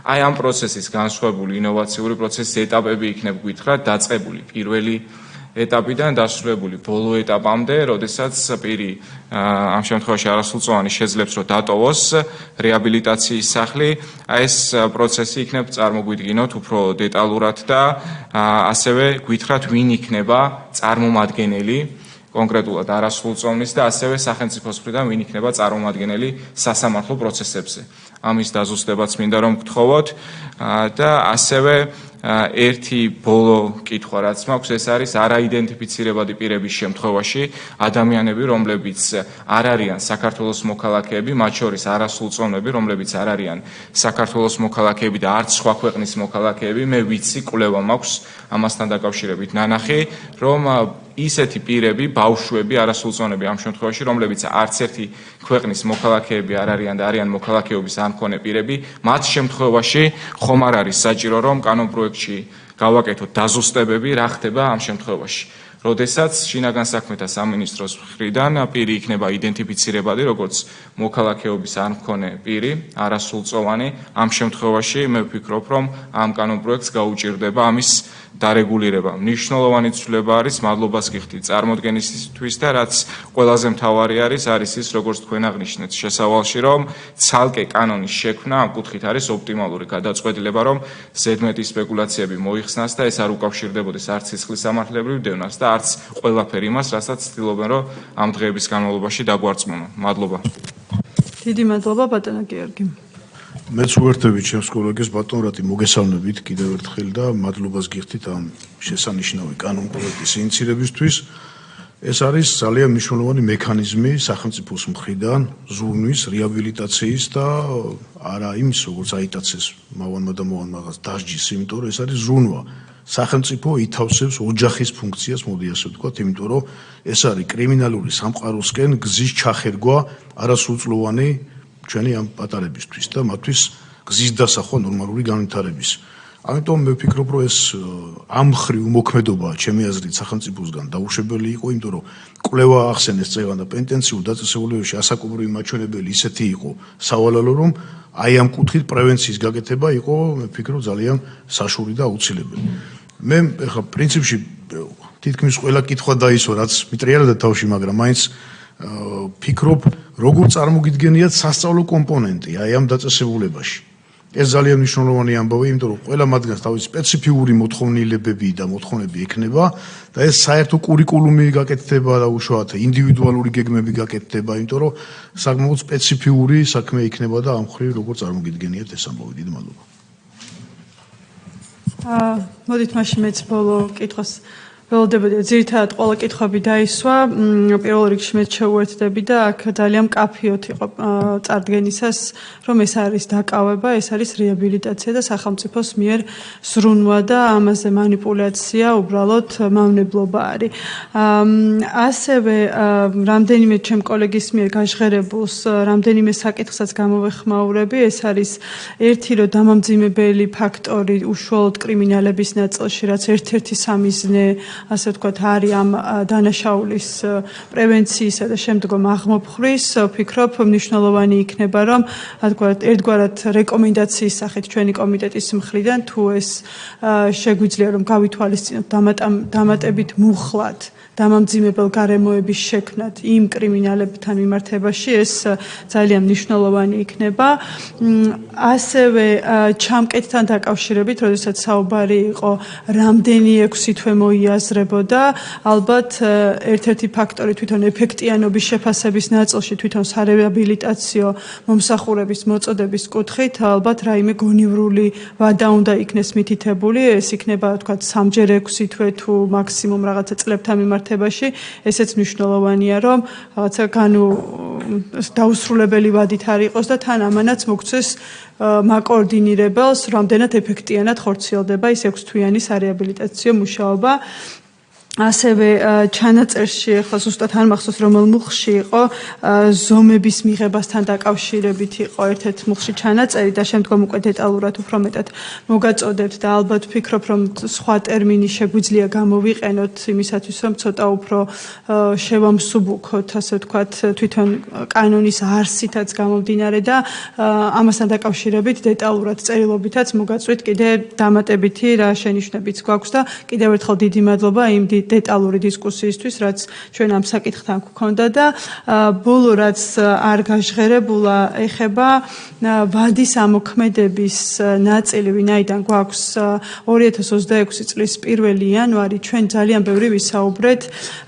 აი ამ პროცესის განსხვავებული ინოვაციური პროცესის ეტაპები იქნება გითხრათ დაწყებული პირველი ეტაპიდან დასრულებული ბოლო ეტაპამდე, როდესაც პირი ამ შემთხვევაში არასრულწლოვანი შეძლებს რომ დატოვოს რეაბილიტაციის სახლი, ეს პროცესი იქნება წარმოგვიდგინოთ უფრო დეტალურად და ასევე გითხრათ ვინ იქნება წარმომადგენელი კონკრეტულად არასრულწლოვნის და ასევე სახელმწიფოს მხრიდან ვინ იქნება წარმომადგენელი სასამართლო პროცესებზე. ამის დაზუსტებაც მინდა რომ გთხოვოთ და ასევე ერთი ბოლო კითხვა რაც მაქვს, ეს არის არაიდენტიფიცირებადი პირების შემთხვევაში ადამიანები, რომლებიც არ არიან საქართველოს მოქალაქეები, მათ შორის არასრულწლოვნები, რომლებიც არ არიან საქართველოს მოქალაქეები და არც სხვა ქვეყნის მოქალაქეები, მე ვიცი, კვლევა მაქვს ამასთან დაკავშირებით ნანახი, რომ ისეთი პირები, ბავშვები, არასრულწლოვნები ამ შემთხვევაში, რომლებიც არც ერთი ქვეყნის მოქალაქეები არ არიან და არიან მოქალაქეობის არ მქონე პირები, მათ შემთხვევაში ხომ არ არის საჭირო, რომ კანონპროექტში გავაკეთოთ დაზუსტებები, რა ხდება ამ შემთხვევაში. როდესაც შინაგან საქმეთა სამინისტროს მხრიდან პირი იქნება იდენტიფიცირებადი, როგორც მოქალაქეობის არ მქონე პირი, არასრულწლოვანი, ამ შემთხვევაში მე ვფიქრობ, რომ ამ კანონპროექტს გაუჭირდება ამის დარეგულირება. მნიშვნელოვანი ცვლილება არის, მადლობას გიხდით წარმოდგენისთვის და რაც ყველაზე მთავარი არის ის, როგორც თქვენ აღნიშნეთ შესავალში, რომ ცალკე კანონის შექმნა ამ კუთხით არის ოპტიმალური გადაწყვეტილება, რომ ზედმეტი სპეკულაციები მოიხსნას და ეს არ უკავშირდებოდეს არც სისხლის სამართლებრივ დევნას და არც ყველაფერი იმას, რასაც ცდილობენ, რომ ამ დღეების განმავლობაში დაგვარწმუნონ. მადლობა. დიდი მადლობა ბატონო გიორგი. მეც უერთდებით ჩემს კოლეგებს ბატონ რატი მოგესალმებით კიდევ ერთხელ და მადლობას გიხდით ამ შესანიშნავი კანონპროექტის ინიცირებისთვის. ეს არის ძალიან მნიშვნელოვანი მექანიზმი სახელმწიფოს მხრიდან ზრუნვის, რეაბილიტაციის და არა იმის, როგორც აიტაცეს მავანმა და მოვანმაღას დასჯის, იმიტომ რომ ეს არის ზრუნვა. სახელმწიფო ითავსებს ოჯახის ფუნქციას, მოდი ასე ვთქვათ, იმიტომ რომ ეს არის კრიმინალური სამყაროსკენ გზის ჩახერგვა არასრულწლოვანი ჩვენი ამ პატარებისთვის და მათთვის გზის დასახვა ნორმალური განვითარების. ამიტომ მე ვფიქრობ, რომ ეს ამ ხრი უმოქმედობა ჩემი აზრით სახელმწიფოსგან დაუშვებელი იყო, იმიტომ რომ კვლევა ახსენეს წევან და პენტენციურ დაწესებულებებში ასაკობრივი მაჩვენებელი ისეთი იყო სავალალო, რომ აი ამ კუთხით პრევენციის გაკეთება იყო, მე ვფიქრობ, ძალიან საშუალო და აუცილებელი. მე ხა პრინციპში თითქმის ყველა კითხვა დაისვა, რაც მიტრიალდა თავში, მაგრამ მაინც ვფიქრობ, როგორ წარმოგიდგენიათ სასწავლო კომპონენტი აი ამ დაწესებულებაში. ეს ძალიან მნიშვნელოვანი ამბავი, იმიტომ რომ ყველა მათგანს თავისი სპეციფიური მოთხოვნილებები და მოთხოვნები ექნება და ეს საერთო კურიკულუმი გაკეთდება და უშუალოდ ინდივიდუალური გეგმები გაკეთდება, იმიტომ რომ საკმაოდ სპეციფიური საქმე იქნება და ამ ხრივ როგორ წარმოგიდგენიათ ეს ამბავი. დიდი მადლობა. მოდით მაშინ მეც ბოლო კითხვას ველოდებოდი, ძირითადად ყველა კითხვები დაისვა, პირველ რიგში მეც შევუერთდები და აქ ძალიან მკაფიოდ იყო წარდგენისას, რომ ეს არის დაკავება, ეს არის რეაბილიტაცია და სახელმწიფოს მიერ ზრუნვა და ამაზე манипуляция უბრალოდ მავნებლობა არის. ასევე რამდენიმე ჩემ კოლეგის მიერ გაჟღერებულს რამდენიმე საკითხსაც გამოვეხმაურები, ეს არის ერთი რომ დამამძიმებელი ფაქტორი უშუალოდ კრიმინალების ნაწილში, რაც ერთ-ერთი სამიზნე ასე ვთქვათ, არის ამ დანაშაულის პრევენციისა და შემდგომ აღმოფხვრის, ვფიქრობ, მნიშვნელოვანი იქნება, რომ ერთგვარად რეკომენდაციის სახით ჩვენი კომიტეტის მხრიდან თუ ეს შეგვიძლია რომ გავითვალისწინოთ დამატებით მუხლად დამამძიმებელ გარემოების შექმნად იმ კრიმინალებთან მიმართებაში ეს ძალიან მნიშვნელოვანი იქნება. ასევე ჩამკეტთან დაკავშირებით, როდესაც საუბარი იყო რამდენი 6 თვე მოიაზრებოდა, ალბათ ერთ-ერთი ფაქტორი თვითონ ეფექტიანობის შეფასების ნაწილში თვითონ სარეაბილიტაციო მომსახურების მოწოდების კუთხით ალბათ რაიმე გონივრული ვადა უნდა იქნეს მითითებული, ეს იქნება თქვათ 3-ჯერ 6 თვე თუ მაქსიმუმ რაღაცა წლებთან მიმართ ესეც მნიშვნელოვანია, რომ რაღაცა დაუსრულებელი ვადით არ იყოს და თან ამანაც მოგცეს მაკოორდინირებელს, რამდენად ეფექტიანად ხორციელდება ის 6 თვიანი სარეაბილიტაციო მუშაობა. ასევე ჩანაწერში ახლა ზუსტად არ მახსოვს რომელ მუხლში იყო ზომების მიღებასთან დაკავშირებით იყო ერთ-ერთ მუხლში ჩანაწერი და შემდგომ უკვე დეტალურად უფრო მეტად მოგაწოდებთ და ალბათ ვფიქრობ რომ სხვა ტერმინი შეგვიძლია გამოვიყენოთ იმისათვის რომ ცოტა უფრო შევამსუბუქოთ ასე ვთქვათ თვითონ კანონის არსითაც გამომდინარე და ამასთან დაკავშირებით დეტალურად წერილობითაც მოგაწვით კიდე დამატებითი რა შენიშვნებიც გვაქვს და კიდევ ერთხელ დიდი მადლობა იმ დეტალური დისკუსიისთვის, რაც ჩვენ ამ საკითხთან გვქონდა და ბოლო რაც არ გაჟღერებულა ეხება ვადის ამოქმედების ნაწილი, ვინაიდან გვაქვს 2026 წლის 1 იანვარი ჩვენ ძალიან ბევრი ვისაუბრეთ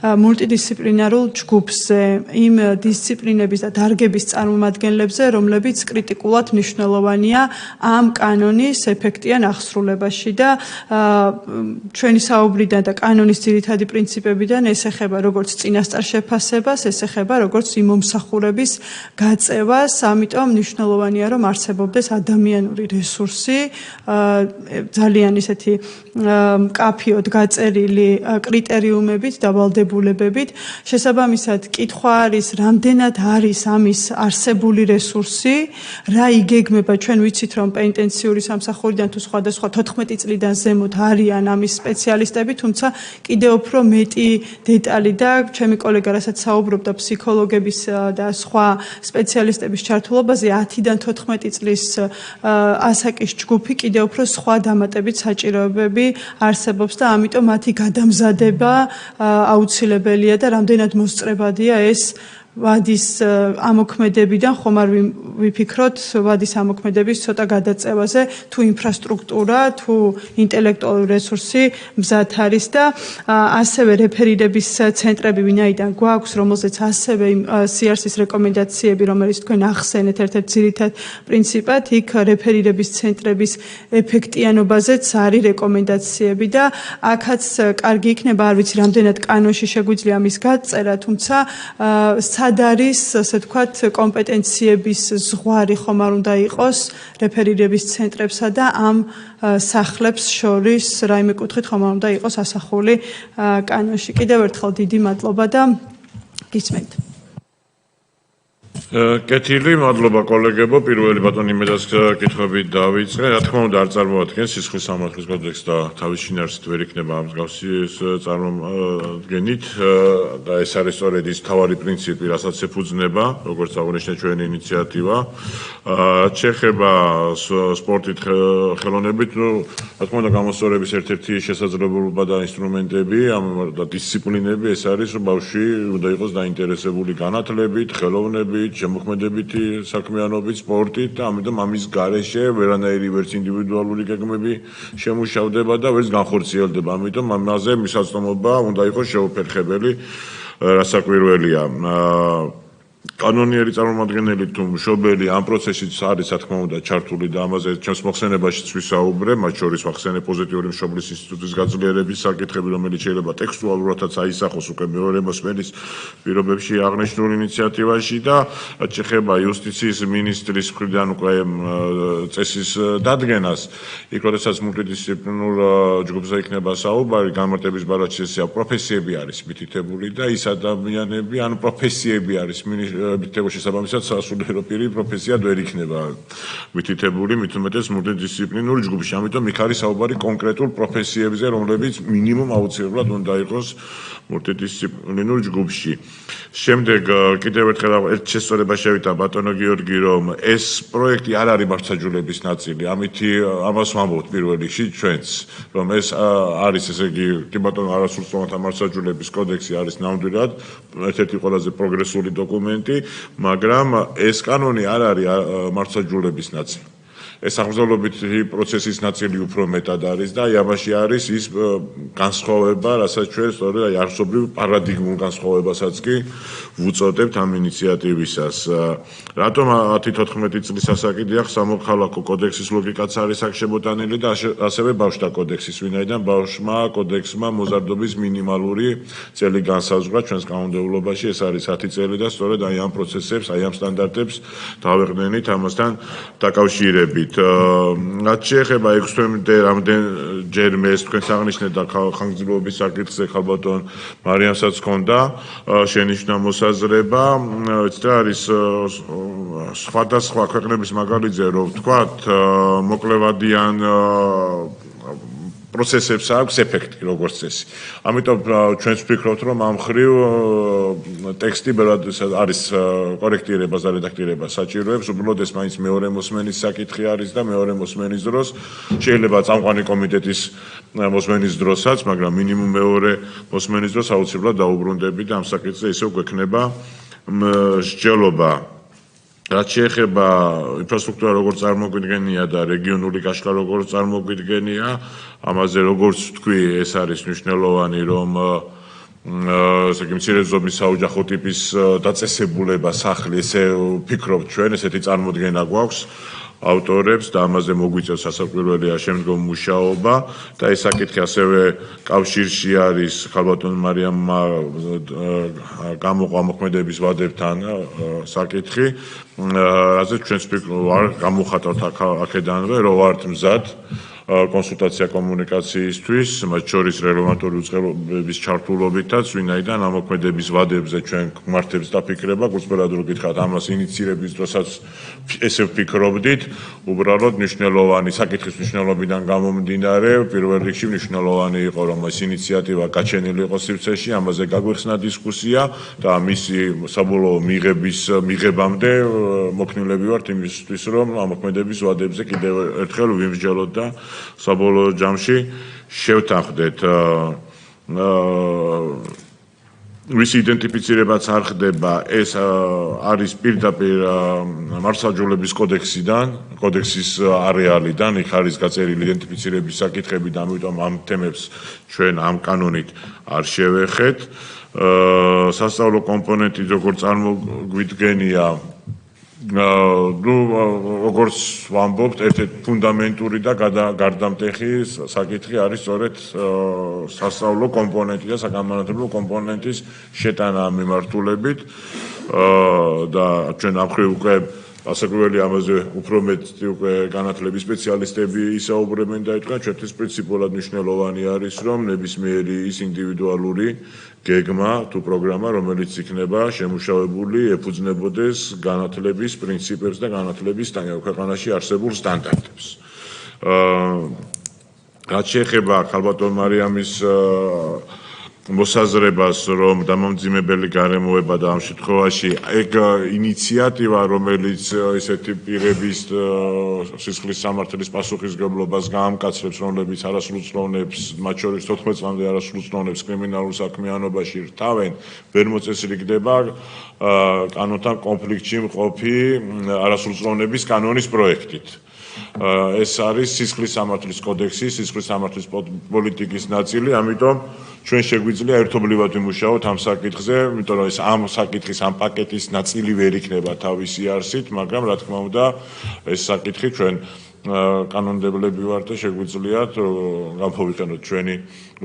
მულტიდისციპლინარულ ჯგუფზე, იმ დისციპლინების და დარგების წარმომადგენლებზე, რომლებიც კრიტიკულად მნიშვნელოვანია ამ კანონის ეფექტიან აღსრულებაში და ჩვენი საუბრიდან და კანონის ძირითადი პრინციპებიდან ეს ეხება როგორც წინასწარ შეფასებას, ეს ეხება როგორც იმ მომსახურების გაწევას, ამიტომ მნიშვნელოვანია რომ არსებობდეს ადამიანური რესურსი, ძალიან ისეთი მკაფიოდ გაწერილი კრიტერიუმებით და ვალდებულებებით. შესაბამისად, კითხვა არის, რამდენად არის ამის არსებული რესურსი, რა იგეგმება, ჩვენ ვიცით რომ პენტენციური სამსახურიდან თუ სხვადასხვა 14 წლიდან ზემოთ არიან ამის სპეციალისტები, თუმცა კიდევ უფრო მეტი დეტალი და ჩემი კოლეგა რასაც საუბრობდა ფსიქოლოგების და სხვა სპეციალისტების ჩართულობაზე 10-დან 14 წლის ასაკის ჯგუფი კიდევ უფრო სხვა დამატებით საჭიროებები არსებობს და ამიტომ მათი გადამზადება აუცილებელია და რამდენად მოსწრებადია ეს ვადის ამოქმედებიდან ხომ არ ვიფიქროთ ვადის ამოქმედების ცოტა გადაწევაზე თუ ინფრასტრუქტურა თუ ინტელექტუალური რესურსი მზად არის და ასევე რეფერირების ცენტრები ვინაიდან გვაქვს რომელზეც ასევე CRC-ის რეკომენდაციები რომელიც თქვენ ახსენეთ ერთ-ერთ ძირითად პრინციპად იქ რეფერირების ცენტრების ეფექტიანობაზეც არის რეკომენდაციები და აქაც კარგი იქნება არ ვიცი რამდენად კანონში შეგვიძლია ამის გაწერა თუმცა სად არის, ასე ვთქვათ, კომპეტენციების ზღვარი ხომ არ უნდა იყოს რეფერირების ცენტრებსა და ამ სახლებს შორის რაიმე კუთხით ხომ არ უნდა იყოს ასახული კანონში. კიდევ ერთხელ დიდი მადლობა და გისმენთ. კეთილი, მადლობა კოლეგებო, პირველი ბატონი იმედას კითხვებით დავიწყე. რა თქმა უნდა, არ წარმოადგენს სისხლის სამართლის კოდექსს და თავის შინაარსით ვერ იქნება ამ მსგავსი წარმოდგენით და ეს არის სწორედ ის თავარი პრინციპი, რასაც ეფუძნება, როგორც აღნიშნეთ ჩვენი ინიციატივა. შეეხება სპორტით ხელოვნებით, რა თქმა უნდა, გამოსწორების ერთ-ერთი შესაძლებლობა და ინსტრუმენტები და დისციპლინები ეს არის, რომ ბავშვი უნდა იყოს დაინტერესებული განათლებით, ხელოვნებით, შემოქმედებითი საქმიანობით, სპორტით და ამიტომ ამის გარეშე ვერანაირი ვერც ინდივიდუალური გეგმები შემუშავდება და ვერც განხორციელდება. ამიტომ ამაზე მისაწვდომობა უნდა იყოს შეუფერხებელი, რასაკვირველია. კანონიერი წარმომადგენელი თუ მშობელი ამ პროცესიც არის, რა თქმა უნდა, ჩართული და ამაზე ჩემს მოხსენებაშიც ვისაუბრე, მათ შორის ვახსენე პოზიტიური მშობლის ინსტიტუტის გაძლიერების საკითხები, რომელიც შეიძლება ტექსტუალურადაც აისახოს უკვე მეორე მოსმენის პირობებში აღნიშნულ ინიციატივაში და რაც შეეხება იუსტიციის მინისტრის მხრიდან უკვე წესის დადგენას, იქ როდესაც მულტიდისციპლინურ ჯგუფზე იქნება საუბარი, განმარტების ბარათში პროფესიები არის მითითებული და ის ადამიანები ან პროფესიები არის მითითებაში შესაბამისად სასულიერო პირი პროფესიად ვერ იქნება მითითებული, მით უმეტეს მულტიდისციპლინურ ჯგუფში. ამიტომ იქ არის საუბარი კონკრეტულ პროფესიებზე, რომლებიც მინიმუმ აუცილებლად უნდა იყოს მულტიდისციპლინურ ჯგუფში. შემდეგ კიდევ ერთხელ ერთ შესწორება შევიდა ბატონო გიორგი, რომ ეს პროექტი არ არის მართლმსაჯულების ნაწილი. ამითი ამას ვამბობთ პირველ რიგში ჩვენც, რომ ეს არის ესე იგი კი ბატონო არასრულწლოვანთა მართლმსაჯულების კოდექსი არის ნამდვილად ერთ-ერთი ყველაზე პროგრესული დოკუმენტი, მაგრამ ეს კანონი არ არის მართლმსაჯულების ნაწილი. ეს აღრძალობითი პროცესის ნაწილი უფრო მეტად არის და ამაში არის ის განსხვავება, რასაც ჩვენ სწორედ არსობრივ პარადიგმულ განსხვავებასაც კი ვუწოდებთ ამ ინიციატივისას. რატომ 10-14 წლის ასაკიდია სამოქალაქო კოდექსის ლოგიკაც არის აქ შემოტანილი და ასევე ბავშვთა კოდექსის, ვინაიდან ბავშვმა კოდექსმა მოზარდობის მინიმალური წელი განსაზღვრა ჩვენს კანონმდებლობაში, ეს არის 10 წელი და სწორედ აი ამ პროცესებს, აი ამ სტანდარტებს დავეყრდნით ამასთან დაკავშირებით. რაც შეეხება 6 თვემდე რამდენჯერმე ეს თქვენს აღნიშნეთ და ხანგრძლივობის საკითხზე ხალბატონ მარიამსაც ჰქონდა შენიშვნა მოსაზრება, ეს არის სხვადასხვა ქვეყნების მაგალითზე რომ ვთქვათ, მოკლევადიან პროცესებს აქვს ეფექტი როგორც წესი. ამიტომ ჩვენც ვფიქრობთ, რომ ამ ხრივ ტექსტი ბევრად არის კორექტირებას და რედაქტირებას საჭიროებს, უბრალოდ ეს მაინც მეორე მოსმენის საკითხი არის და მეორე მოსმენის დროს შეიძლება წამყვანი კომიტეტის მოსმენის დროსაც, მაგრამ მინიმუმ მეორე მოსმენის დროს აუცილებლად დაუბრუნდები და ამ საკითხზე ისევ გვექნება მსჯელობა. რაც შეეხება ინფრასტრუქტურა როგორც წარმოგვიდგენია და რეგიონული კაშხლა როგორც წარმოგვიდგენია, ამაზე როგორც თქვი, ეს არის მნიშვნელოვანი, რომ ესე იგი მცირე ზომის საოჯახო ტიპის დაწესებულება სახლი, ესე ვფიქრობთ ჩვენ, ესეთი წარმოდგენა გვაქვს ავტორებს და ამაზე მოგვიწევს სასაკვირველია შემდგომ მუშაობა და ეს საკითხი ასევე კავშირში არის ხალბატონ მარიამმა გამოყვა მოქმედების ვადებთან საკითხი, რაზეც ჩვენც ვარ გამოხატავთ აქედანვე, რომ ვართ მზად კონსულტაცია კომუნიკაციისთვის, მათ შორის რელევანტური უწყებების ჩართულობითაც, ვინაიდან ამ მოქმედების ვადებზე ჩვენ გვმართებს დაფიქრება, გულწრფელად რო გითხრათ, ამას ინიციირების დროსაც ესე ვფიქრობდით, უბრალოდ მნიშვნელოვანი საკითხის მნიშვნელობიდან გამომდინარე, პირველ რიგში მნიშვნელოვანი იყო, რომ ეს ინიციატივა გაჩენილი იყო სივრცეში, ამაზე გაგვეხსნა დისკუსია და მისი საბოლოო მიღებამდე მოქნილები ვართ იმისთვის, რომ ამ მოქმედების ვადებზე კიდევ ერთხელ ვიმსჯელოთ და საბოლოო ჯამში შევთანხმდეთ. ვის იდენტიფიცირებაც არ ხდება, ეს არის პირდაპირ მართლმსაჯულების კოდექსის არეალიდან, იქ არის გაწერილი იდენტიფიცირების საკითხები და ამიტომ ამ თემებს ჩვენ ამ კანონით არ შევეხეთ. სასწავლო კომპონენტი როგორც წარმოგვიდგენია, როგორც ვამბობთ, ერთ-ერთი ფუნდამენტური და გარდამტეხი საკითხი არის სწორედ სასწავლო კომპონენტი და საგანმანათლებლო კომპონენტის შეტანა ამ მიმართულებით. და ჩვენ ამხრივ უკვე ასაკრებელი ამაზე უფრო მეტი უკვე განათლების სპეციალისტები ისაუბრებენ და ეთქვენ ჩვენთვის პრინციპულად მნიშვნელოვანი არის რომ ნებისმიერი ის ინდივიდუალური გეგმა თუ პროგრამა რომელიც იქნება შემუშავებული ეფუძნებოდეს განათლების პრინციპებს და განათლების ქვეყანაში არსებულ სტანდარტებს. რაც შეეხება ხალბატონ მარიამის მოსაზრებას რომ დამამძიმებელი გარემოება და ამ შემთხვევაში ეგ ინიციატივა რომელიც ესეთი პირების სისხლის სამართლის პასუხისმგებლობას გაამკაცრებს რომლებიც არასრულწლოვნებს მათ შორის 14 წლამდე არასრულწლოვნებს კრიმინალურ საქმიანობაში რთავენ ვერ მოწესრიგდება კანონთან კონფლიქტში მყოფი არასრულწლოვნების კანონის პროექტით. ეს არის სისხლის სამართლის კოდექსის, სისხლის სამართლის პოლიტიკის ნაწილი, ამიტომ ჩვენ შეგვიძლია ერთობლივად ვიმუშაოთ ამ საკითხზე, იმიტომ რომ ეს ამ საკითხის ამ პაკეტის ნაწილი ვერ იქნება თავისი არსით, მაგრამ რა თქმა უნდა, ეს საკითხი ჩვენ კანონმდებლები ვართ და შეგვიძლიათ განვიხილოთ ჩვენი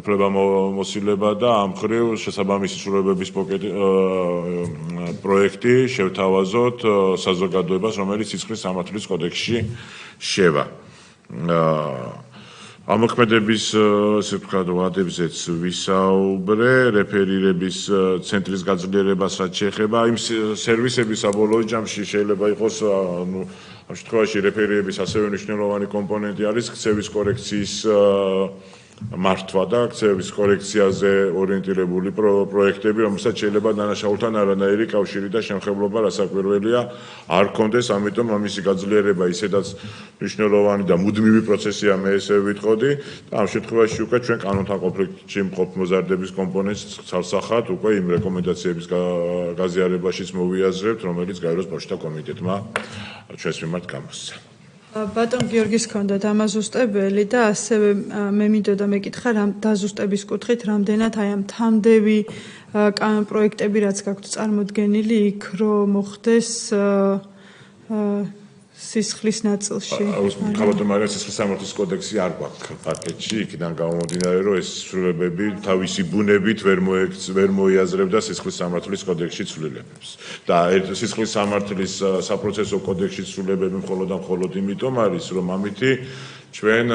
უფლებამოსილება და ამ ხრივ შესაბამისი სრულებების პროექტი შევთავაზოთ საზოგადოებას, რომელიც სისხლის სამართლის კოდექსში შევა. ამოქმედების ესე ვთქვათ ვადებზეც ვისაუბრე, რეფერირების ცენტრის გაძლიერებას რაც შეეხება, იმ სერვისების საბოლოო ჯამში შეიძლება იყოს ამ შემთხვევაში რეფერირების ასევე მნიშვნელოვანი კომპონენტი არის ქცევის კორექციის მართვა და ქცევის კორექციაზე ორიენტირებული პროექტები, რომელსაც შეიძლება დანაშაულთან არანაირი კავშირი და შემხებლობა რასაკვირველია არ კონდეს, ამიტომ ამისი გაძლიერება ისედაც მნიშვნელოვანი და მუდმივი პროცესია, მე ესე ვიტყოდი და ამ შემთხვევაში უკვე ჩვენ კანონთან კონფლიქტში მყოფ მოზარდების კომპონენტს ცალსახად უკვე იმ რეკომენდაციების გაზიარებაშიც მოვიაზრებთ, რომელიც გაეროს ბავშვთა კომიტეტმა ჩვენს მიმართ გამოსცა. ბატონ გიორგის ქონდა დამაზუსტებელი და ასევე მე მინდოდა მეკითხა რამ დაზუსტების კუთხით რამდენად აი ამ თამდევი პროექტები რაც გაქვთ წარმოდგენილი იქ რომ მოხდეს სისხლის ნაწილში. ხალბატონ მარიამ სისხლის სამართლის კოდექსი არ გვაქვს პაკეტში, იქიდან გამომდინარე რომ ეს ცვლილებები თავისი ბუნებით ვერ მოიაზრებდა სისხლის სამართლის კოდექსში ცვლილებებს. და სისხლის სამართლის საპროცესო კოდექსში ცვლილებები მხოლოდ და მხოლოდ იმიტომ არის რომ ამითი ჩვენ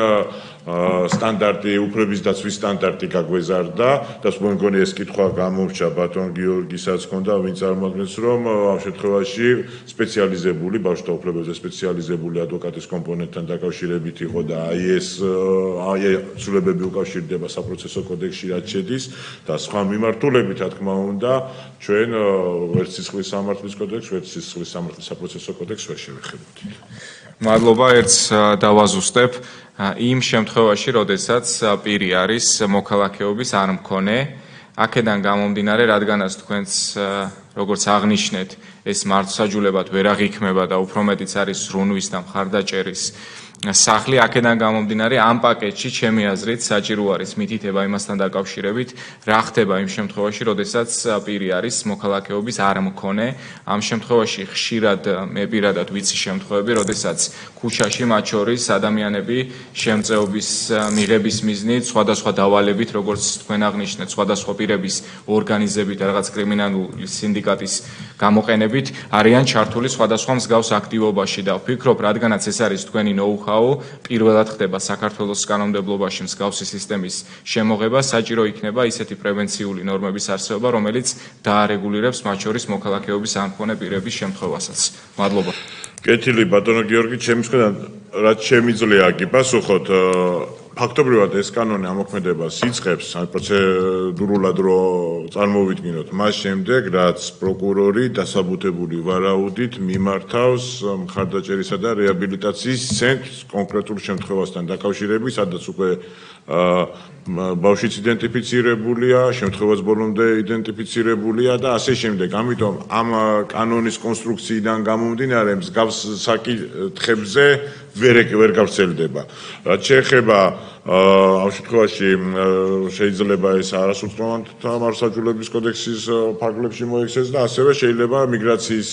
სტანდარტი, უფლების დაცვის სტანდარტი გაგვეზარდა და მგონი ეს კითხვა გამომრჩა ბატონ გიორგისაც ჰქონდა, ვინ წარმოადგენს რომ ამ შემთხვევაში სპეციალიზებული ბავშვთა უფლებებზე სპეციალიზებული ადვოკატის კომპონენტთან დაკავშირებით იყო და აი ეს ცვლილებები უკავშირდება საპროცესო კოდექსში რაც შედის და სხვა მიმართულებით რა თქმა უნდა ჩვენ ვერც სისხლის სამართლის კოდექსს, ვერც სისხლის სამართლის საპროცესო კოდექსს ვერ შევეხებოდით. მადლობა, ერთს დავაზუსტებ. იმ შემთხვევაში, როდესაც პირი არის მოქალაქეობის არ მქონე, აქედან გამომდინარე, რადგანაც თქვენც როგორც აღნიშნეთ, ეს მართლმსაჯულებად ვერ აღიქმება და უფრო მეტიც არის ზრუნვის და მხარდაჭერის სახლი, აქედან გამომდინარე, ამ პაკეტში ჩემი აზრით საჭირო არის მითითება იმასთან დაკავშირებით, რა ხდება იმ შემთხვევაში, როდესაც პირი არის მოქალაქეობის არ მქონე. ამ შემთხვევაში ხშირად მე პირადად ვიცი შემთხვევები, როდესაც ქუჩაში მათ შორის ადამიანები შემწეობის მიღების მიზნით, სხვადასხვა დავალებით, როგორც თქვენ აღნიშნეთ, სხვადასხვა პირების ორგანიზებით, რაღაც კრიმინალური სინდიკატის გამოყენებით, არიან ჩართული სხვადასხვა მსგავს აქტივობაში და ვფიქრობ, რადგანაც ეს არის თქვენი ნოუ-ჰაუ, პირველად ხდება საქართველოს კანონმდებლობაში მსგავსი სისტემის შემოღება, საჭირო იქნება ისეთი პრევენციული ნორმების არსებობა, რომელიც დაარეგულირებს მათ შორის მოქალაქეობის არ მქონე პირების შემთხვევასაც. მადლობა. კეთილი ბატონო გიორგი, ჩემს მხრიდან რაც შემიძლია გიპასუხოთ, ფაქტობრივად ეს კანონი ამოქმედებას იწყებს, პროცედურულად რო წარმოვიდგინოთ, მას შემდეგ, რაც პროკურორი დასაბუთებული ვარაუდით მიმართავს მხარდაჭერისა და რეაბილიტაციის ცენტრს კონკრეტულ შემთხვევასთან დაკავშირებით, სადაც უკვე ბავშვიც იდენტიფიცირებულია, შემთხვევაც ბოლომდე იდენტიფიცირებულია და ასე შემდეგ. ამიტომ ამ კანონის კონსტრუქციიდან გამომდინარე მსგავს საკითხებზე ვერ გავრცელდება. რაც შეეხება ამ შემთხვევაში შეიძლება ეს არასრულწლოვანთა მართლმსაჯულების კოდექსის ფარგლებში მოიქცეს და ასევე შეიძლება მიგრაციის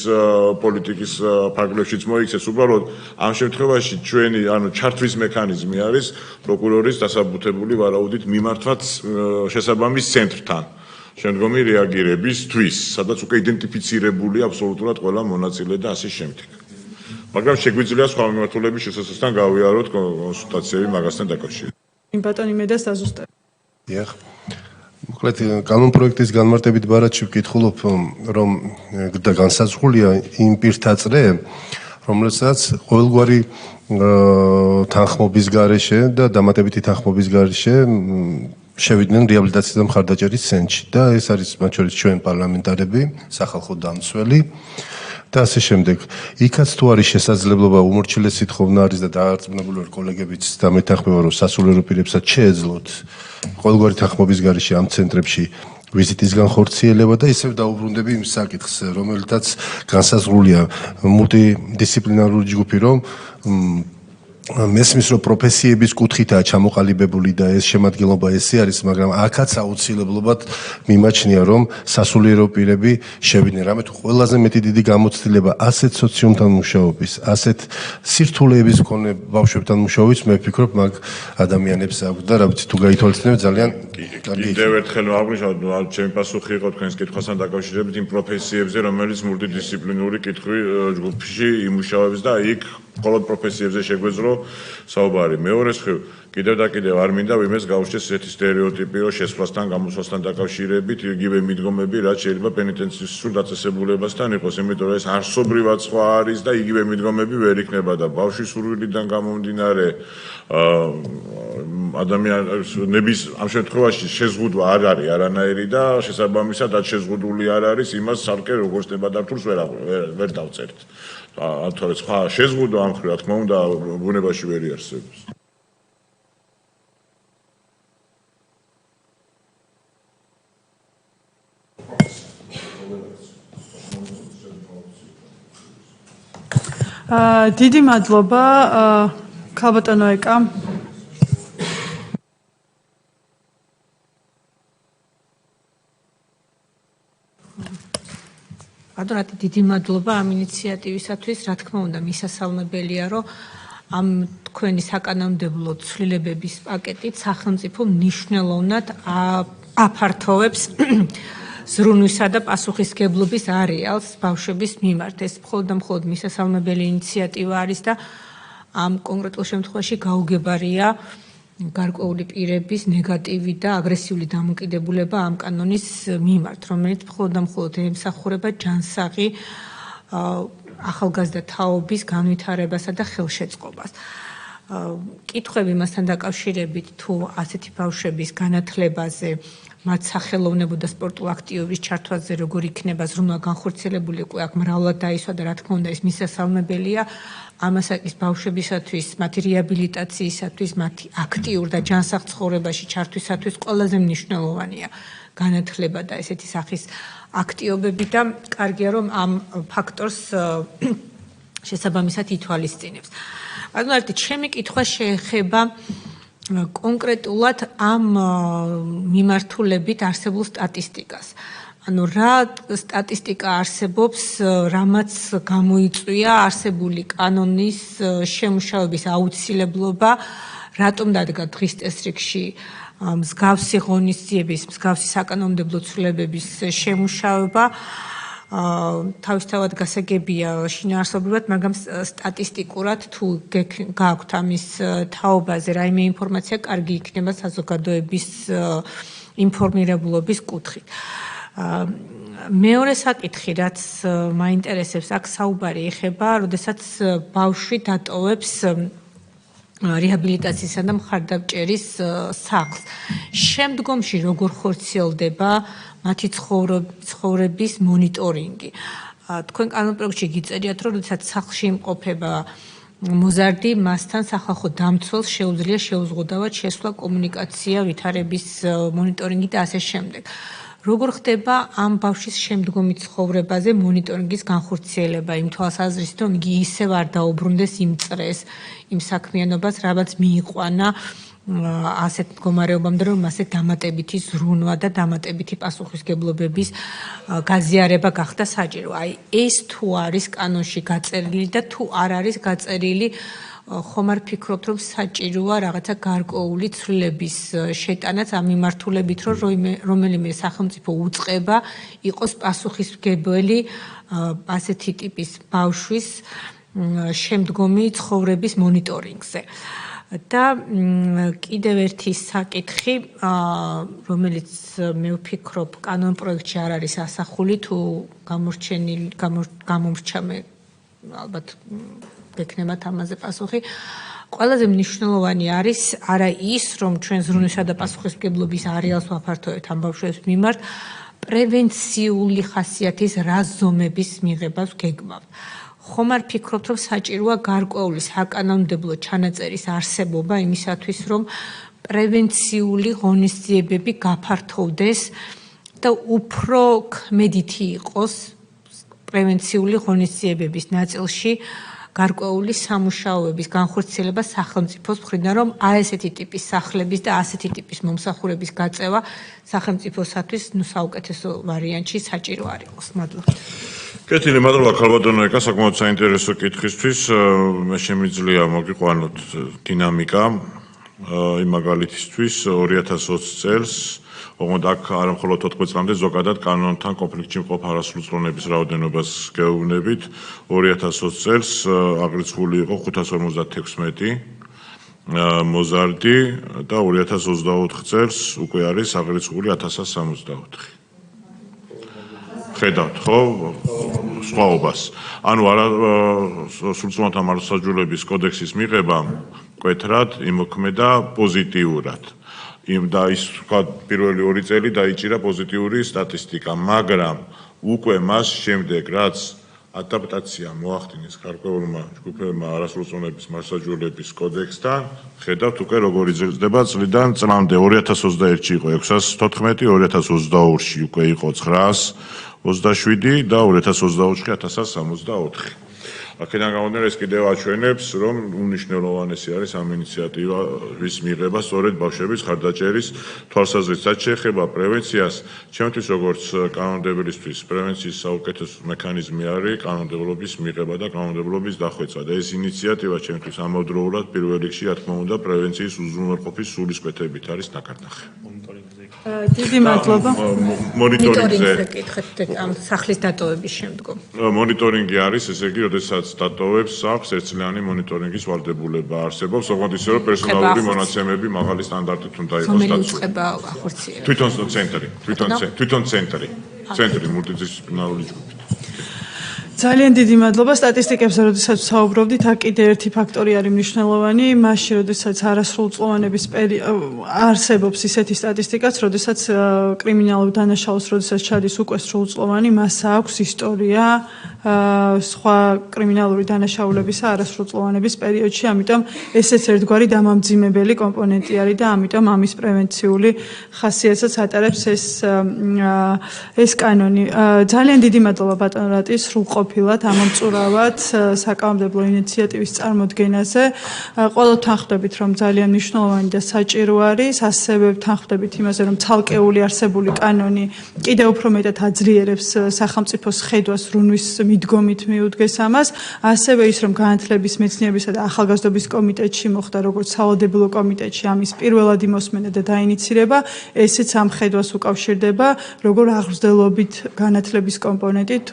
პოლიტიკის ფარგლებშიც მოიქცეს. უბრალოდ ამ შემთხვევაში ჩვენი ჩართვის მექანიზმი არის პროკურორის დასაბუთებული ვარაუდით მიმართვაც შესაბამის ცენტრთან. შემდგომი რეაგირებისთვის, სადაც უკვე იდენტიფიცირებული აბსოლუტურად ყველა მონაწილე და ასე შემდეგ. მაგრამ შეგვიძლია სხვა მიმართულების შესაძლებლობთან გავიაროთ კონსულტაციები მაგასთან დაკავშირებით. ბატონი მედას დაზუსტებ. დიახ. მოკლედ კანონპროექტის განმარტებით ბარათში ვკითხულობ, რომ და განსაზღვრულია იმ პირთაწრე, რომელსაც ყოველგვარი თანხმობის გარეშე და დამატებითი თანხმობის გარეშე შევიდნენ რეაბილიტაციის და მხარდაჭერის ცენტრში და ეს არის მათ შორის ჩვენ პარლამენტარები, სახალხო დამცველი და ასე შემდეგ. იქაც თუ არის შესაძლებლობა უმორჩილეს სითხოვნა არის და დაარწმუნებული ვარ კოლეგებიც და მეთანხმება რომ სასულიერო პირებსაც შეეძლოთ ყოველგვარი თანხმობის გარეშე ამ ცენტრებში ვიზიტის განხორციელება და ისევ დაუბრუნდები იმ საკითხს, რომელთაც განსაზღვრულია მულტიდისციპლინარული ჯგუფი, რომ მესმის რომ პროფესიების კუთხითაა ჩამოყალიბებული და ეს შემადგენლობა ესე არის, მაგრამ აქაც აუცილებლობად მიმაჩნია რომ სასულიერო პირები შევიდნენ. რამე თუ ყველაზე მეტი დიდი გამოცდილება ასეთ სოციუმთან მუშაობის, ასეთ სირთულეების მქონე ბავშვებთან მუშაობის, მე ვფიქრობ მაგ ადამიანებს აქვს და რა ვიცი თუ გაითვალისწინებთ ძალიან კარგი. კიდევ ერთხელ ვაღვნიშნოთ, ჩემი პასუხი იყო თქვენს კითხვასთან დაკავშირებით იმ პროფესიებზე, რომელიც მულტიდისციპლინური კითხვის ჯგუფში იმუშავებს და იქ მხოლოდ პროფესიებზე შეგვეძლო საუბარი. მეორე მხრივ, კიდევ და კიდევ არ მინდა ვინმეს გაუჩნდეს ესეთი სტერეოტიპი, რომ შესვლასთან, გამოსვლასთან დაკავშირებით იგივე მიდგომები, რაც შეიძლება პენიტენციის სრულ დაწესებულებასთან იყოს, იმიტომ რომ ეს არსობრივად სხვა არის და იგივე მიდგომები ვერ იქნება და ბავშვის სურვილიდან გამომდინარე ადამიანების ამ შემთხვევაში შეზღუდვა არ არის არანაირი და შესაბამისად რაც შეზღუდული არ არის, იმას სარკე როგორც ნებადართულს ვერ დავწერთ. თორე სხვა შეზღუდვა ამ ხრივ, რა თქმა უნდა, ბუნებაში ვერ იარსებობს. დიდი მადლობა ქალბატონო ეკა. ბატონო, დიდი მადლობა ამ ინიციატივისათვის. რა თქმა უნდა, მისასალმებელია, რომ ამ თქვენი საკანონმდებლო ცვლილებების პაკეტით სახელმწიფო მნიშვნელოვნად აფართოვებს ზრუნვისა და პასუხისგებლობის არეალს ბავშვების მიმართ. ეს მხოლოდ და მხოლოდ მისასალმებელი ინიციატივა არის და ამ კონკრეტულ შემთხვევაში გაუგებარია გარკვეული პირების ნეგატივი და აგრესიული დამოკიდებულება ამ კანონის მიმართ, რომელიც მხოლოდ და მხოლოდ ემსახურება ჯანსაღი ახალგაზრდა თაობის განვითარებასა და ხელშეწყობას. კითხვები მასთან დაკავშირებით თუ ასეთი ბავშვების განათლებაზე, მათ სახელოვნებო და სპორტულ აქტივობის ჩართვაზე როგორ იქნება ზრუნვა განხორციელებული, უკვე აქ მრავლად დაისვა და რა თქმა უნდა ეს მისასალმებელია. ამასაკის ბავშვებისათვის, მათი რეაბილიტაციისათვის, მათი აქტიურ და ჯანსაღ ცხოვრებაში ჩართვისათვის ყველაზე მნიშვნელოვანია განათლება და ესეთი სახის აქტივობები და კარგია რომ ამ ფაქტორს შესაბამისად ითვალისწინებს. ბატონო, ჩემი კითხვა შეეხება კონკრეტულად ამ მიმართულებით არსებულ სტატისტიკას. ანუ რა სტატისტიკა არსებობს, რამაც გამოიწვია არსებული კანონის შემუშავების აუცილებლობა, რატომ დადგა დღის წესრიგში მსგავსი ღონისძიების, მსგავსი საკანონმდებლო ცვლილებების შემუშავება. თავისთავად გასაგებია შინაარსობრივად, მაგრამ სტატისტიკურად თუ გაქვთ ამის თაობაზე რაიმე ინფორმაცია, კარგი იქნება საზოგადოების ინფორმირებულობის კუთხით. მეორე საკითხი, რაც მაინტერესებს, აქ საუბარი ეხება, როდესაც ბავშვი დატოვებს რეაბილიტაციისა და მხარდამჭერის სახლს. შემდგომში როგორ ხორციელდება მათი ცხოვრების მონიტორინგი. თქვენ კანონპროექტში გიწერიათ, რომ როდესაც სახლში იმყოფება მოზარდი, მასთან სახალხო დამცველს შეუძლია შეუზღუდავად შესვლა, კომუნიკაცია, ვითარების მონიტორინგი და ასე შემდეგ. როგორ ხდება ამ ბავშვის შემდგომი ცხოვრებაზე მონიტორინგის განხორციელება იმ თვალსაზრისით, რომ იგი ისევ არ დაუბრუნდეს იმ წრეს, იმ საქმიანობას, რამაც მიიყვანა ასეთ მდგომარეობამდე, რომ ასეთ დამატებითი ზრუნვა და დამატებითი პასუხისგებლობების გაზიარება გახდა საჭირო. აი ეს თუ არის კანონში გაწერილი და თუ არ არის გაწერილი, ხომ არ ფიქრობთ, რომ საჭიროა რაღაცა გარკვეული ცვლილების შეტანაც ამ მიმართულებით, რომ რომელიმე სახელმწიფო უწყება იყოს პასუხისმგებელი ასეთი ტიპის ბავშვის შემდგომი ცხოვრების მონიტორინგზე. და კიდევ ერთი საკითხი, რომელიც მე ვფიქრობ, კანონპროექტში არ არის ასახული, თუ გამომრჩა მე ალბათ გექნებათ ამაზე პასუხი. ყველაზე მნიშვნელოვანი არის არა ის, რომ ჩვენ ზრუნვისა და პასუხისმგებლობის არეალს ვაფართოვებთ ამ ბავშვების მიმართ, პრევენციული ხასიათის რა ზომების მიღებას გეგმავთ. ხომ არ ფიქრობთ, რომ საჭიროა გარკვეული საკანონმდებლო ჩანაწერის არსებობა იმისათვის, რომ პრევენციული ღონისძიებები გაფართოვდეს და უფრო ქმედითი იყოს პრევენციული ღონისძიებების ნაწილში გარკვეული სამუშაოების განხორციელება სახელმწიფოს მხრიდან, რომ ესეთი ტიპის სახლების და ასეთი ტიპის მომსახურების გაწევა სახელმწიფოსათვის საუკეთესო ვარიანტში საჭირო არ იყოს. მადლობა. კეთილი, მადლობა ქალბატონო ეკა, საკმაოდ საინტერესო კითხვისთვის. მე შემიძლია მოგიყვანოთ დინამიკა იმ მაგალითისთვის 2020 წელს, ოღონდ აქ არა მხოლოდ 14 წლამდე ზოგადად კანონთან კონფლიქტში მყოფ არასრულწლოვნების რაოდენობას გეუბნებით. 2020 წელს აღრიცხული იყო 556 მოზარდი და 2024 წელს უკვე არის აღრიცხული 1164. ხედავთ ხო სხვაობას. ანუ სრულწლოვანთა მარადსაჯულების კოდექსის მიღება მკვეთრად იმოქმედა პოზიტიურად. და ის თქვა პირველი 2 წელი დაიჭირა პოზიტიური სტატისტიკა, მაგრამ უკვე მას შემდეგ რაც ადაპტაცია მოახდინეს გარკვეულმა ჯგუფებმა არასრულწლოვნების მარადსაჯულების კოდექსთან, ხედავთ უკვე როგორ იზრდება წლიდან წლამდე. 2021-ში იყო 614, 2022-ში უკვე იყო 927 და 2024-ში 1064. აქედან გამომდინარე ეს კიდევ აჩვენებს, რომ უნიშნელოვანესი არის ამ ინიციატივის მიღება სწორედ ბავშვების ხარდაჭერის თვალსაზრისით. რაც შეეხება პრევენციას, ჩემთვის როგორც კანონმდებელისთვის პრევენციის საუკეთესო მექანიზმი არის კანონმდებლობის მიღება და კანონმდებლობის დახვეწა და ეს ინიციატივა ჩემთვის ამავდროულად პირველ რიგში, რა თქმა უნდა, პრევენციის უზრუნველყოფის სულისკვეთებით არის ნაკარნახი. დიდი მადლობა. მონიტორინგზე კითხეთ ამ სახლის დატოვების შემდგომ. მონიტორინგი არის, ესე იგი, როდესაც დატოვებს სახლს ერთწლიანი მონიტორინგის ვალდებულება არსებობს, ოღონდ ისე რომ პერსონალური მონაცემები მაღალი სტანდარტით უნდა იყოს დაცული. თვითონ ცენტრი მულტიდისციპლინარული ჯგუფი. ძალიან დიდი მადლობა. სტატისტიკებზე, როდესაც საუბრობდით, აქ კიდევ ერთი ფაქტორი არის მნიშვნელოვანი. მაშინ, როდესაც არასრულწლოვანების არსებობს ისეთი სტატისტიკაც, როდესაც კრიმინალურ დანაშაულს, როდესაც ჩადის უკვე სრულწლოვანი, მას აქვს ისტორია სხვა კრიმინალური დანაშაულებისა არასრულწლოვანების პერიოდში, ამიტომ ესეც ერთგვარი დამამძიმებელი კომპონენტი არის და ამიტომ ამის პრევენციული ხასიათსაც ატარებს ეს კანონი. ძალიან დიდი მადლობა ბატონ რატის სრულყოფილად ამომწურავად საკანონმდებლო ინიციატივის წარმოდგენაზე. ყოველთვის ხვდებით, რომ ძალიან მნიშვნელოვანი და საჭირო არის, ასევე ხვდებით იმაზე, რომ ცალკეული არსებული კანონი კიდევ უფრო მეტად აძლიერებს სახელმწიფოს ხედვას რუნვის მიდგომით მიუდგეს ამას, ასევე ის, რომ განათლების, მეცნიერებისა და ახალგაზრდობის კომიტეტში მოხდა როგორც სავალდებულო კომიტეტში ამის პირველადი მოსმენა და დაინიცირება, ესეც ამ ხედვას უკავშირდება, როგორ აღზრდელობით განათლების კომპონენტით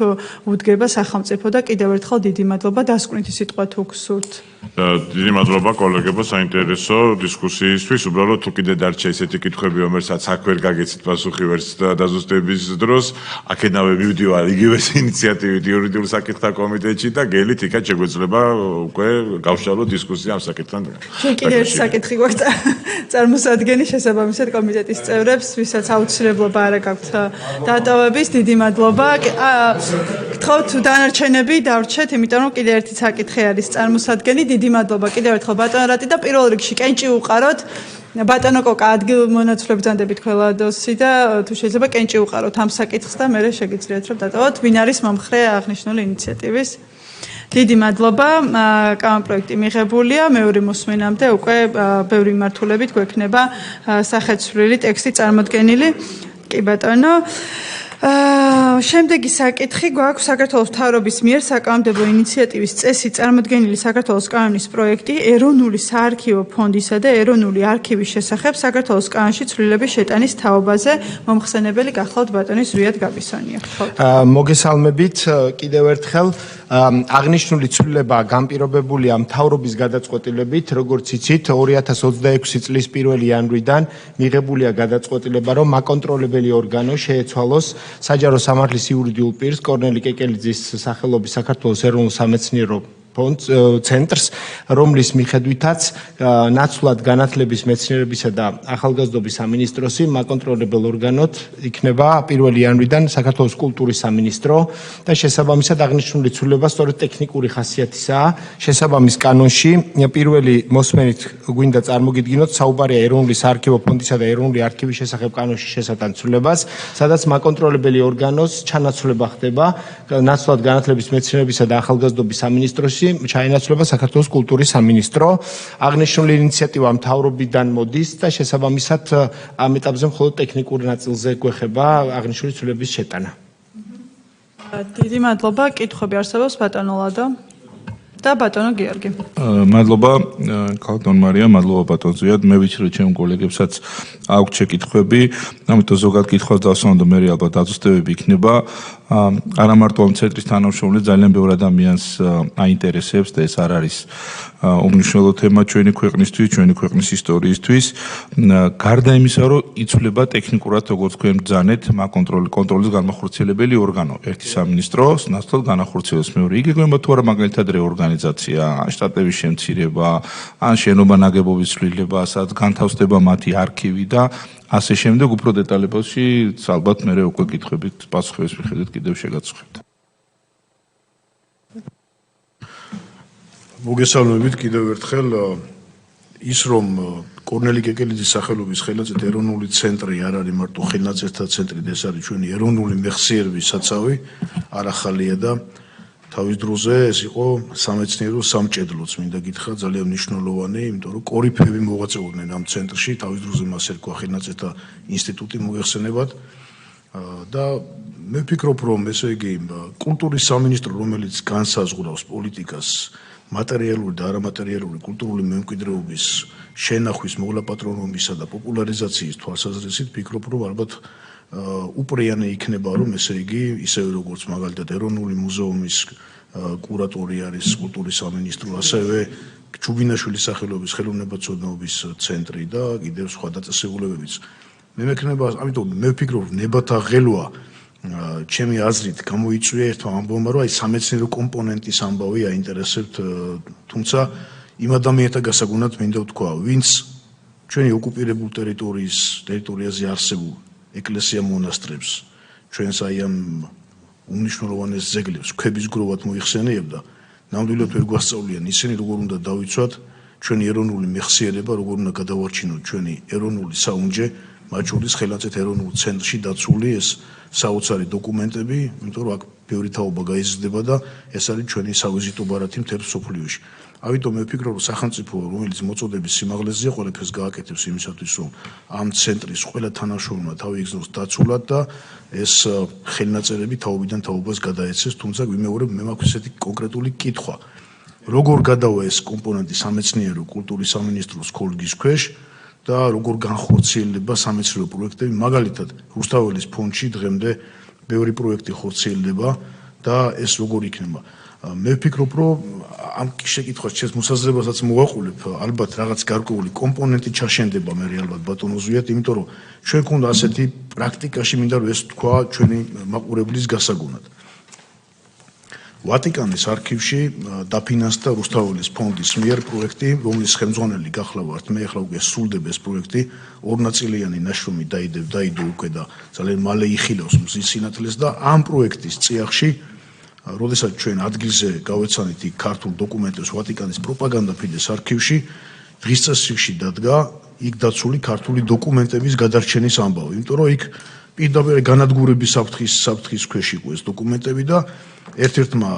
უდგება სახელმწიფო და კიდევ ერთხელ დიდი მადლობა დასკვნითი სიტყვა თუ გსურთ. დიდი მადლობა კოლეგებო საინტერესო დისკუსიისთვის. უბრალოდ თუ კიდე დარჩა ესეთი კითხვები, რომელსაც აქ ვერ გაგეცით პასუხი ვერც დაზუსტების დროს, აქედანავე მივდივარ იგივეს ინიციატივით იურიდიულ საკითხთა კომიტეტში და გელით იქაც შეგვეძლება უკვე გავშალოთ დისკუსია ამ საკითხთან. კიდევ ერთი საკითხი გვაქვს წარმოსადგენის შესაბამისად კომიტეტის წევრებს, ვისაც აუცილებლობა არ აქვს დატოვების. დიდი მადლობა. გთხოვთ დანარჩენები დავრჩეთ, იმიტომ რომ კიდევ ერთი საკითხი არის წარმოსადგენი. დიდი მადლობა კიდევ ერთხელ ბატონ რატი და პირველ რიგში კენჭი უყაროთ. ბატონო კოკა ადგილმონაცვლე ბრძანდებით ქველადოსი და თუ შეიძლება კენჭი უყაროთ ამ საკითხს და მე შეგიძლიათ რომ დატოვოთ ვინ არის მომხრე აღნიშნული ინიციატივის. დიდი მადლობა. კანონპროექტი მიღებულია. მეორე მოსმენამდე უკვე ბევრი მიმართულებით გვექნება სახეცვლილი ტექსტი წარმოდგენილი. კი ბატონო. შემდეგი საკითხი გვაქვს საქართველოს მთავრობის მიერ საკანონმდებლო ინიციატივის წესი წარმოდგენილი საქართველოს კანონის პროექტი ეროვნული საარქივო ფონდისა და ეროვნული არქივის შესახებ საქართველოს კანონში ცვლილების შეტანის თაობაზე. მომხსენებელი გახლავთ ბატონი ზვიად გაბისონია. მოგესალმებით კიდევ ერთხელ. აღნიშნული ცვლილება განპირობებულია მთავრობის გადაწყვეტილებით, როგორც იცით, 2026 წლის 1 იანვრიდან მიღებულია გადაწყვეტილება, რომ მაკონტროლებელი ორგანო შეეცვალოს საჯარო სამართლის იურიდიულ პირს კორნელი კეკელიძის სახელობის საქართველოს ეროვნულ სამეცნიერო ცენტრს, რომლის მიხედვითაც ნაცვლად განათლების, მეცნიერებისა და ახალგაზრდობის სამინისტროსი მაკონტროლებელ ორგანოდ იქნება 1 იანვრიდან საქართველოს კულტურის სამინისტრო და შესაბამისად აღნიშნული ცვლილება სწორედ ტექნიკური ხასიათისაა. შესაბამის კანონში პირველი მოსმენით გვინდა წარმოგიდგინოთ საუბარია ეროვნული საარქივო ფონდისა და ეროვნული არქივის შესახებ კანონში შესატან ცვლილებას, სადაც მაკონტროლებელი ორგანოს ჩანაცვლება ხდება ნაცვლად განათლების, მეცნიერებისა და ახალგაზრდობის სამინისტროსი ჩაენაცვლება საქართველოს კულტურის სამინისტრო. აღნიშნული ინიციატივა მთავრობიდან მოდის და შესაბამისად ამ ეტაპზე მხოლოდ ტექნიკურ ნაწილზე გვეხება აღნიშნული ცვლილების შეტანა. დიდი მადლობა. კითხვები არსებობს ბატონო ლადო და ბატონო გიორგი. მადლობა ქალბატონ მარია, მადლობა ბატონ ზვიად. მე ვიცი რომ ჩემ კოლეგებსაც აქვთ შეკითხვები, ამიტომ ზოგად კითხვას დავსვამ და მე ალბათ დაწესებები იქნება. არა მარტო ამ ცენტრის თანამშრომლები ძალიან ბევრ ადამიანს აინტერესებს და ეს არ არის უმნიშვნელო თემა ჩვენი ქვეყნისთვის, ჩვენი ქვეყნის ისტორიისთვის. გარდა იმისა, რომ იცვლება ტექნიკურად, როგორც თქვენ ბრძანეთ, კონტროლის განმახორციელებელი ორგანო. ერთი სამინისტრო, ნაცვლად განახორციელებს, მეორე იგეგმება თუ არა მაგალითად რეორგანიზაცია, ან შტატების შემცირება, ან შენობა ნაგებობის ცვლილება, სადაც განთავსდება მათი არქივი და ასე შემდეგ, უფრო დეტალებებში ალბათ მე უკვე კითხვებით პასუხების მიხედვით კიდევ შეგაცხებთ. მოგესალმებით კიდევ ერთხელ. ის რომ კორნელი კეკელიძის სახელობის ხელნაწერი ეროვნული ცენტრი არ არის მარტო ხელნაწერთა ცენტრი, ეს არის ჩვენი ეროვნული მეხსიერების საცავი, არ ახალია და თავის დროზე ეს იყო სამეცნიერო სამჭედლოც, მინდა გითხრა, ძალიან მნიშვნელოვანი, იმიტომ რომ კორიფეები მოღვაწეობდნენ ამ ცენტრში, თავის დროზე მას ერქვა ხელნაწერთა ინსტიტუტი მოიხსენებათ და მე ვფიქრობ, რომ ესე იგი კულტურის სამინისტრო, რომელიც განსაზღვრავს პოლიტიკას მატერიალური და არამატერიალური კულტურული მემკვიდრეობის შენახვის, მოგლაპატრონობისა და პოპულარიზაციის თვალსაზრისით ვფიქრობ, რომ ალბათ უპრიანი იქნება, რომ ესე იგი, ისევე როგორც მაგალითად ეროვნული მუზეუმის კურატორი არის კულტურის სამინისტრო, ასევე ჩუბინაშვილის სახელობის ხელოვნებაცოდნეობის ცენტრი და კიდევ სხვა დაწესებულებებიც. მე მექნება, ამიტომ მე ვფიქრობ, ნებათა ღელვა ჩემი აზრით გამოიწვია ერთმა ამბავმა, რომ აი სამეცნიერო კომპონენტის ამბავი აინტერესებთ, თუმცა იმ ადამიანთა გასაგონად მინდა ვთქვა, ვინც ჩვენი ოკუპირებულ ტერიტორიაზე არსებულ ეკლესია მონასტრებს, ჩვენს აი ამ უმნიშვნელოვანეს ძეგლებს ქვების გროვად მოიხსენიებდა, ნამდვილად ვერ გვასწავლიან ისინი, როგორ უნდა დავიცვათ ჩვენი ეროვნული მეხსიერება, როგორ უნდა გადავარჩინოთ ჩვენი ეროვნული საუნჯე, მათ შორის ხელნაწერ ეროვნულ ცენტრში დაცული ეს საოცარი დოკუმენტები, იმიტომ რომ აქ ბევრი თაობა გაიზრდება და ეს არის ჩვენი სავიზიტო ბარათი მთელ მსოფლიოში. ამიტომ მე ვფიქრობ, რომ სახელმწიფო, რომელიც მოწოდების სიმაღლეზეა, ყველაფერს გააკეთებს იმისათვის, რომ ამ ცენტრის ყველა თანამშრომლმა თავი იგზნოს დაცულად და ეს ხელნაწერები თაობიდან თაობას გადაეცეს, თუმცა ვიმეორებ, მე მაქვს ესეთი კონკრეტული კითხვა. როგორ გადავა ეს კომპონენტი სამეცნიერო კულტურის სამინისტროს ქოლგის ქვეშ და როგორ განხორციელდება სამეცნიერო პროექტები, მაგალითად, რუსთაველის ფონდში დღემდე ბევრი პროექტი ხორციელდება და ეს როგორ იქნება. მე ვფიქრობ, რომ ამ შეკითხვას ჩემს მოსაზრებასაც მოვაყოლებ, ალბათ რაღაც გარკვეული კომპონენტი ჩაშენდება მე ალბათ ბატონო ზვიად, იმიტომ რომ ჩვენ გვქონდა ასეთი პრაქტიკაში, მინდა რომ ეს თქვა ჩვენი მაყურებლის გასაგონად. ვატიკანის არქივში დაფინანსდა რუსთაველის ფონდის მიერ პროექტი, რომლის ხელმძღვანელი გახლავართ მე, ახლა უკვე სრულდება ეს პროექტი, ორნაწილიანი ნაშრომი დაიდო უკვე და ძალიან მალე იხილავს მზის სინათლეს და ამ პროექტის წიაღში, როდესაც ჩვენ ადგილზე გავეცანით იქ ქართულ დოკუმენტებს ვატიკანის პროპაგანდა ფიდეს არქივში, დღის წესრიგში დადგა იქ დაცული ქართული დოკუმენტების გადარჩენის ამბავი, იმიტომ რომ იქ პირდაპირ განადგურების საფრთხის ქვეშ იყო ეს დოკუმენტები და ერთ-ერთმა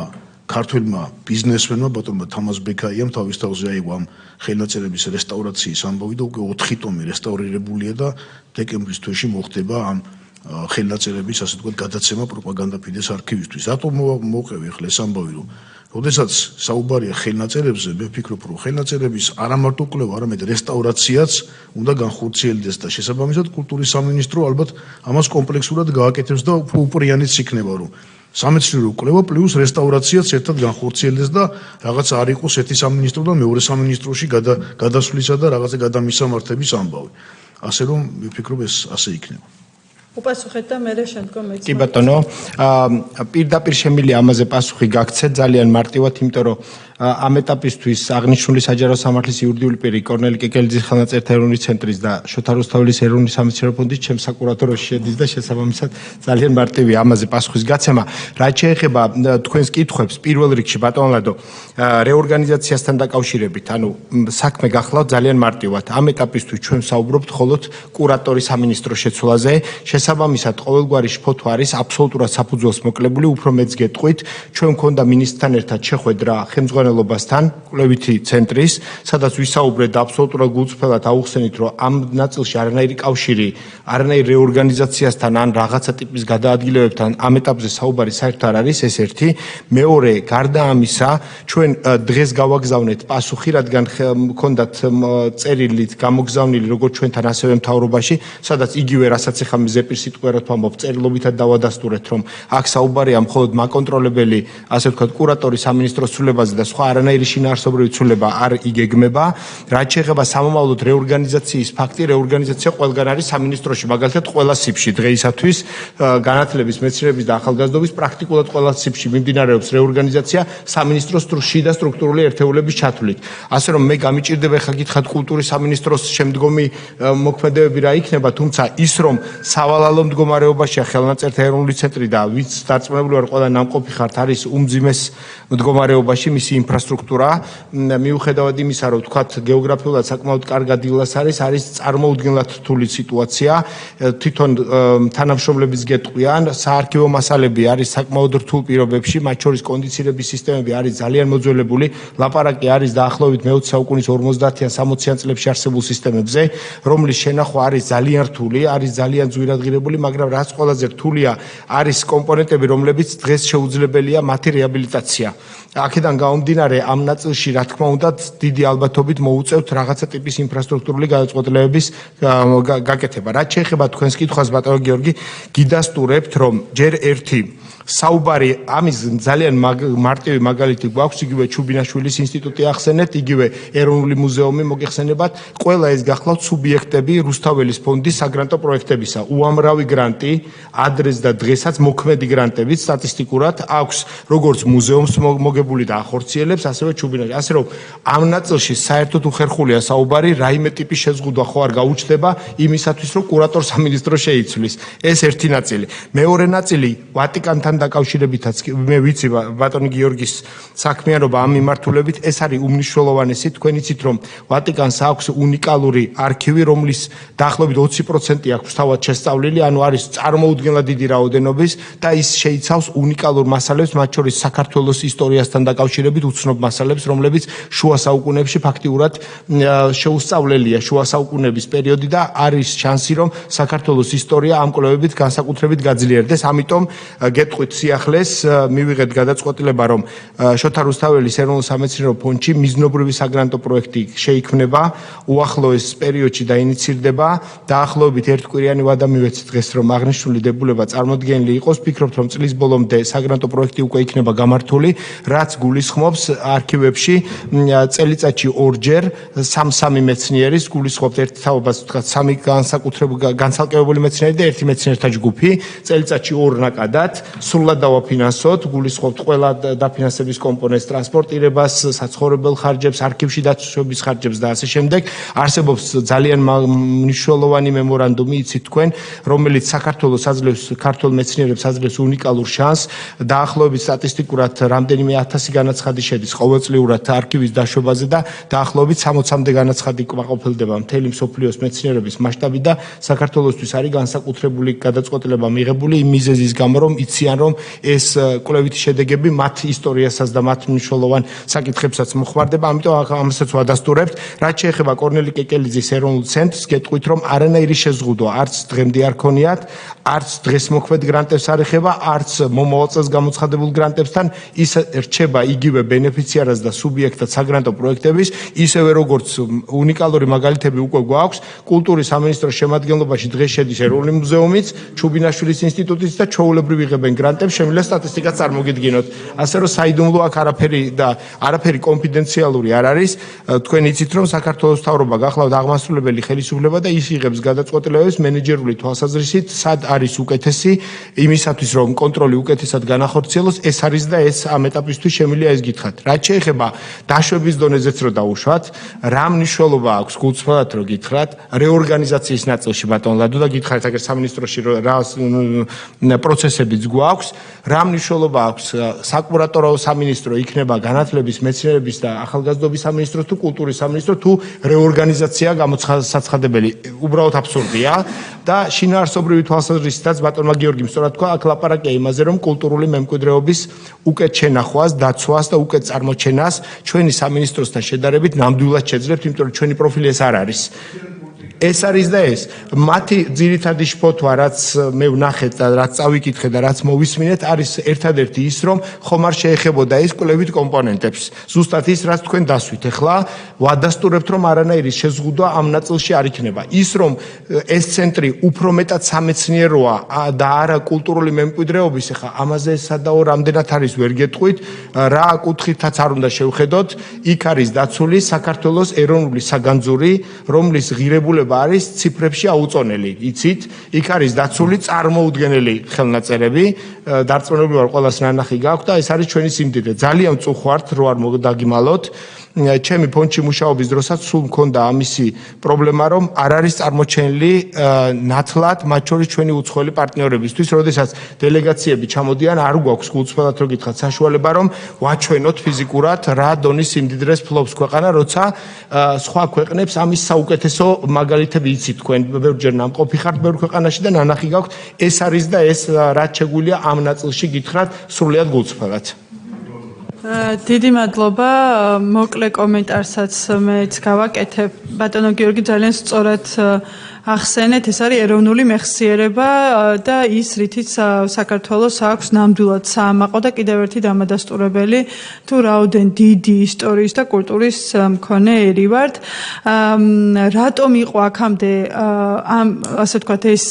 ქართველმა ბიზნესმენმა ბატონმა თამაზ ბექაიამ თავის თავზე აიღო ამ ხელნაწერების რესტავრაციის ამბავი და უკვე 4 ტომი რესტავრირებულია და დეკემბრის თვეში მოხდება ამ ხელნაწერების ასე ვთქვათ გადაცემა პროპაგანდა ფიდეს არქივისთვის. რატომ მოვყევი ახლა ეს ამბავი, რომ როდესაც საუბარია ხელნაწერებზე, მე ვფიქრობ, რომ ხელნაწერების არამარტო კვლევა, არამედ რესტავრაციაც უნდა განხორციელდეს და შესაბამისად კულტურის სამინისტრო ალბათ ამას კომპლექსურად გააკეთებს და უფრო უპრიანიც იქნება, რომ სამეცნიერო კვლევა პლუს რესტავრაციაც ერთად განხორციელდეს და რაღაც არ იყოს ერთი სამინისტროდან მეორე სამინისტროში გადასვლისა და რაღაცა გადამისამართების ამბავი. ასე რომ ვფიქრობ ეს ასე იქნება. უპასუხეთ და მე შემდგომ მეც. კი ბატონო, პირდაპირ შემიძლია ამაზე პასუხი გაგცეთ ძალიან მარტივად, იმიტომ რომ ამ ეტაპისთვის აღნიშნული საჯარო სამართლის იურიდიული პირი კორნელი კეკელიძის ხელნაწერთა ეროვნული ცენტრის და შოთა რუსთაველის ეროვნული სამეცნიერო ფონდის ჩემს საკურატოროში შედის და შესაბამისად ძალიან მარტივია ამაზე პასუხის გაცემა. რაც შეეხება თქვენს კითხვებს, პირველ რიგში ბატონო ლადო, რეორგანიზაციასთან დაკავშირებით, ანუ საქმე გახლავთ ძალიან მარტივად. ამ ეტაპისთვის ჩვენ საუბრობთ მხოლოდ კურატორის სამინისტრო შეცვლაზე. შესაბამისად, ყოველგვარი შფოთვა არის აბსოლუტურად საფუძველს მოკლებული, უფრო მეც გეტყვით, ჩვენ მქონდა მინისტრთან ერთად შეხვედრა ხელმძღვანელობასთან, კვლევითი ცენტრის, სადაც ვისაუბრეთ და აბსოლუტურად გულწრფელად აუხსენით, რომ ამ ნაწილში არანაირი კავშირი, არანაირი რეორგანიზაციასთან ან რაღაცა ტიპის გადაადგილებებთან ამ ეტაპზე საუბარი საერთოდ არ არის, ეს ერთი. მეორე, გარდა ამისა, ჩვენ დღეს გავაგზავნეთ პასუხი, რადგან მქონდათ წერილით გამოგზავნილი როგორც ჩვენთან, ასევე მთავრობაში, სადაც იგივე რასაც ახლა მე ზეპირ სიტყვერად ვამბობ, წერილობითად დავადასტურეთ, რომ აქ საუბარია მხოლოდ მაკონტროლებელი, ასე ვთქვათ, კურატორის სამინისტროს ცვლილებაზე და სხვა არანაირი შინაარსობრივი ცვლილება არ იგეგმება. რაც შეეხება სამომავლოდ რეორგანიზაციის ფაქტი, რეორგანიზაცია ყველგან არის სამინისტროში, მაგალითად ყველა სიფში დღეისათვის განათლების, მეცნიერების და ახალგაზრდობის პრაქტიკულად ყველა სიფში მიმდინარეობს რეორგანიზაცია სამინისტროს შიდა სტრუქტურული ერთეულების ჩათვლით. ასე რომ მე გამიჭირდება ხა გითხათ კულტურის სამინისტროს შემდგომი მოქმედებები რა იქნება, თუმცა ის რომ სავალალო მდგომარეობაშია ხელნაწერთა ეროვნული ცენტრი და ვინც დარწმუნებული ვარ ყველა ნამყოფი ხართ არის უმძიმეს მდგომარეობაში მისი ინფრასტრუქტურა, მიუხედავად იმისა, რომ თქვათ გეოგრაფიულად საკმაოდ კარგ ადგილას არის წარმოუდგენლად რთული სიტუაცია, თვითონ თანამშრომლების გეტყვიან, საარქივო მასალები არის საკმაოდ რთულ პირობებში, მათ შორის კონდიცირების სისტემები არის ძალიან მოძველებული, ლაპარაკი არის დაახლოებით მე-20 საუკუნის 50-ან 60-ან წლებში არსებულ სისტემებზე, რომლის შენახვა არის ძალიან რთული, არის ძალიან ძვირადღირებული, მაგრამ რაც ყველაზე რთულია, არის კომპონენტები, რომლებიც დღეს შეუძლებელია მათი რეაბილიტაცია. აქედან გამომდინარე, ამ ნაწილში, რა თქმა უნდა, დიდი ალბათობით მოუწევთ რაღაცა ტიპის ინფრასტრუქტურული გადაწყვეტილებების გაკეთება. რაც შეეხება თქვენს კითხვას, ბატონო გიორგი, გიდასტურებთ, რომ ჯერ ერთი საუბარი ამის ძალიან მარტივი მაგალითი გვაქვს, იგივე ჩუბინაშვილის ინსტიტუტი ახსენეთ, იგივე ეროვნული მუზეუმი მოგეხსენებათ, ყველა ეს გახლავთ სუბიექტები რუსთაველის ფონდის საგრანტო პროექტებისა. უამრავი გრანტი, ადრეს და დღესაც მოქმედი გრანტებით სტატისტიკურად აქვს როგორც მუზეუმს მოგებული და ახორციელებს, ასევე ჩუბინაში. ასე რომ ამ ნაწილში საერთოდ უხერხულია საუბარი, რაიმე ტიპის შეზღუდვა ხო არ გაუჩნდება იმისათვის, რომ კურატორ სამინისტრო შეიცვლის. ეს ერთი ნაწილი. მეორე ნაწილი ვატიკანთან დაკავშირებითაც მე ვიცი ბატონი გიორგის საქმიანობა ამ მიმართულებით, ეს არის უმნიშვნელოვანესი. თქვენ იცით, რომ ვატიკანს აქვს უნიკალური არქივი, რომლის დაახლოებით 20% აქვს თავად შესწავლილი, ანუ არის წარმოუდგენლად დიდი რაოდენობის და ის შეიცავს უნიკალურ მასალებს, მათ შორის საქართველოს ისტორიასთან დაკავშირებით უცნობ მასალებს, რომლებიც შუა საუკუნეებში ფაქტიურად შეუსწავლელია შუა საუკუნეების პერიოდი და არის შანსი, რომ საქართველოს ისტორია ამ კვლევებით განსაკუთრებით გაძლიერდეს. ამიტომ გეტყვით სიახლეს, მივიღეთ გადაწყვეტილება, რომ შოთა რუსთაველის ეროვნულ სამეცნიერო ფონდში მიზნობრივი საგრანტო პროექტი შეიქმნება, უახლოეს პერიოდში დაინიცირდება, დაახლოებით ერთკვირიანი ვადა მივეცით დღეს, რომ აღნიშნული დებულება წარმოდგენილი იყოს. ვფიქრობთ, რომ წლის ბოლომდე საგრანტო პროექტი უკვე იქნება გამართული, რაც გულისხმობს არქივებში წელიწადში ორჯერ სამ-სამი მეცნიერის, გულისხმობთ ერთ თაობას, ვთქვათ, სამი განცალკევებული მეცნიერი და ერთი მეცნიერთა ჯგუფი, წელიწადში ორ ნაკადად სრულად დავაფინანსოთ, გულისხმობთ ყველა დაფინანსების კომპონენტს, ტრანსპორტირებას, საცხოვრებელ ხარჯებს, არქივში დაცვების ხარჯებს და ასე შემდეგ. არსებობს ძალიან მნიშვნელოვანი მემორანდუმი, იცით თქვენ, რომელიც საქართველოს აძლევს ქართველ მეცნიერებს აძლევს უნიკალურ შანსს, დაახლოებით სტატისტიკურად რამდენიმე 1000 განაცხადი შედის ყოველწლიურად არქივის დაშვებაზე და დაახლოებით 60-მდე განაცხადი კმაყოფილდება მთელი მსოფლიოს მეცნიერების მასშტაბით და საქართველოსთვის არის განსაკუთრებული გადაწყვეტილება მიღებული იმ მიზეზის გამო, რომ იციან, რომ რომ ეს კვლევითი შედეგები მათ ისტორიასაც და მათ მნიშვნელოვან საკითხებსაც მოხმარდება, ამიტომ ამასაც ვადასტურებთ. რაც შეეხება კორნელი კეკელიძის ეროვნულ ცენტრს, გეტყვით რომ არანაირი შეზღუდვა არც დღემდე არ ქონიათ, არც დღეს მოქმედ გრანტებს არ ეხება, არც მომავალ წელს გამოცხადებულ გრანტებთან, ის რჩება იგივე ბენეფიციარად და სუბიექტად საგრანტო პროექტების, ისევე როგორც უნიკალური მაგალითები უკვე გვაქვს, კულტურის სამინისტროს შემადგენლობაში დღეს შედის ეროვნული მუზეუმიც, ჩუბინაშვილის ინსტიტუტიც და ჩვეულებრივ იღებენ გრანტებს, შემიძლია სტატისტიკაც წარმოგიდგინოთ. ასე რომ საიდუმლო აქ არაფერი კონფიდენციალური არ არის. თქვენ იცით რომ საქართველოს მთავრობა გახლავთ აღმასრულებელი ხელისუფლება და ის იღებს გადაწყვეტილებებს მენეჯერული თვალსაზრისით, სად არის უკეთესი იმისათვის რომ კონტროლი უკეთესად განახორციელოს, ეს არის და ეს ამ ეტაპისთვის შემიძლია ეს გითხრათ. რაც შეეხება დაშვების დონეზეც რო დავუშვათ, რა მნიშვნელობა აქვს გულწრფელად რო გითხრათ, რეორგანიზაციის ნაწილში ბატონ ლადო და გითხარით აგერ სამინისტროში რა პროცესებიც გვაქვს, რა მნიშვნელობა აქვს საკურატორო სამინისტრო იქნება განათლების, მეცნიერების და ახალგაზრდობის სამინისტრო თუ კულტურის სამინისტრო თუ რეორგანიზაცია გამოცხადებელი. უბრალოდ აბსურდია და შინაარსობრივი თვალსაზრისითაც ბატონმა გიორგიმ სწორად თქვა, აქ ლაპარაკია იმაზე, რომ კულტურული მემკვიდრეობის უკეთ შენახვას, დაცვას და უკეთ წარმოჩენას ჩვენი სამინისტროსთან შედარებით ნამდვილად შეძლებთ, იმიტომ რომ ჩვენი პროფილი ეს არ არის. ეს არის და ეს მათი ძირითადი შფოთვა, რაც მე ვნახეთ და რაც წავიკითხე და რაც მოვისმინეთ, არის ერთადერთი ის, რომ ხომ არ შეეხებოდა ეს კვლევით კომპონენტებს. ზუსტად ის, რაც თქვენ დასვით. ახლა ვადასტურებთ, რომ არანაირი შეზღუდვა ამ ნაწილში არ იქნება. ის, რომ ეს ცენტრი უფრო მეტად სამეცნიეროა და არა კულტურული მემკვიდრეობის, ახლა ამაზე სადაო რამდენად არის ვერ გეტყვით, რა კუთხითაც არ უნდა შევხედოთ, იქ არის დაცული საქართველოს ეროვნული საგანძური, რომლის ღირებულება არის ციფრებში აუწონელი. იცით, იქ არის დაცული წარმოუდგენელი ხელნაწერები, დარწმუნებული ვარ ყველას ნანახი გაქვთ და ეს არის ჩვენი სიმდიდრე. ძალიან მწუხვართ, რო არ მოგდაგიმალოთ. ჩემი ფონდში მუშაობის დროსაც სულ მქონდა ამისი პრობლემა, რომ არ არის წარმოჩენილი ნათლად, მათ შორის ჩვენი უცხოელი პარტნიორებისთვის, როდესაც დელეგაციები ჩამოდიან, არ გვაქვს გულწრფელად რო გითხრათ საშუალება, რომ ვაჩვენოთ ფიზიკურად რა დონის სიმდიდრეს ფლობს ქვეყანა, როცა სხვა ქვეყნებს ამის საუკეთესო მაგალითები იცით თქვენ, ბევრჯერ ნამყოფი ხართ ბევრ ქვეყანაში და ნანახი გაქვთ, ეს არის და ეს რაც შეგვიძლია ამ ნაწილში გითხრათ სრულიად გულწრფელად. დიდი მადლობა, მოკლე კომენტარსაც მეც გავაკეთებ. ბატონო გიორგი ძალიან სწორად ახსენეთ, ეს არის ეროვნული მეხსიერება და ის რითიც საქართველოს აქვს ნამდვილად საამაყო და კიდევ ერთი დამადასტურებელი თუ რაოდენ დიდი ისტორიის და კულტურის მქონე ერი ვართ. რატომ იყო აქამდე ამ ასე ვთქვათ ეს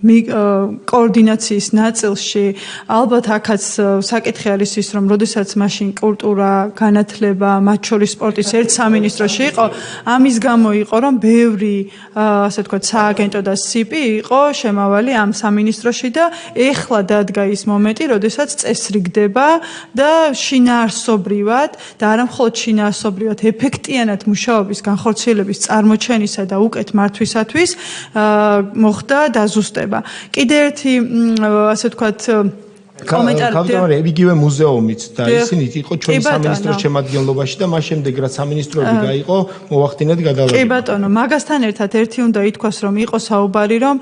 კოორდინაციის ნაწილში ალბათ აქაც საკითხი არის ის, რომ როდესაც მაშინ კულტურა, განათლება, მათ შორის სპორტის ერთ სამინისტროში იყო, ამის გამო იყო, რომ ბევრი ასე ვთქვათ სააგენტო და სიპი იყო შემავალი ამ სამინისტროში და ეხლა დადგა ის მომენტი, როდესაც წესრიგდება და შინაარსობრივად და არა მხოლოდ შინაარსობრივად ეფექტიანად მუშაობის განხორციელების წარმოჩენისა და უკეთ მართვისათვის მოხდა დაზუსტება. კიდე ერთი ასე ვთქვათ კომენტარი იგივე მუზეუმიც და ისინი იყო ჩვენი სამინისტროს შემადგენლობაში და მას შემდეგ რაც სამინისტროები გაიყო მოახდინეთ გადალაგება. კი ბატონო, მაგასთან ერთად ერთი უნდა ითქვას, რომ იყო საუბარი, რომ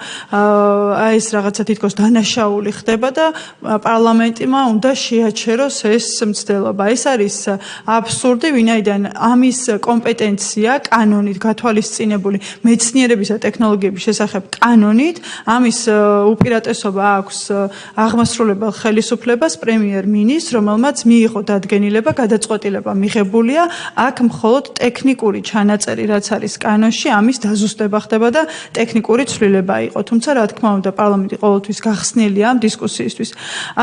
აი ეს რაღაცა თითქოს დანაშაული ხდება და პარლამენტმა უნდა შეაჩეროს ეს მცდელობა. ეს არის აბსურდი, ვინაიდან ამის კომპეტენცია კანონით გათვალისწინებული მეცნიერების და ტექნოლოგიების შესახებ კანონით, ამის უპირატესობა აქვს აღმასრულებელ ხელისუფლებას პრემიერ-მინისტრს, რომელმაც მიიღო დადგენილება, გადაწყვეტილება მიღებულია, აქ მხოლოდ ტექნიკური ჩანაწერი, რაც არის კანონში, ამის დაზუსტება ხდება და ტექნიკური ცვლილება იყო. თუმცა, რა თქმა უნდა, პარლამენტი ყოველთვის გახსნილია ამ დისკუსიისთვის.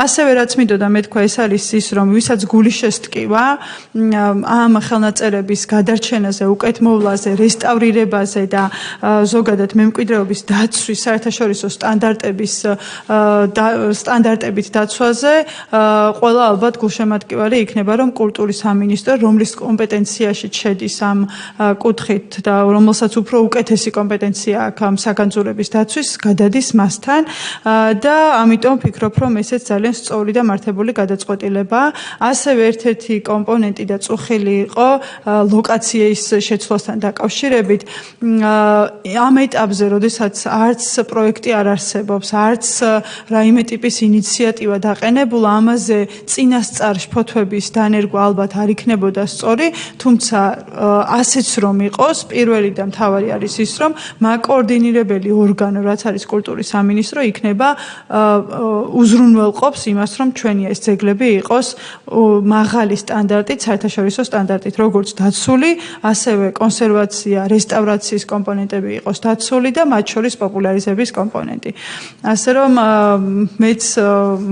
ასევე რაც მინდოდა მეთქვა, ეს არის ის, რომ ვისაც გული შესტკივა ამ ხელნაწერების გადარჩენაზე, უკეთმოვლაზე, რესტავრირებაზე და ზოგადად მემკვიდრეობის დაცვის საერთაშორისო სტანდარტებით დაცვაზე, ყველა ალბათ გულშემატკივარი იქნება, რომ კულტურის სამინისტრო, რომლის კომპეტენციაში შედის ამ კუთხით და რომელსაც უფრო უკეთესი კომპეტენცია აქვს ამ საგანძურების დაცვის, გადადის მასთან და ამიტომ ვფიქრობ, რომ ესეც ძალიან სწორი და მართებული გადაწყვეტილებაა. ასევე ერთ-ერთი კომპონენტი და წუხილი იყო ლოკაციის შეცვლასთან დაკავშირებით. ამ ეტაპზე, როდესაც არც პროექტი არ არსებობს, არც რაიმე ტიპის ინიციატივა დაყენებულა, ამაზე წინასწარ ფოთვების დანერგვა ალბათ არ იქნებოდა სწორი, თუმცა ასეც რომ იყოს, პირველი და მთავარი არის ის, რომ მაკოორდინირებელი ორგანო, რაც არის კულტურის სამინისტრო, იქნება უზრუნველყოფს იმას, რომ ჩვენი ეს ძეგლები იყოს მაღალი სტანდარტით, საერთაშორისო სტანდარტით, როგორც დაცული, ასევე კონსერვაცია, რესტავრაციის კომპონენტები იყოს დაცული და მათ შორის პოპულარიზების კომპონენტი. ასე რომ მეც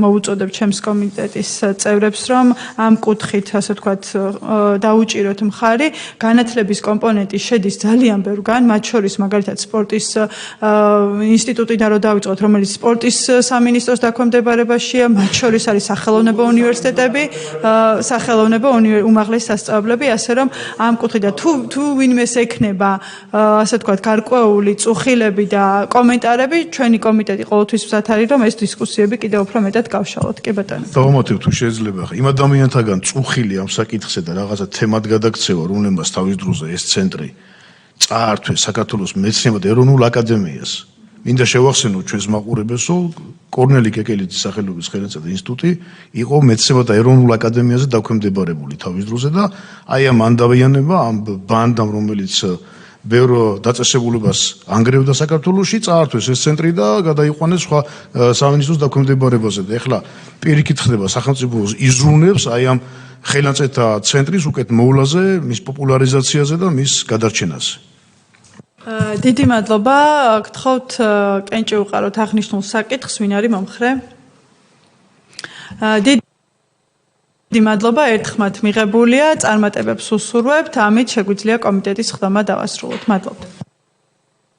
მოვუწოდებ ჩემს კომიტეტის წევრებს, რომ ამ კუთხით, ასე ვთქვათ, დაუჭიროთ მხარი, განათლების კომპონენტი შედის ძალიან ბევრგან, მათ შორის მაგალითად სპორტის ინსტიტუტიდან რო დავიწყოთ, რომელიც სპორტის სამინისტროს დაქვემდებარებაშია, მათ შორის არის სახელოვნებო უნივერსიტეტები, სახელოვნებო უმაღლესი სასწავლებლები, ასე რომ ამ კუთხიდან თუ ვინმეს ექნება, ასე ვთქვათ, გარკვეული წუხილები და კომენტარები, ჩვენი კომიტეტი ყოველთვის მზად არის, რომ ეს დისკუსიები კიდევ უფრო მეტად გავშალოთ. კი ბატონო. დავამატებ თუ შეიძლება. იმ ადამიანთაგან წუხილი ამ საკითხზე და რაღაცა თემად გადაქცევა, რომელმაც თავის დროზე ეს ცენტრი წაართვეს საქართველოს მეცნიერებათა ეროვნულ აკადემიას. მინდა შევახსენოთ ჩვენს მაყურებელსო, კორნელი კეკელიძის სახელობის ხელნაწერი ინსტიტუტი იყო მეცნიერებათა ეროვნულ აკადემიაზე დაქვემდებარებული თავის დროზე და აი ამ ანდავიანება, ამ ბანდამ, რომელიც ბევრ დაწესებულებას ანგრევდა საქართველოში, წაართვეს ეს ცენტრი და გადაიყვანეს სხვა სამინისტროს დაქვემდებარებაზე და ეხლა პირიქით ხდება სახელმწიფო იზრუნებს აი ამ ხელნაწერთა ცენტრის უკეთ მოვლაზე, მის პოპულარიზაციაზე და მის გადარჩენაზე. დიდი მადლობა. გთხოვთ კენჭი უყაროთ აღნიშნულ საკითხს, ვინ არის მომხრე? დიდი მადლობა, ერთხმად მიღებულია, წარმატებებს უსურვებთ, ამით შეგვიძლია კომიტეტის ხდომა დავასრულოთ. მადლობთ.